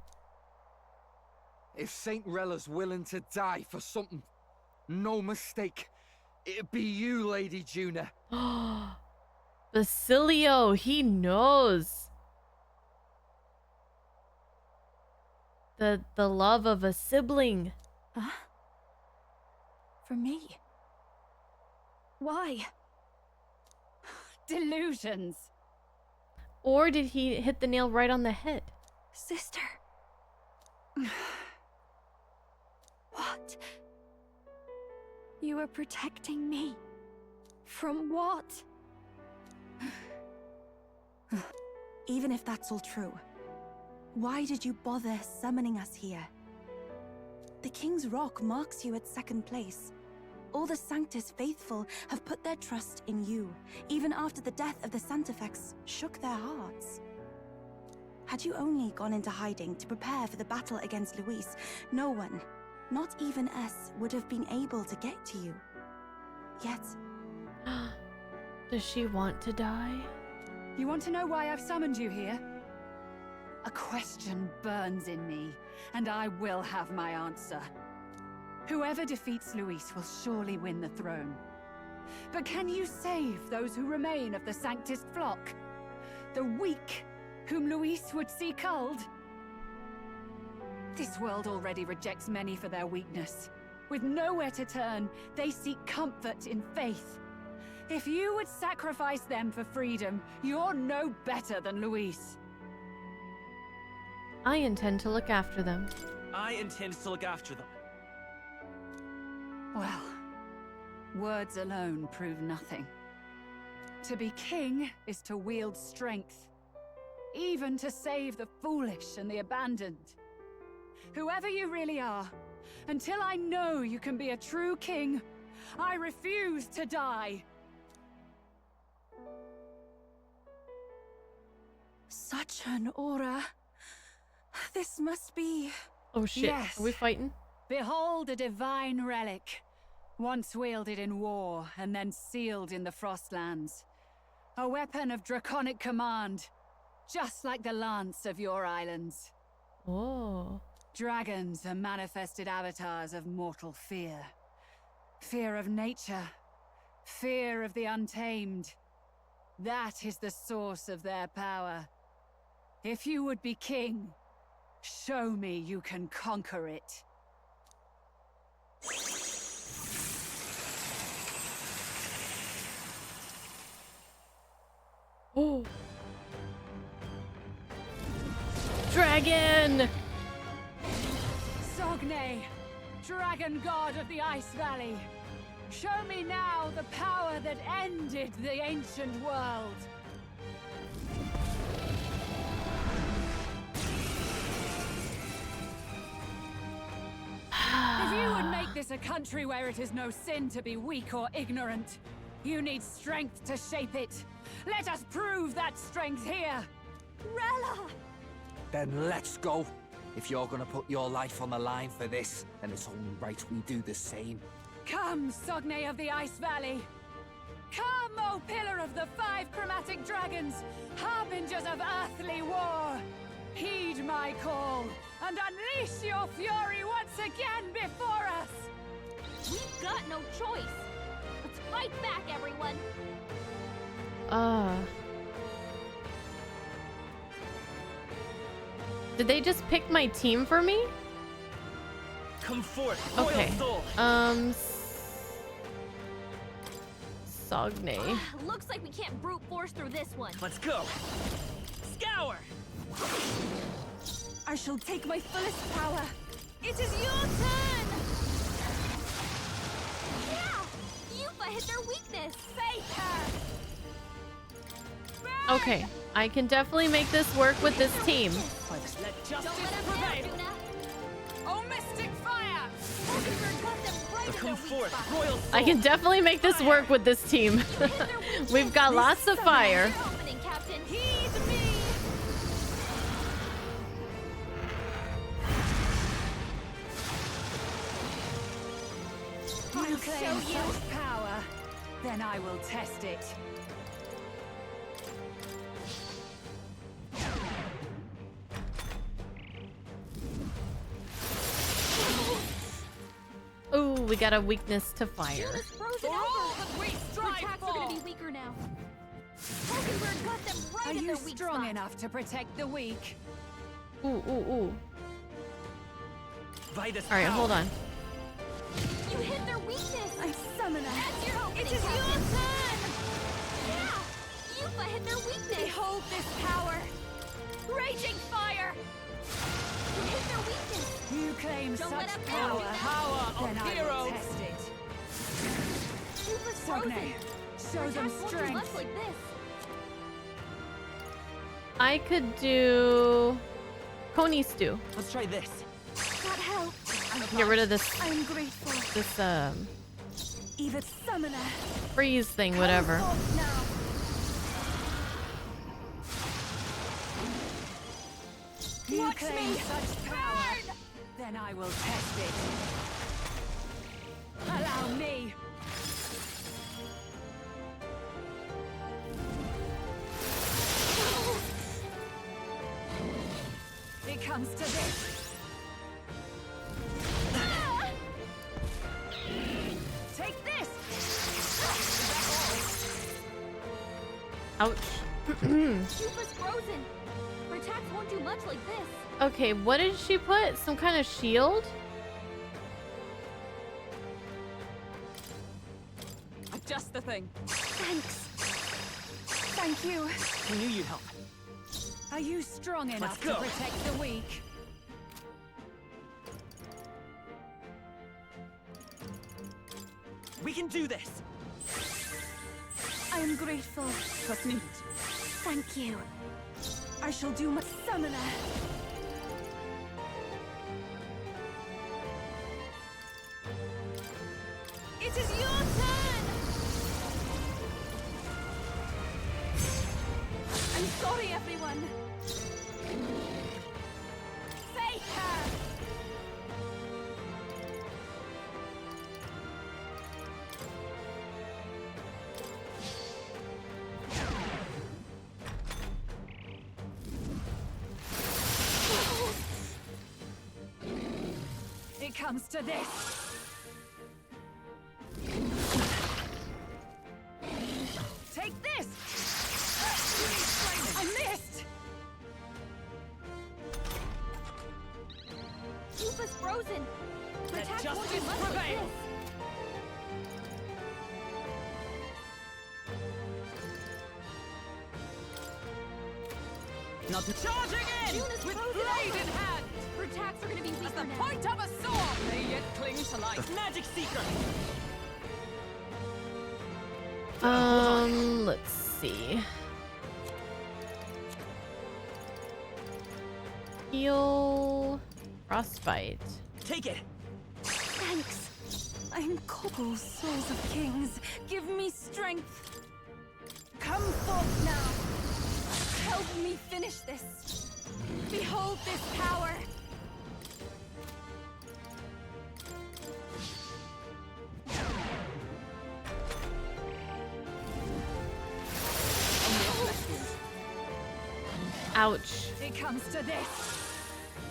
S16: If Saint Rella's willing to die for something, no mistake, it'd be you, Lady Juna.
S1: Basilio, he knows. The love of a sibling.
S8: Huh? For me? Why?
S11: Delusions.
S1: Or did he hit the nail right on the head?
S8: Sister. What? You are protecting me. From what?
S15: Even if that's all true, why did you bother summoning us here? The King's Rock marks you at second place. All the Sanctus faithful have put their trust in you, even after the death of the Santafex shook their hearts. Had you only gone into hiding to prepare for the battle against Luis, no one, not even us, would have been able to get to you. Yet...
S1: Does she want to die?
S11: You want to know why I've summoned you here? A question burns in me, and I will have my answer. Whoever defeats Luis will surely win the throne. But can you save those who remain of the Sanctist flock? The weak, whom Luis would see culled? This world already rejects many for their weakness. With nowhere to turn, they seek comfort in faith. If you would sacrifice them for freedom, you're no better than Luis.
S1: I intend to look after them.
S2: I intend to look after them.
S11: Well, words alone prove nothing. To be king is to wield strength, even to save the foolish and the abandoned. Whoever you really are, until I know you can be a true king, I refuse to die.
S15: Such an aura. This must be...
S1: Oh shit,
S11: Yes.
S1: are we fighting?
S11: Behold a divine relic, once wielded in war and then sealed in the Frostlands. A weapon of draconic command, just like the lance of your islands.
S1: Oh.
S11: Dragons are manifested avatars of mortal fear. Fear of nature. Fear of the untamed. That is the source of their power. If you would be king, show me you can conquer it.
S1: Oh. Dragon!
S11: Sogne, dragon god of the Ice Valley. Show me now the power that ended the ancient world. If you would make this a country where it is no sin to be weak or ignorant, you need strength to shape it. Let us prove that strength here.
S15: Rella!
S16: Then let's go. If you're gonna put your life on the line for this, then it's only right we do the same.
S11: Come, Sogne of the Ice Valley. Come, O Pillar of the 5 Chromatic Dragons, harbingers of earthly war. Heed my call, and unleash your fury once again before us!
S22: We've got no choice! Let's fight back, everyone!
S1: Did they just pick my team for me?
S2: Come forth,
S1: Okay.
S2: soul.
S1: Sogne.
S22: Looks like we can't brute force through this one.
S2: Let's go. Scour.
S15: I shall take my fullest power.
S22: It is your turn! Yeah! Yuffie hit their weakness! Face her!
S1: Okay, I can definitely make this work with this team.
S11: Let justice prevail! Oh, mystic fire!
S2: Come forth, royal soul.
S1: I can definitely make this work with this team. We've got lots of fire.
S22: Opening, Captain!
S11: Heed me! You claim such power, then I will test it.
S1: Ooh, we got a weakness to fire.
S22: Frozen over! Their attacks are gonna be weaker now. Brokenberg got them right
S11: Are
S22: in
S11: you
S22: their weak
S11: strong
S22: spot.
S11: enough to protect the weak?
S1: Ooh, ooh, ooh.
S2: Vitus
S1: All right,
S2: power.
S1: hold on.
S22: You hit their weakness!
S15: I summon her.
S22: That's your opening,
S15: It is your
S22: Captain.
S15: turn!
S22: Yeah! Yuffie hit their weakness!
S11: Behold this power! Raging fire!
S22: You hit their weakness!
S11: You claim
S22: Don't let
S11: such
S22: up
S11: power,
S22: now.
S2: Power
S11: then
S2: of
S11: I will
S2: heroes.
S11: test it.
S22: Yuffie's
S11: Sogne,
S22: frozen!
S11: show
S22: Their
S11: them
S22: attacks won't do much
S11: strength.
S22: like this.
S1: I could do Coney stew.
S2: Let's try this.
S15: That helped.
S1: Get rid of this
S15: I'm grateful. Even summoner.
S1: freeze thing, whatever.
S15: Come forth now.
S11: You
S15: Watch
S11: claim
S15: me.
S11: such power, then I will test it. Allow me. It comes to this. Take this.
S1: Ouch.
S22: Yuffie's frozen! Her attacks won't do much like this.
S1: Okay, what did she put? Some kind of shield?
S20: Just the thing.
S15: Thanks. Thank you.
S2: I knew you'd help.
S11: Are you strong enough to
S2: go.
S11: protect the weak?
S2: We can do this.
S15: I am grateful.
S20: Trust me.
S15: Thank you. I shall do my summoner. It is your turn! I'm sorry, everyone.
S11: It comes to this. Take this! I missed!
S8: Lupa's frozen.
S20: Let
S8: Protect
S20: justice
S8: what you must
S20: prevail.
S8: with
S20: Not charging in
S8: Juna's
S20: with
S8: frozen
S20: blade
S8: over.
S20: in hand.
S8: Her attacks are gonna be weaker
S20: As the
S8: now.
S20: point of a sword may yet cling to life. Magic Seeker.
S1: Let's see. Heal frostbite.
S20: Take it.
S6: Thanks. I'm Coco, souls of kings. Give me strength. Come forth now. Help me finish this. Behold this power.
S1: Ouch.
S11: It comes to this.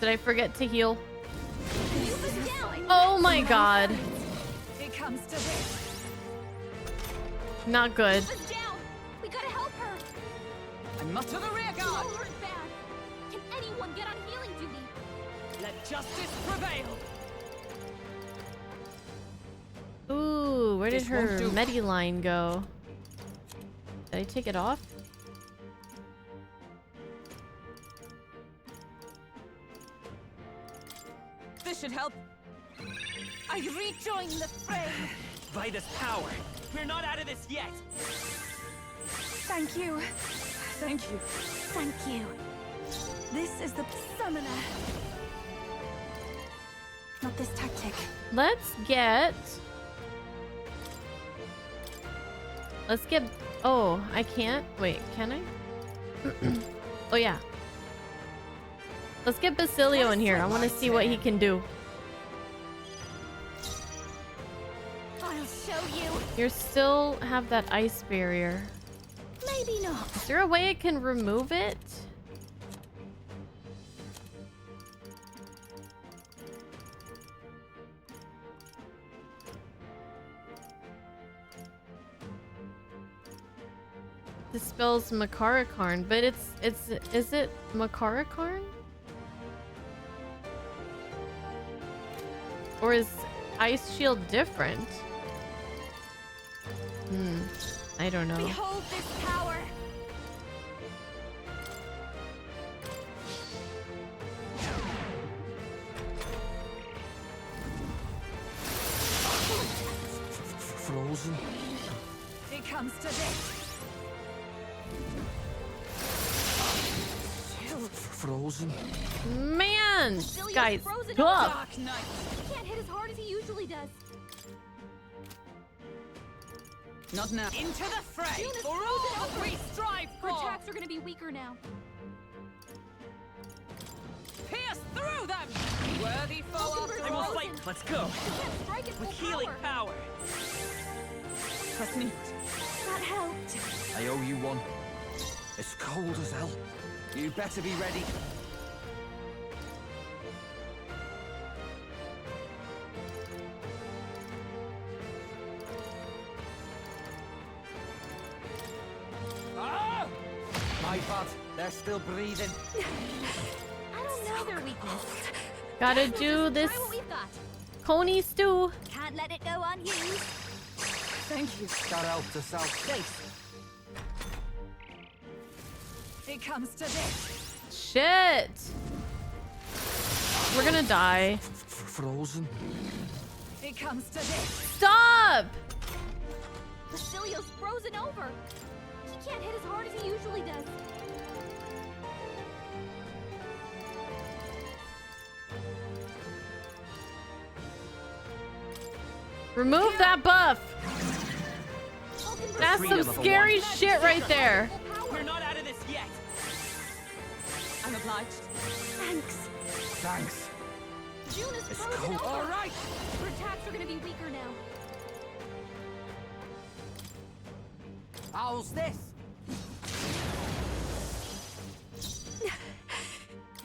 S1: Did I forget to heal?
S8: Lupa's down.
S1: Oh my god.
S11: It comes to this.
S1: Not good.
S8: Lupa's down. We gotta help her.
S20: I'm up to the rear
S8: She's
S20: guard.
S8: all hurt bad. Can anyone get on healing duty?
S20: Let justice prevail.
S1: Ooh, where did
S20: This won't
S1: her
S20: do.
S1: medi line go? Did I take it off?
S20: This should help.
S6: I rejoin the fray.
S20: By this power, we're not out of this yet.
S6: Thank you.
S11: Thank you.
S6: Thank you. This is the summoner. Not this tactic.
S1: Let's get... Oh, I can't? Wait, can I? Oh, yeah. Let's get Basilio in here. I want to see what he can do.
S8: I'll show you.
S1: You still have that ice barrier.
S8: Maybe not.
S1: Is there a way I can remove it? Dispels Makarakarn, but is it Makarakarn? Or is Ice Shield different? I don't know.
S6: Behold this power.
S12: Frozen.
S11: It comes to this.
S12: Frozen.
S1: Man, this
S8: Basilia's
S1: guy's
S8: frozen
S1: tough.
S20: Dark Knight.
S8: He can't hit as hard as he usually does.
S20: Not now. Into the fray.
S8: Juna's
S20: For all
S8: frozen
S20: that
S8: over.
S20: we strive
S8: Her
S20: for.
S8: attacks are gonna be weaker now.
S20: Pierce through them. Worthy foe after
S8: I will
S20: all.
S8: fight.
S20: Let's go.
S8: He can't strike at
S20: With
S8: full
S20: healing
S8: power.
S20: power. Trust me.
S6: That helped.
S16: I owe you one. It's cold as hell. You better be ready.
S20: Ah!
S16: My bad. They're still breathing.
S8: I don't know their weakness.
S1: Gotta
S8: We'll
S1: do
S8: just
S1: this
S8: try what we've got.
S1: Coney stew.
S8: Can't let it go unused.
S11: Thank you.
S16: That helped us out.
S11: It comes to this.
S1: Shit. We're gonna die.
S12: Frozen.
S11: It comes to this.
S1: Stop!
S8: Basilio's frozen over. He can't hit as hard as he usually does.
S1: Remove that buff. That's some scary shit right there.
S20: We're not out of this yet. I'm obliged.
S6: Thanks.
S16: Thanks.
S8: Juna's
S16: It's
S8: frozen
S16: cold.
S8: over.
S20: All right.
S8: Her attacks are gonna be weaker now.
S16: How's this?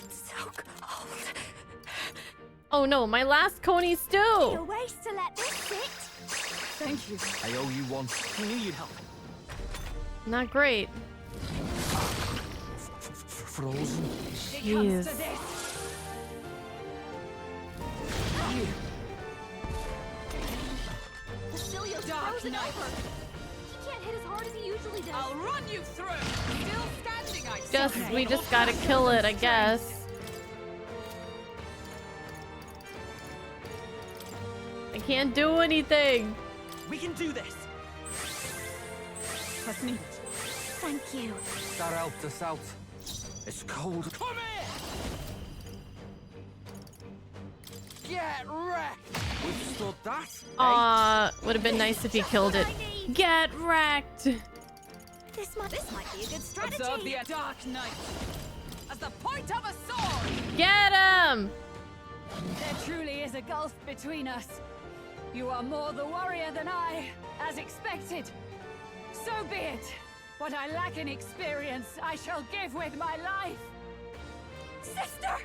S6: So cold.
S1: Oh no, my last Coney stew!
S8: A waste to let this sit.
S20: Thank you.
S16: I owe you one.
S2: I knew you'd help.
S1: Not great.
S12: Frozen.
S1: Jeez.
S8: Basilio's
S20: Dark
S8: frozen
S20: Knight.
S8: over. He can't hit as hard as he usually does.
S20: I'll run you through. Still standing, I
S1: Guess we just gotta kill it, I guess. I can't do anything.
S2: We can do this.
S20: Trust me.
S8: Thank you.
S16: That helped us out. It's cold.
S2: Come here!
S16: Get wrecked! Withstood that?
S1: Aw, would have been nice if he killed it. Get wrecked!
S8: This might be a good strategy.
S20: Observe the Dark Knight. As the point of a sword.
S1: Get him!
S11: There truly is a gulf between us. You are more the warrior than I, as expected. So be it. What I lack in experience, I shall give with my life. Sister!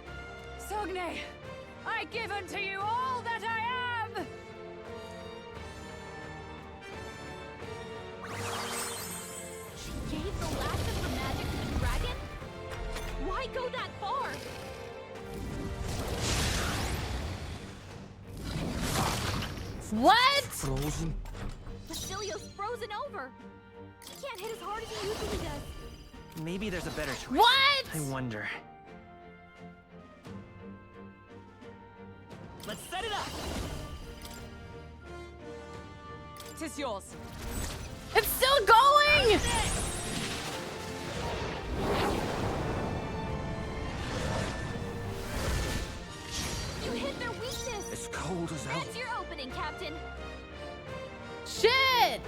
S11: Sogne, I give unto you all that I am!
S8: She gave the last of her magic to the dragon? Why go that far?
S1: What?
S12: Frozen.
S8: Basilio's frozen over. He can't hit as hard as he usually does.
S2: Maybe there's a better choice.
S1: What?
S2: I wonder. Let's set it up.
S20: Tis yours.
S1: It's still going!
S8: You hit their weakness.
S16: It's cold as hell.
S8: That's your opening, Captain.
S1: Shit!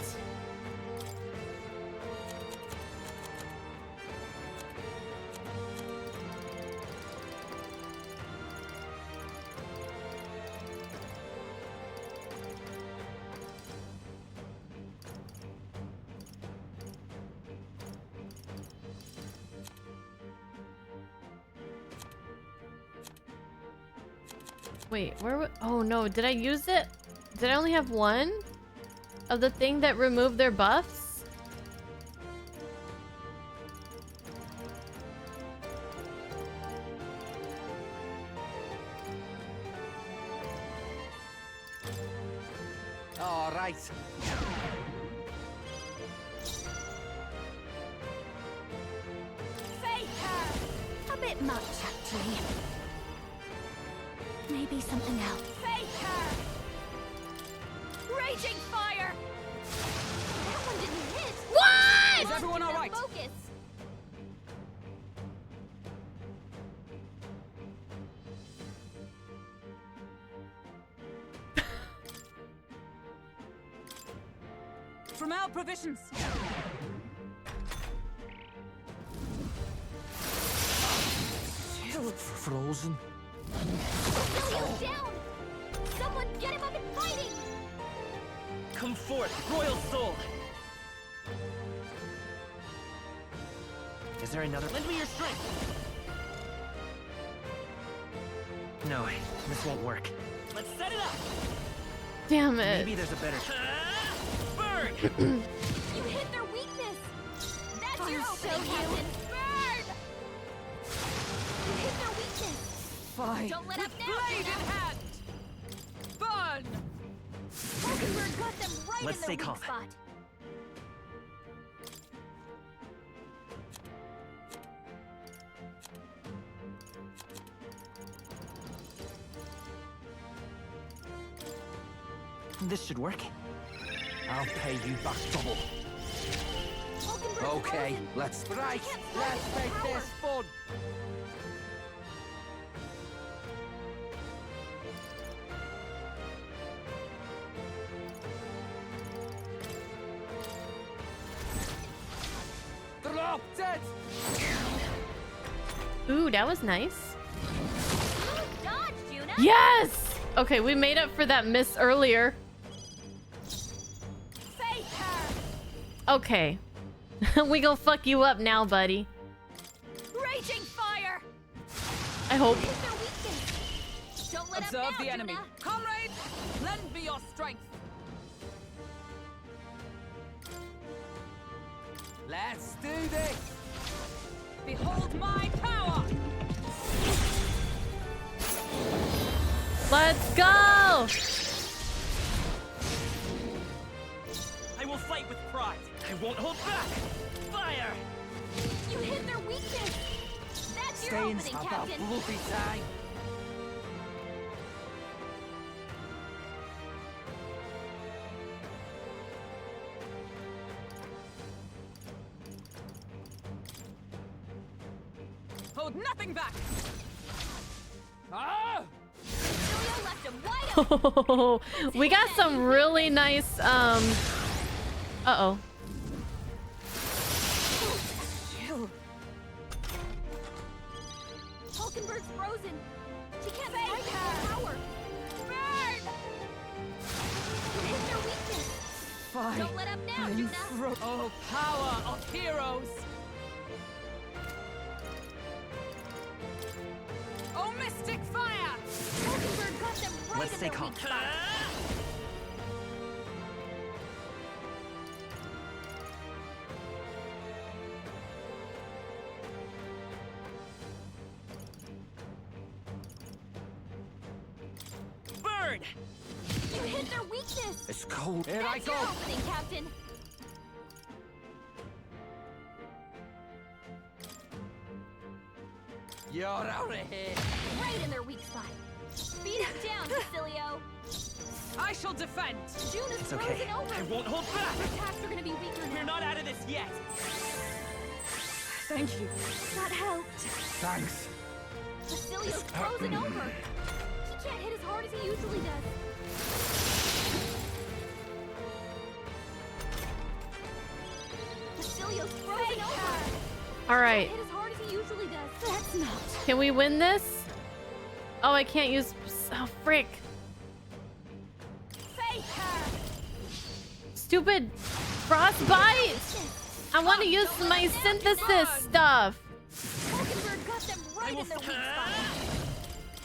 S1: Wait, oh no, did I use it? Did I only have one of the thing that removed their buffs?
S16: All right.
S8: A bit much, actually. Maybe something else.
S11: Faker! Raging fire!
S8: That one didn't hit.
S1: What?
S20: Is everyone all right?
S8: Focus.
S20: From our provisions.
S12: Frozen.
S8: Basilio's down. Someone get him up and fighting.
S2: Come forth, royal soul. Is there another? Lend me your strength. No, this won't work. Let's set it up.
S1: Damn it.
S2: Maybe there's a better. Burn!
S8: You hit their weakness. That's your opening, Captain. Burn! You hit their weakness.
S11: Fight.
S8: Don't let up now.
S20: Blade in hand. Burn!
S8: Mockingbird got them right
S2: Let's
S8: in
S2: stay
S8: their
S2: calm.
S8: weak spot.
S2: This should work.
S16: I'll pay you back double.
S8: Mockingbird
S16: Okay,
S8: frozen.
S16: let's strike.
S8: Can't focus
S16: Let's
S8: the
S16: make
S8: power.
S16: this fun. Drop dead.
S1: Ooh, that was nice.
S8: Good dodge, Juna.
S1: Yes! Okay, we made up for that miss earlier.
S11: Faker!
S1: Okay. We gonna fuck you up now, buddy.
S11: Raging fire!
S1: I hope.
S8: Hit their weakness.
S20: Don't let
S6: Observe
S20: up now,
S6: the enemy.
S20: Juna.
S6: Comrades, lend me your strength.
S16: Let's do this!
S6: Behold my power!
S1: Let's go!
S2: I will fight with pride. I won't hold back. Fire!
S20: You hit their weakness. That's your
S16: Stains
S20: opening,
S16: have
S20: Captain.
S16: that bloody time.
S6: Hold nothing back! Ah!
S20: Julio left him wide open.
S1: We got some really nice, uh-oh.
S20: Chill. Hulkenberg's frozen. She can't fight her power. Burn! You hit their weakness.
S6: Fine.
S20: Don't let up now,
S6: I'm
S20: Juna.
S6: Oh, power of heroes! Oh, mystic fire!
S20: Hulkenberg got them right
S2: Let's
S20: in
S2: stay
S20: their
S2: calm.
S20: weak spot.
S2: Burn!
S20: You hit their weakness.
S16: It's cold. Here I
S20: That's
S16: go.
S20: your opening, Captain.
S16: You're out of here.
S20: Right in their weak spot. Beat him down, Facilio.
S6: I shall defend.
S20: Juna's
S2: It's okay.
S20: frozen over.
S2: I won't hold back.
S20: Her attacks are gonna be weaker
S2: We're
S20: now.
S2: not out of this yet.
S6: Thank you.
S20: That helped.
S16: Thanks.
S20: Facilio's frozen over. He can't hit as hard as he usually does. Facilio's frozen over.
S1: All right.
S20: Can't hit as hard as he usually does. That's not.
S1: Can we win this? Oh, I can't use... Oh, frick.
S20: Fake her.
S1: Stupid frostbite! I want to use my synthesis stuff.
S20: Hulkenberg got them right in their weak spot.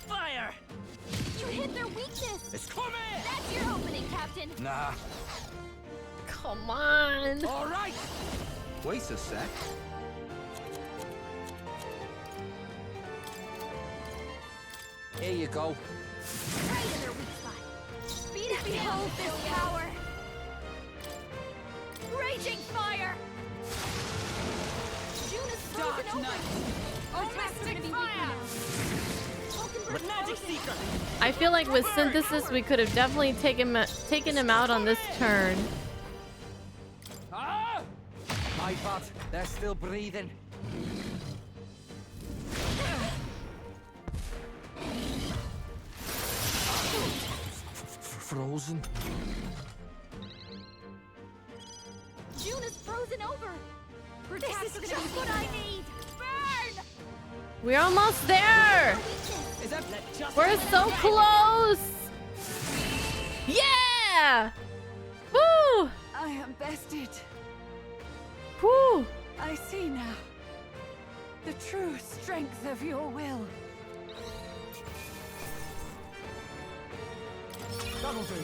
S2: Fire!
S20: You hit their weakness.
S16: It's coming!
S20: That's your opening, Captain.
S16: Nah.
S1: Come on.
S16: All right. Wait a sec. Here you go.
S20: Right in their weak spot. Beat it behold this power. Raging fire. Juna's frozen
S6: Dark
S20: over.
S6: Knight.
S20: Her
S6: Oh,
S20: attacks are gonna
S6: mystic
S20: be
S6: fire!
S20: weaker now.
S2: Magic Seeker!
S1: I feel like with synthesis, we could have definitely taken him out on this turn.
S6: Ah!
S16: My bad. They're still breathing. Frozen.
S20: Juna's frozen over. Her attacks are gonna be what I need. Burn!
S1: We're almost there.
S6: Is that
S1: We're so close. Yeah. Woo.
S6: I am bested.
S1: Woo.
S6: I see now. The true strength of your will.
S10: That'll do.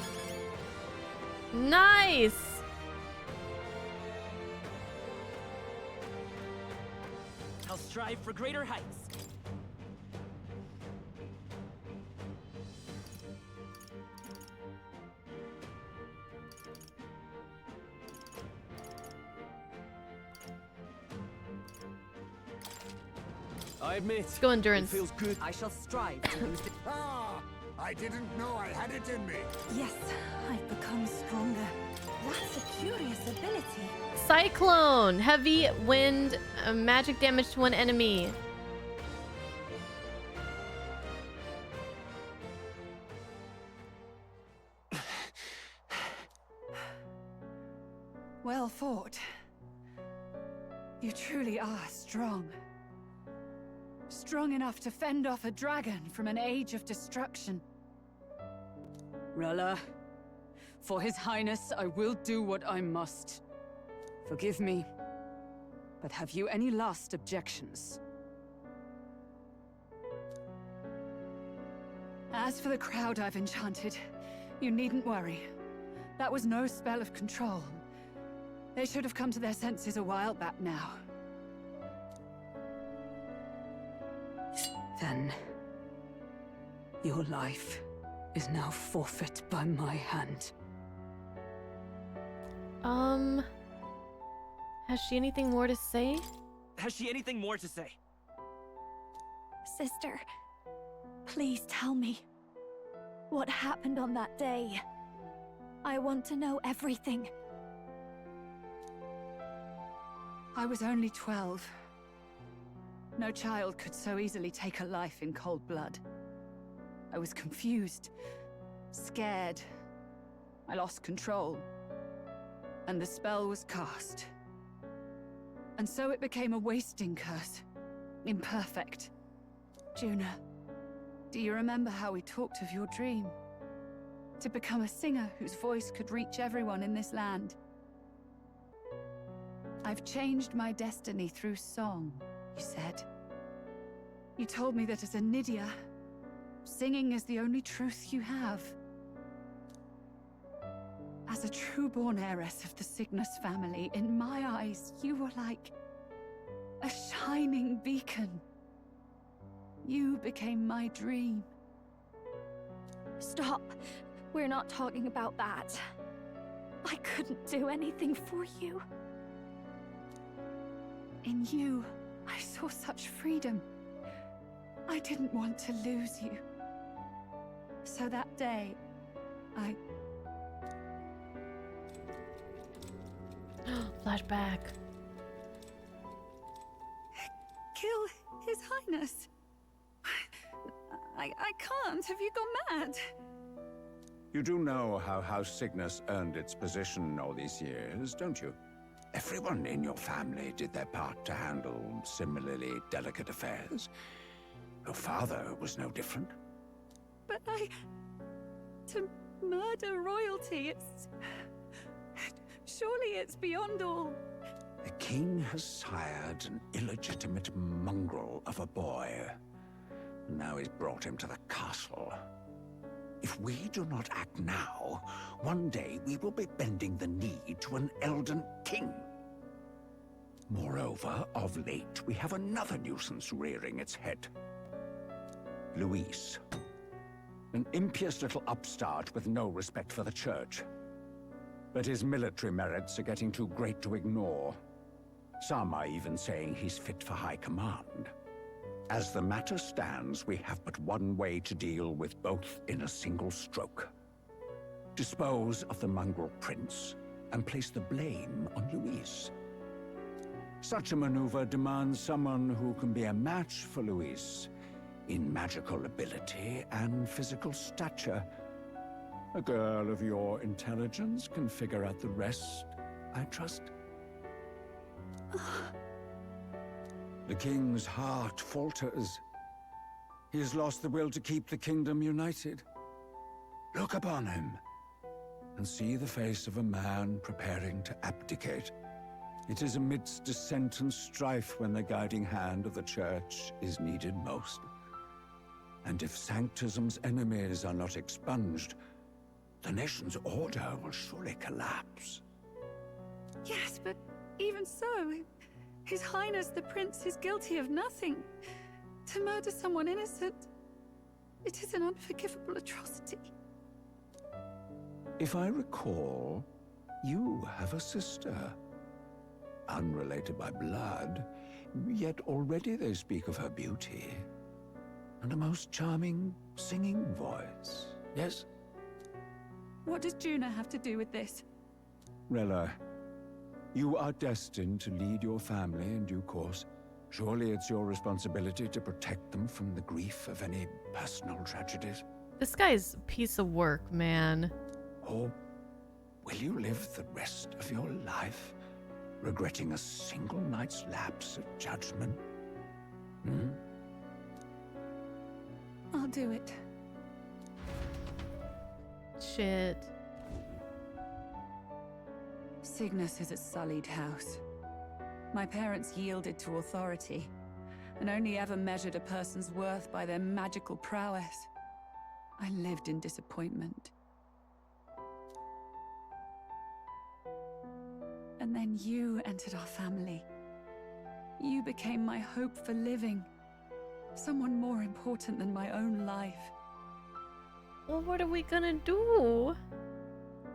S1: Nice.
S2: I'll strive for greater heights.
S10: I admit.
S1: Let's go endurance.
S10: It feels good.
S6: I shall strive to use the...
S17: Ah! I didn't know I had it in me.
S15: Yes, I've become stronger. That's a curious ability.
S1: Cyclone, heavy wind, magic damage to one enemy.
S11: Well fought. You truly are strong. Strong enough to fend off a dragon from an age of destruction.
S6: Rella, for His Highness, I will do what I must. Forgive me, but have you any last objections?
S11: As for the crowd I've enchanted, you needn't worry. That was no spell of control. They should have come to their senses a while back now.
S6: Then, your life is now forfeit by my hand.
S1: Has she anything more to say?
S2: Has she anything more to say?
S8: Sister, please tell me. What happened on that day? I want to know everything.
S11: I was only 12. No child could so easily take a life in cold blood. I was confused, scared. I lost control. And the spell was cast. And so it became a wasting curse. Imperfect. Juna, do you remember how we talked of your dream? To become a singer whose voice could reach everyone in this land. I've changed my destiny through song, you said. You told me that as a Nydia, singing is the only truth you have. As a true-born heiress of the Cygnus family, in my eyes, you were like a shining beacon. You became my dream.
S8: Stop. We're not talking about that. I couldn't do anything for you.
S11: In you, I saw such freedom. I didn't want to lose you. So that day, I...
S1: Flashback.
S11: Kill His Highness. I can't. Have you gone mad?
S14: You do know how House Cygnus earned its position all these years, don't you? Everyone in your family did their part to handle similarly delicate affairs. Your father was no different.
S11: But to murder royalty, surely it's beyond all.
S14: The king has sired an illegitimate mongrel of a boy. Now he's brought him to the castle. If we do not act now, one day we will be bending the knee to an Elden king. Moreover, of late, we have another nuisance rearing its head. Luis. An impious little upstart with no respect for the church. But his military merits are getting too great to ignore. Some are even saying he's fit for high command. As the matter stands, we have but one way to deal with both in a single stroke. Dispose of the mongrel prince and place the blame on Luis. Such a maneuver demands someone who can be a match for Luis in magical ability and physical stature. A girl of your intelligence can figure out the rest, I trust. The king's heart falters. He has lost the will to keep the kingdom united. Look upon him, and see the face of a man preparing to abdicate. It is amidst dissent and strife when the guiding hand of the church is needed most. And if Sanctism's enemies are not expunged, the nation's order will surely collapse.
S11: Yes, but even so, His Highness the Prince is guilty of nothing. To murder someone innocent, it is an unforgivable atrocity.
S14: If I recall, you have a sister. Unrelated by blood, yet already they speak of her beauty. And a most charming singing voice, yes?
S11: What does Juna have to do with this?
S14: Rella, you are destined to lead your family in due course. Surely it's your responsibility to protect them from the grief of any personal tragedies.
S1: This guy's a piece of work, man.
S14: Or will you live the rest of your life regretting a single night's lapse of judgment? Hmm?
S11: I'll do it.
S1: Shit.
S11: Cygnus is a sullied house. My parents yielded to authority, and only ever measured a person's worth by their magical prowess. I lived in disappointment. And then you entered our family. You became my hope for living. Someone more important than my own life.
S1: Well, what are we gonna do?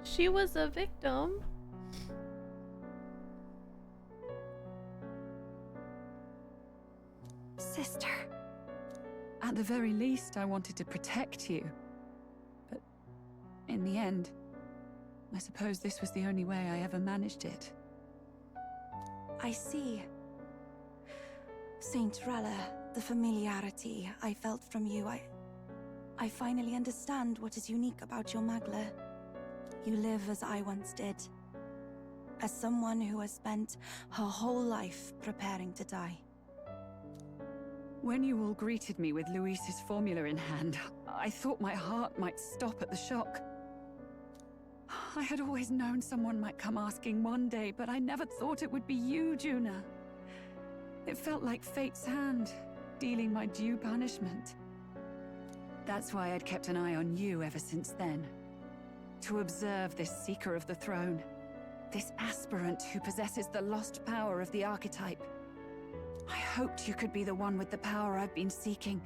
S1: She was a victim.
S11: Sister. At the very least, I wanted to protect you. But in the end, I suppose this was the only way I ever managed it.
S15: I see. Saint Rella, the familiarity I felt from you, I finally understand what is unique about your Magla. You live as I once did. As someone who has spent her whole life preparing to die.
S11: When you all greeted me with Luis's formula in hand, I thought my heart might stop at the shock. I had always known someone might come asking one day, but I never thought it would be you, Juna. It felt like fate's hand, dealing my due punishment. That's why I'd kept an eye on you ever since then. To observe this seeker of the throne. This aspirant who possesses the lost power of the archetype. I hoped you could be the one with the power I've been seeking,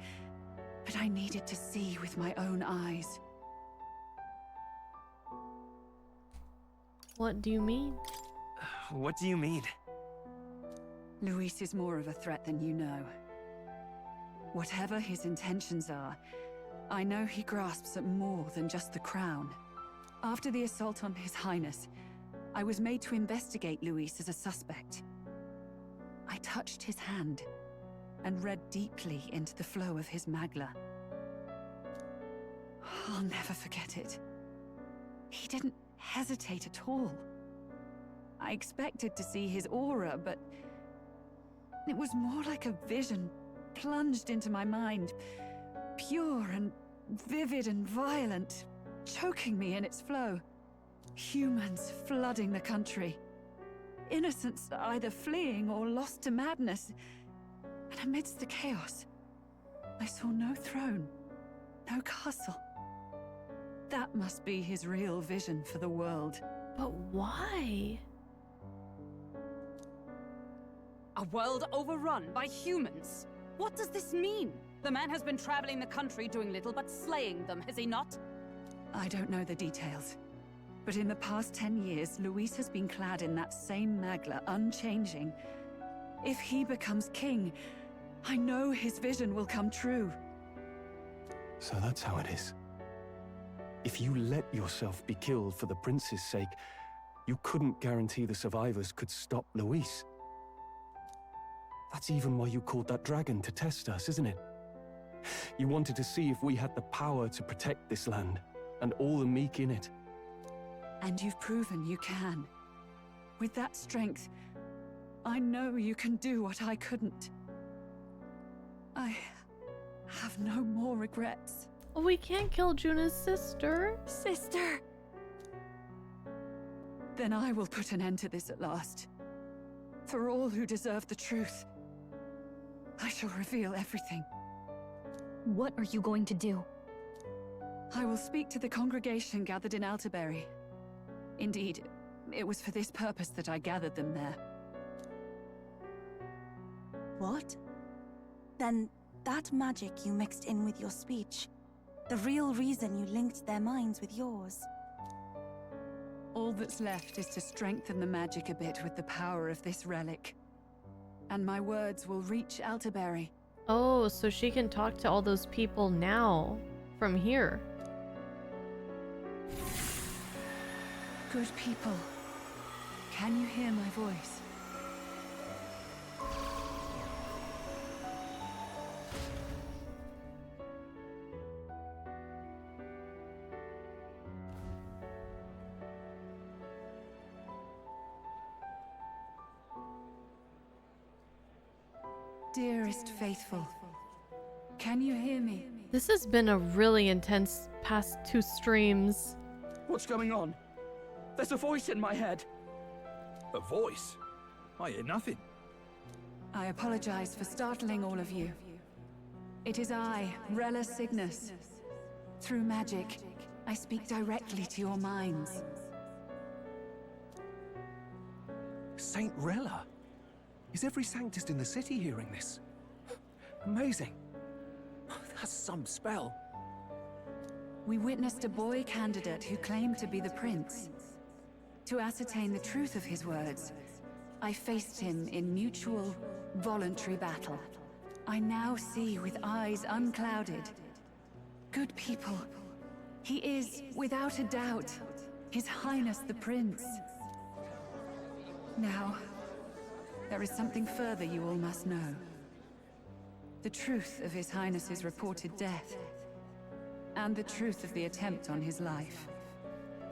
S11: but I needed to see with my own eyes.
S1: What do you mean?
S2: What do you mean?
S11: Luis is more of a threat than you know. Whatever his intentions are, I know he grasps at more than just the crown. After the assault on His Highness, I was made to investigate Luis as a suspect. I touched his hand and read deeply into the flow of his Magla. I'll never forget it. He didn't hesitate at all. I expected to see his aura, but it was more like a vision plunged into my mind, pure and vivid and violent, choking me in its flow. Humans flooding the country. Innocents either fleeing or lost to madness. And amidst the chaos, I saw no throne, no castle. That must be his real vision for the world.
S1: But why?
S20: A world overrun by humans? What does this mean? The man has been traveling the country doing little but slaying them, has he not?
S11: I don't know the details. But in the past 10 years, Luis has been clad in that same Magla, unchanging. If he becomes king, I know his vision will come true.
S10: So that's how it is. If you let yourself be killed for the prince's sake, you couldn't guarantee the survivors could stop Luis. That's even why you called that dragon to test us, isn't it? You wanted to see if we had the power to protect this land, and all the meek in it.
S11: And you've proven you can. With that strength, I know you can do what I couldn't. I have no more regrets.
S1: We can't kill Juna's sister.
S11: Sister! Then I will put an end to this at last. For all who deserve the truth, I shall reveal everything.
S22: What are you going to do?
S11: I will speak to the congregation gathered in Alterberry. Indeed, it was for this purpose that I gathered them there.
S15: What? Then that magic you mixed in with your speech, the real reason you linked their minds with yours.
S11: All that's left is to strengthen the magic a bit with the power of this relic. And my words will reach Alterberry.
S1: Oh, so she can talk to all those people now, from here.
S11: Good people, can you hear my voice? Dearest faithful, can you hear me?
S1: This has been a really intense past 2 streams.
S13: What's going on? There's a voice in my head.
S19: A voice? I hear nothing.
S11: I apologize for startling all of you. It is I, Rella Cygnus. Through magic, I speak directly to your minds.
S10: Saint Rella? Is every Sanctist in the city hearing this? Amazing. That's some spell.
S11: We witnessed a boy candidate who claimed to be the prince. To ascertain the truth of his words, I faced him in mutual, voluntary battle. I now see with eyes unclouded. Good people. He is, without a doubt, His Highness the Prince. Now, there is something further you all must know. The truth of His Highness's reported death, and the truth of the attempt on his life.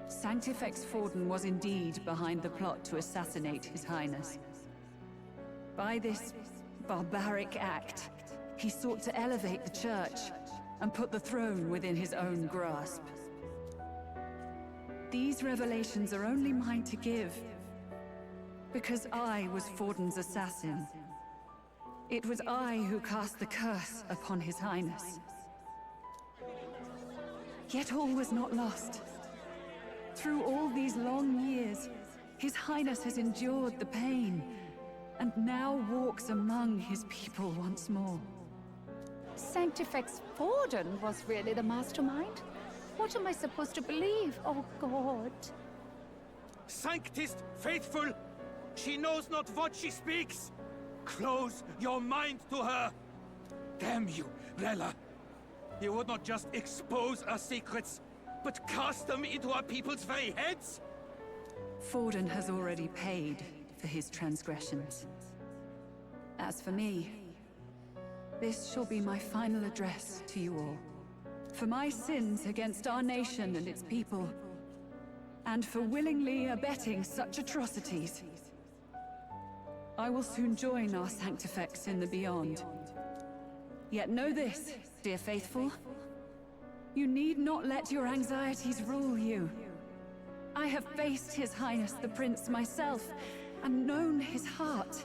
S11: Sanctifex Forden was indeed behind the plot to assassinate His Highness. By this barbaric act, he sought to elevate the Church and put the throne within his own grasp. These revelations are only mine to give, because I was Forden's assassin. It was I who cast the curse upon His Highness. Yet all was not lost. Through all these long years, His Highness has endured the pain, and now walks among his people once more.
S7: Sanctifex Forden was really the mastermind? What am I supposed to believe? Oh God.
S9: Sanctist faithful, she knows not what she speaks. Close your mind to her. Damn you, Rella. You would not just expose our secrets, but cast them into our people's very heads?
S11: Forden has already paid for his transgressions. As for me, this shall be my final address to you all. For my sins against our nation and its people, and for willingly abetting such atrocities. I will soon join our Sanctifex in the Beyond. Yet know this, dear faithful. You need not let your anxieties rule you. I have faced His Highness the Prince myself, and known his heart.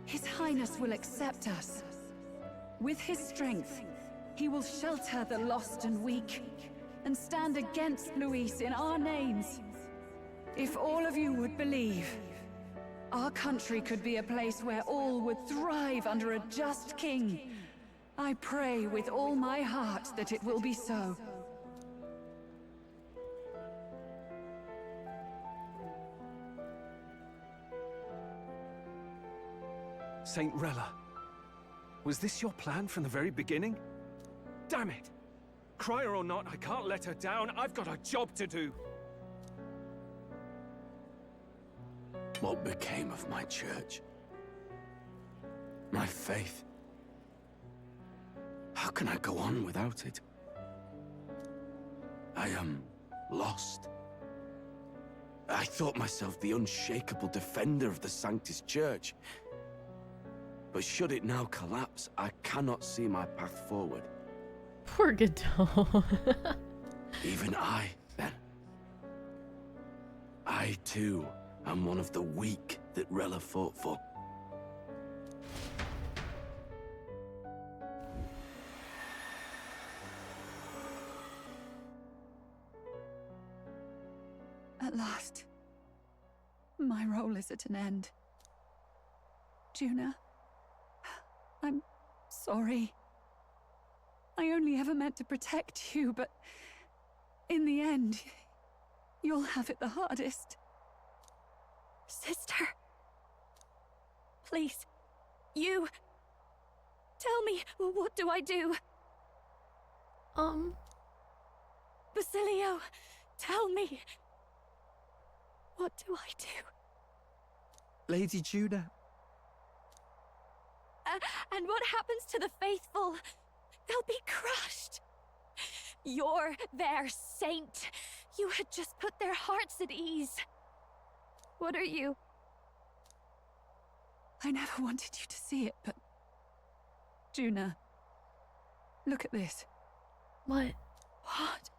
S11: His Highness will accept us. With his strength, he will shelter the lost and weak, and stand against Luis in our names. If all of you would believe, our country could be a place where all would thrive under a just king. I pray with all my heart that it will be so.
S10: Saint Rella, was this your plan from the very beginning? Damn it! Crier or not, I can't let her down. I've got a job to do.
S14: What became of my church? My faith? How can I go on without it? I am lost. I thought myself the unshakable defender of the Sanctist Church. But should it now collapse, I cannot see my path forward.
S1: Poor Godot.
S14: Even I, then. I, too, am one of the weak that Rella fought for.
S11: At last, my role is at an end. Juna, I'm sorry. I only ever meant to protect you, but in the end, you'll have it the hardest.
S8: Sister. Please. You. Tell me, what do I do? Basilio, tell me. What do I do?
S10: Lady Juna.
S8: And what happens to the faithful? They'll be crushed. You're their saint. You had just put their hearts at ease. What are you?
S11: I never wanted you to see it, but... Juna, look at this.
S1: What?
S11: What?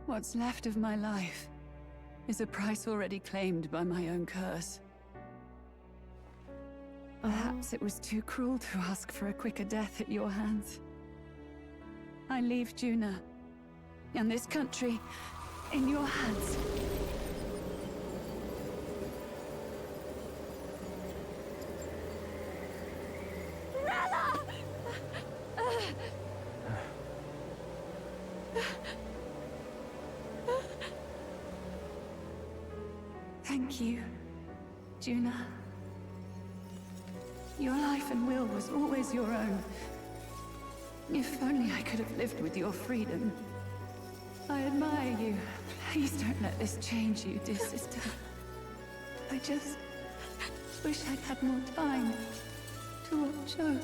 S11: What's left of my life is a price already claimed by my own curse. Perhaps it was too cruel to ask for a quicker death at your hands. I leave Juna and this country in your hands.
S6: Rella!
S11: Thank you, Juna. Your life and will was always your own. If only I could have lived with your freedom. I admire you. Please don't let this change you, dear sister. I just wish I'd had more time to watch over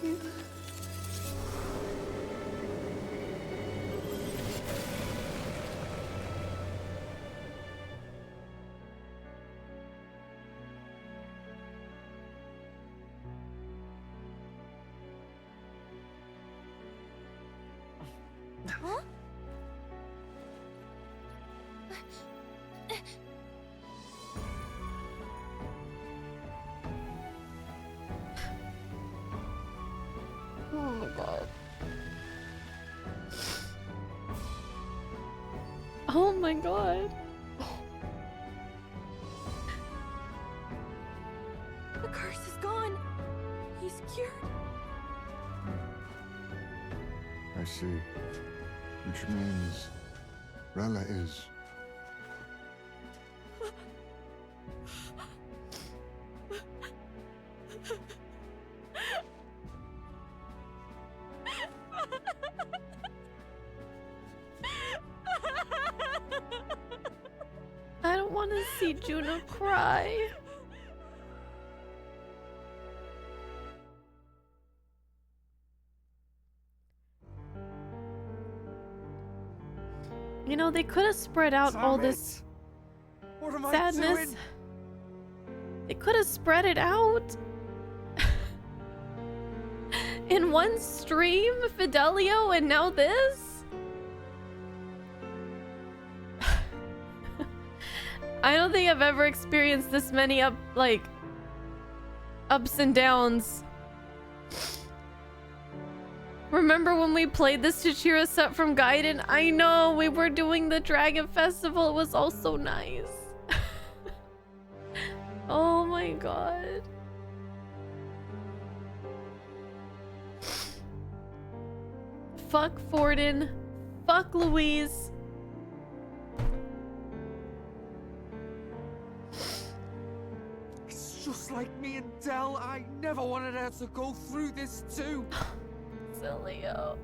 S11: you.
S6: Huh?
S1: Oh my god. Oh my god.
S6: The curse is gone. He's cured.
S17: I see. Which means Rella is...
S1: I don't want to see Juna cry. You know, they could have spread out all this
S9: What am I
S1: sadness.
S9: doing?
S1: They could have spread it out. In one stream, Fidelio, and now this? I don't think I've ever experienced this many ups and downs. Remember when we played this Chichira set from Gaiden? I know, we were doing the Dragon Festival. It was all so nice. Oh my god. Fuck Forden. Fuck Louise.
S9: It's just like me and Del. I never wanted her to go through this too.
S1: Silio.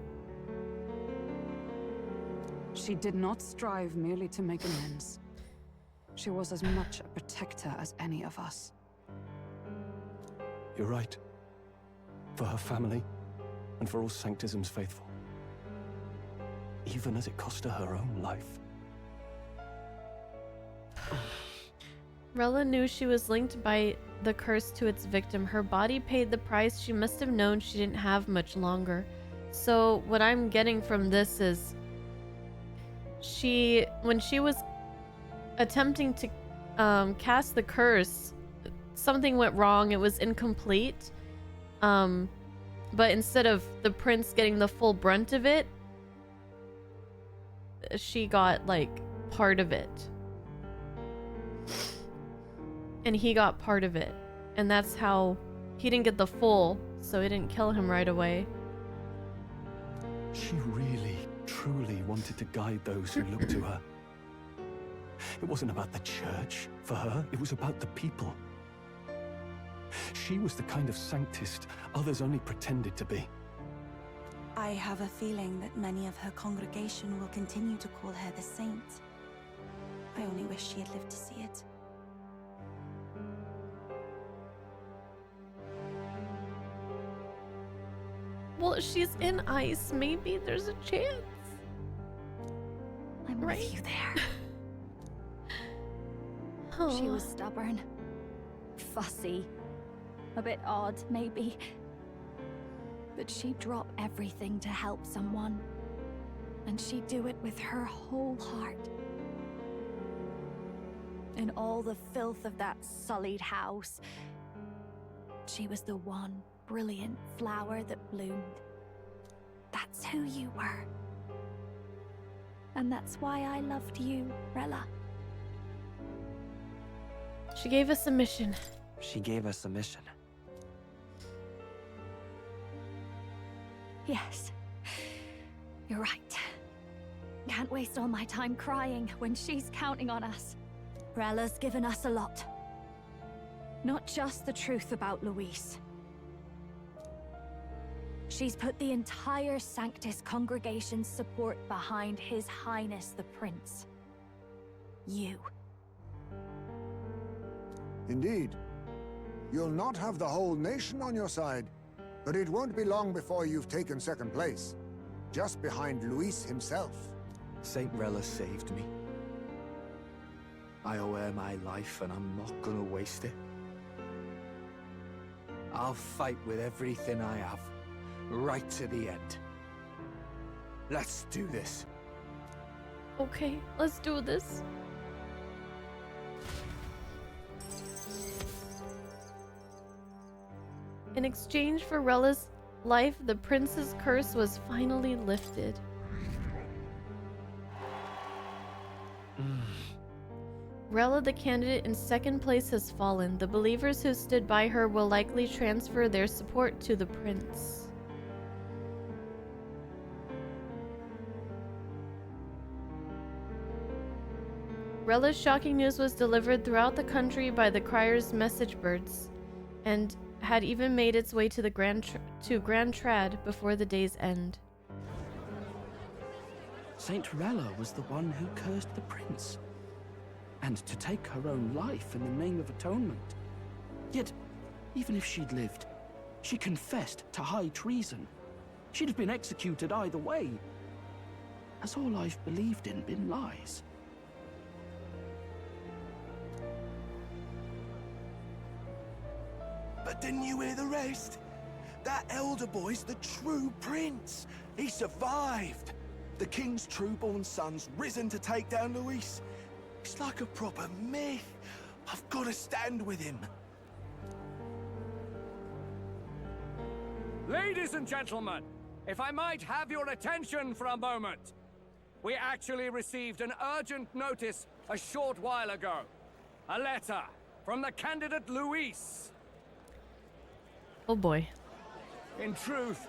S11: She did not strive merely to make amends. She was as much a protector as any of us.
S10: You're right. For her family, and for all Sanctism's faithful. Even as it cost her her own life.
S1: Rella knew she was linked by the curse to its victim. Her body paid the price. She must have known she didn't have much longer. So what I'm getting from this is when she was attempting to cast the curse, something went wrong. It was incomplete. But instead of the prince getting the full brunt of it, she got like part of it. And he got part of it. And that's how he didn't get the full, so it didn't kill him right away.
S10: She really, truly wanted to guide those who looked to her. It wasn't about the church for her, it was about the people. She was the kind of sanctist others only pretended to be.
S15: I have a feeling that many of her congregation will continue to call her the saint. I only wish she had lived to see it.
S1: Well, she's in ice. Maybe there's a chance.
S8: I'm
S1: right?
S8: with you there.
S1: Oh.
S8: She was stubborn, fussy, a bit odd, maybe. But she'd drop everything to help someone. And she'd do it with her whole heart. In all the filth of that sullied house, she was the one brilliant flower that bloomed. That's who you were. And that's why I loved you, Rella.
S1: She gave us a mission.
S2: She gave us a mission.
S8: Yes. You're right. Can't waste all my time crying when she's counting on us. Rella's given us a lot. Not just the truth about Luis. She's put the entire Sanctus congregation's support behind His Highness the Prince. You.
S17: Indeed. You'll not have the whole nation on your side, but it won't be long before you've taken second place, just behind Luis himself.
S12: Saint Rella saved me. I owe her my life, and I'm not gonna waste it. I'll fight with everything I have, right to the end. Let's do this.
S1: Okay, let's do this. In exchange for Rella's life, the prince's curse was finally lifted. Rella, the candidate in second place, has fallen. The believers who stood by her will likely transfer their support to the prince. Rella's shocking news was delivered throughout the country by the crier's message birds, and had even made its way to the Grand Trad before the day's end.
S13: Saint Rella was the one who cursed the prince. And to take her own life in the name of atonement. Yet, even if she'd lived, she confessed to high treason. She'd have been executed either way. Has all I've believed in been lies?
S9: But didn't you hear the rest? That elder boy's the true prince. He survived. The king's true-born son's risen to take down Luis. It's like a proper myth. I've got to stand with him.
S5: Ladies and gentlemen, if I might have your attention for a moment. We actually received an urgent notice a short while ago. A letter from the candidate Luis.
S1: Oh boy.
S5: In truth,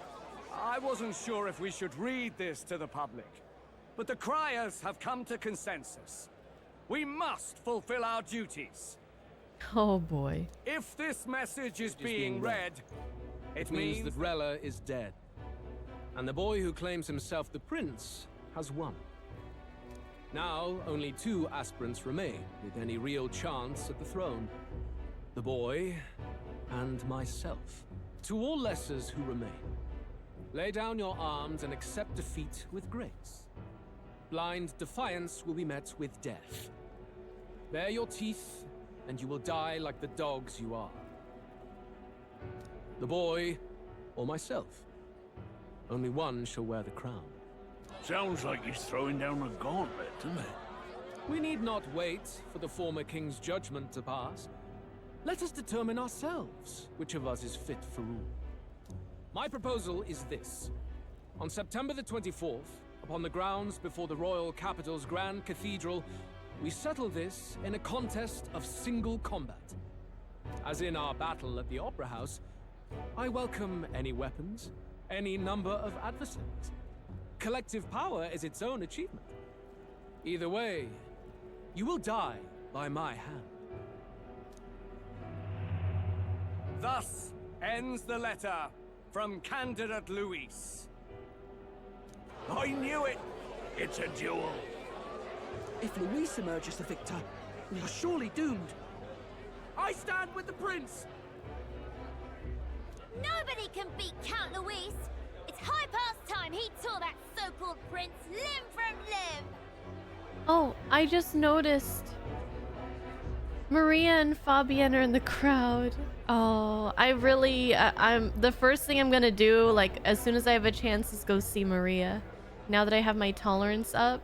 S5: I wasn't sure if we should read this to the public, but the criers have come to consensus. We must fulfill our duties.
S1: Oh boy.
S5: If this message is being read, it means
S21: that Rella is dead. And the boy who claims himself the prince has won. Now, only 2 aspirants remain with any real chance at the throne. The boy and myself. To all lessers who remain, lay down your arms and accept defeat with grace. Blind defiance will be met with death. Bare your teeth, and you will die like the dogs you are. The boy, or myself. Only one shall wear the crown.
S19: Sounds like he's throwing down a gauntlet, doesn't it?
S21: We need not wait for the former king's judgment to pass. Let us determine ourselves which of us is fit for rule. My proposal is this. On September the 24th, upon the grounds before the royal capital's Grand Cathedral, we settle this in a contest of single combat. As in our battle at the Opera House, I welcome any weapons, any number of adversaries. Collective power is its own achievement. Either way, you will die by my hand.
S5: Thus ends the letter from candidate Luis.
S19: I knew it! It's a duel.
S13: If Luis emerges the victor, we are surely doomed. I stand with the prince!
S23: Nobody can beat Count Luis! It's high past time he tore that so-called prince limb from limb!
S1: Oh, I just noticed. Maria and Fabienne are in the crowd. Oh, I'm the first thing I'm gonna do, like, as soon as I have a chance, is go see Maria. Now that I have my tolerance up.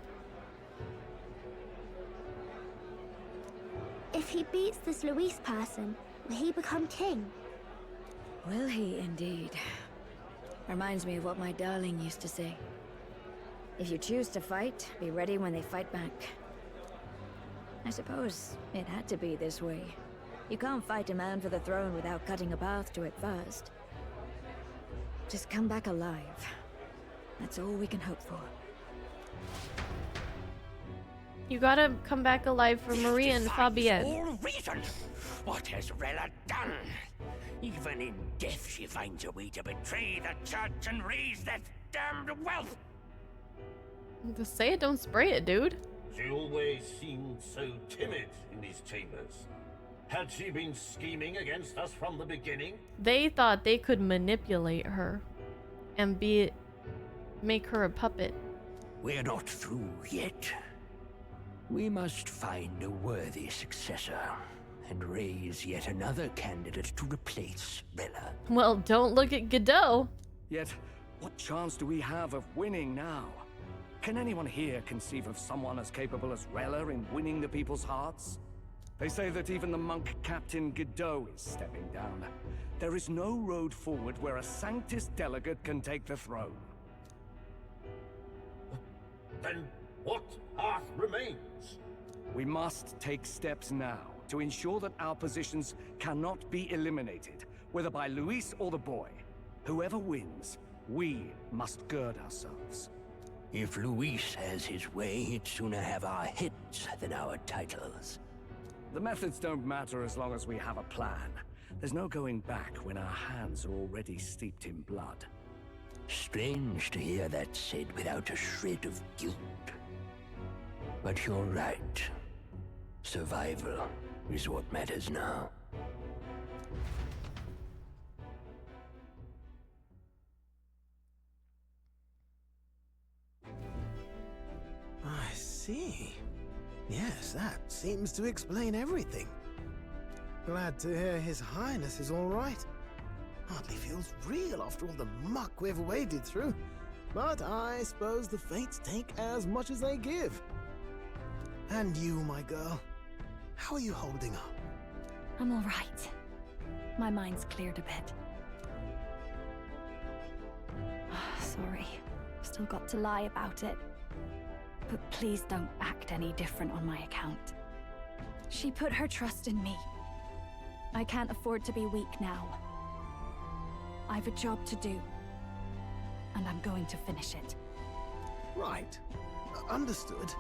S23: If he beats this Luis person, will he become king?
S3: Will he indeed? Reminds me of what my darling used to say. If you choose to fight, be ready when they fight back. I suppose it had to be this way. You can't fight a man for the throne without cutting a path to it first. Just come back alive. That's all we can hope for.
S1: You gotta come back alive for Marie and Fabienne.
S4: All reason. What has Rella done? Even in death, she finds a way to betray the church and raise that damned wealth.
S1: Just say it, don't spray it, dude.
S18: She always seemed so timid in these chambers. Had she been scheming against us from the beginning?
S1: They thought they could manipulate her and make her a puppet.
S4: We're not through yet. We must find a worthy successor and raise yet another candidate to replace Rella.
S1: Well, don't look at Godot.
S5: Yet, what chance do we have of winning now? Can anyone here conceive of someone as capable as Rella in winning the people's hearts? They say that even the monk Captain Godot is stepping down. There is no road forward where a Sanctus delegate can take the throne.
S18: Then what path remains?
S5: We must take steps now to ensure that our positions cannot be eliminated, whether by Luis or the boy. Whoever wins, we must gird ourselves.
S4: If Luis has his way, he'd sooner have our heads than our titles.
S5: The methods don't matter as long as we have a plan. There's no going back when our hands are already steeped in blood.
S4: Strange to hear that said without a shred of guilt. But you're right. Survival is what matters now.
S24: I see. Yes, that seems to explain everything. Glad to hear His Highness is all right. Hardly feels real after all the muck we've waded through. But I suppose the fates take as much as they give. And you, my girl, how are you holding up?
S8: I'm all right. My mind's cleared a bit. Sorry. Still got to lie about it. But please don't act any different on my account. She put her trust in me. I can't afford to be weak now. I've a job to do. And I'm going to finish it.
S24: Right. Understood.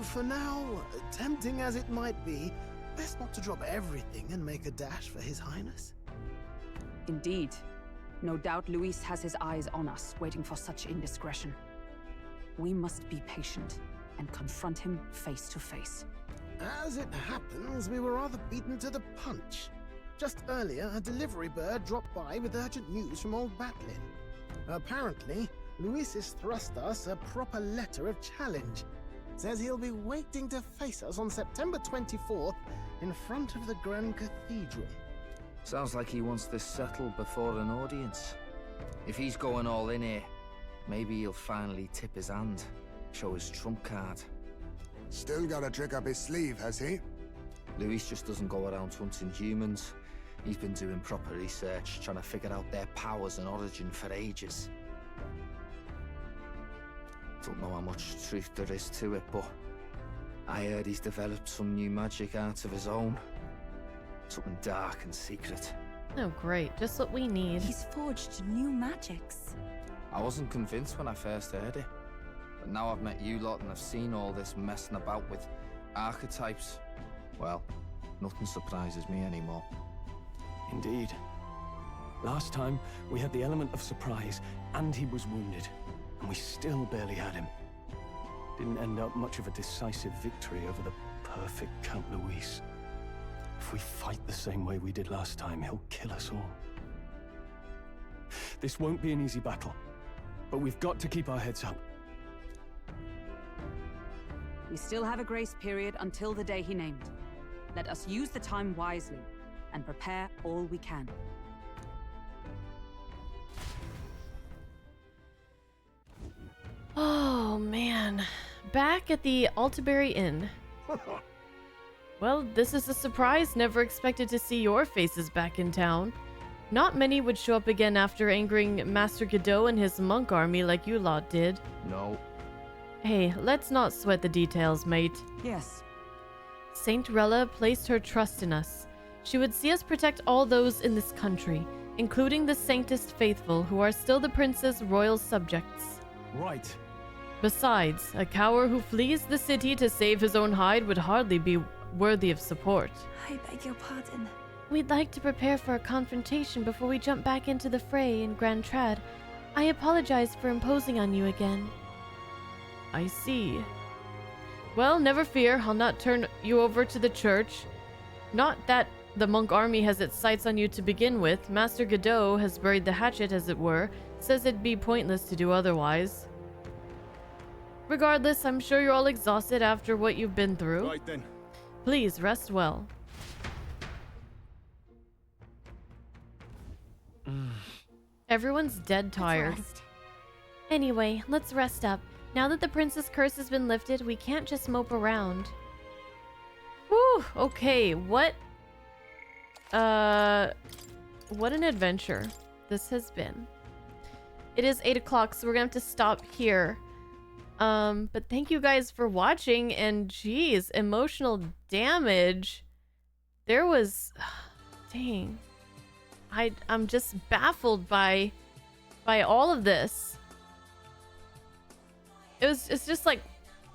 S24: For now, tempting as it might be, best not to drop everything and make a dash for His Highness.
S11: Indeed. No doubt Luis has his eyes on us, waiting for such indiscretion. We must be patient and confront him face to face.
S24: As it happens, we were rather beaten to the punch. Just earlier, a delivery bird dropped by with urgent news from old Batlin. Apparently, Luis has thrust us a proper letter of challenge. Says he'll be waiting to face us on September 24th in front of the Grand Cathedral.
S16: Sounds like he wants this settled before an audience. If he's going all in here, maybe he'll finally tip his hand, show his trump card.
S17: Still got a trick up his sleeve, has he?
S16: Luis just doesn't go around hunting humans. He's been doing proper research, trying to figure out their powers and origin for ages. Don't know how much truth there is to it, but I heard he's developed some new magic art of his own. Something dark and secret.
S1: Oh great, just what we need.
S15: He's forged new magics.
S16: I wasn't convinced when I first heard it. But now I've met you lot and I've seen all this messing about with archetypes. Well, nothing surprises me anymore.
S10: Indeed. Last time, we had the element of surprise, and he was wounded. And we still barely had him. Didn't end up much of a decisive victory over the perfect Count Luis. If we fight the same way we did last time, he'll kill us all. This won't be an easy battle, but we've got to keep our heads up.
S11: We still have a grace period until the day he named. Let us use the time wisely and prepare all we can.
S1: Oh man, back at the Altaberry Inn. Well, this is a surprise. Never expected to see your faces back in town. Not many would show up again after angering Master Godot and his monk army like you lot did.
S12: No.
S1: Hey, let's not sweat the details, mate.
S11: Yes.
S1: Saint Rella placed her trust in us. She would see us protect all those in this country, including the Sanctist faithful who are still the prince's royal subjects.
S10: Right.
S1: Besides, a coward who flees the city to save his own hide would hardly be worthy of support.
S15: I beg your pardon.
S1: We'd like to prepare for a confrontation before we jump back into the fray in Grand Trad. I apologize for imposing on you again. I see. Well, never fear. I'll not turn you over to the church. Not that the monk army has its sights on you to begin with. Master Godot has buried the hatchet, as it were. Says it'd be pointless to do otherwise. Regardless, I'm sure you're all exhausted after what you've been through.
S10: Right then.
S1: Please, rest well. Everyone's dead tired. Anyway, let's rest up. Now that the prince's curse has been lifted, we can't just mope around. Whew, okay, what an adventure this has been. It is 8 o'clock, so we're gonna have to stop here. But thank you guys for watching, and geez, emotional damage. There was, dang. I'm just baffled by all of this. It's just like,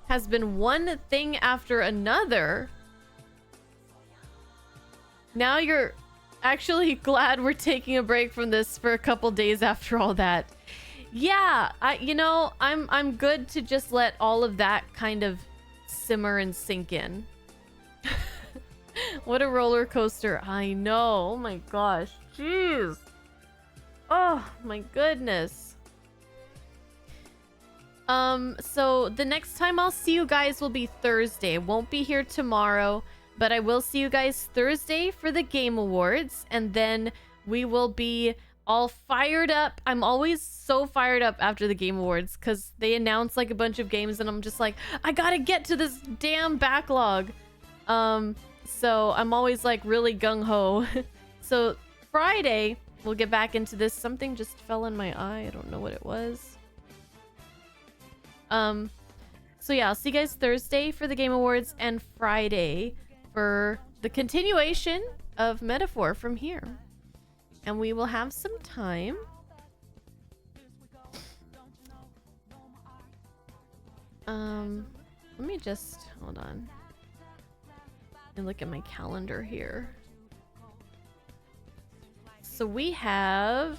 S1: has been one thing after another. Now you're actually glad we're taking a break from this for a couple days after all that. Yeah, I'm good to just let all of that kind of simmer and sink in. What a roller coaster. I know. Oh my gosh. Jeez. Oh my goodness. So the next time I'll see you guys will be Thursday. Won't be here tomorrow, but I will see you guys Thursday for the Game Awards, and then we will be all fired up. I'm always so fired up after the Game Awards because they announce like a bunch of games and I'm just like, I gotta get to this damn backlog. So I'm always like really gung-ho. So Friday, we'll get back into this. Something just fell in my eye. I don't know what it was. So yeah, I'll see you guys Thursday for the Game Awards and Friday for the continuation of Metaphor from here. And we will have some time. Let me just hold on and look at my calendar here. So we have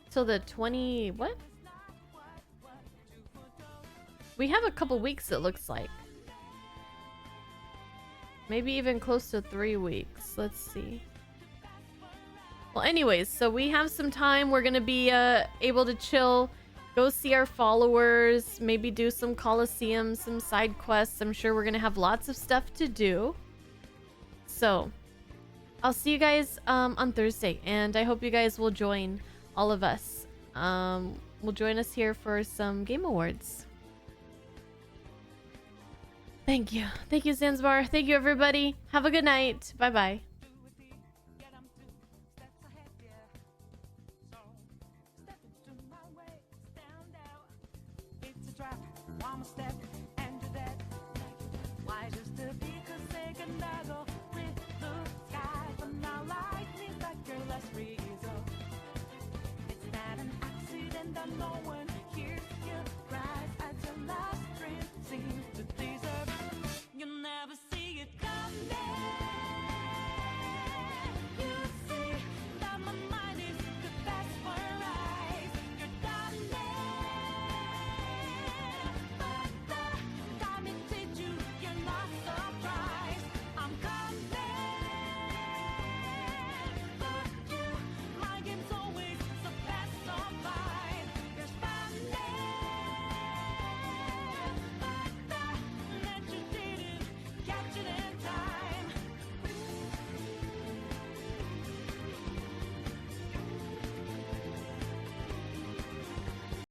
S1: till the 20 what? We have a couple weeks, it looks like. Maybe even close to 3 weeks. Let's see. Well, anyways, so we have some time. We're gonna be able to chill, go see our followers, maybe do some Colosseum, some side quests. I'm sure we're gonna have lots of stuff to do. So I'll see you guys on Thursday, and I hope you guys will join all of us. Will join us here for some Game Awards. Thank you. Thank you, Zanzibar. Thank you, everybody. Have a good night. Bye-bye.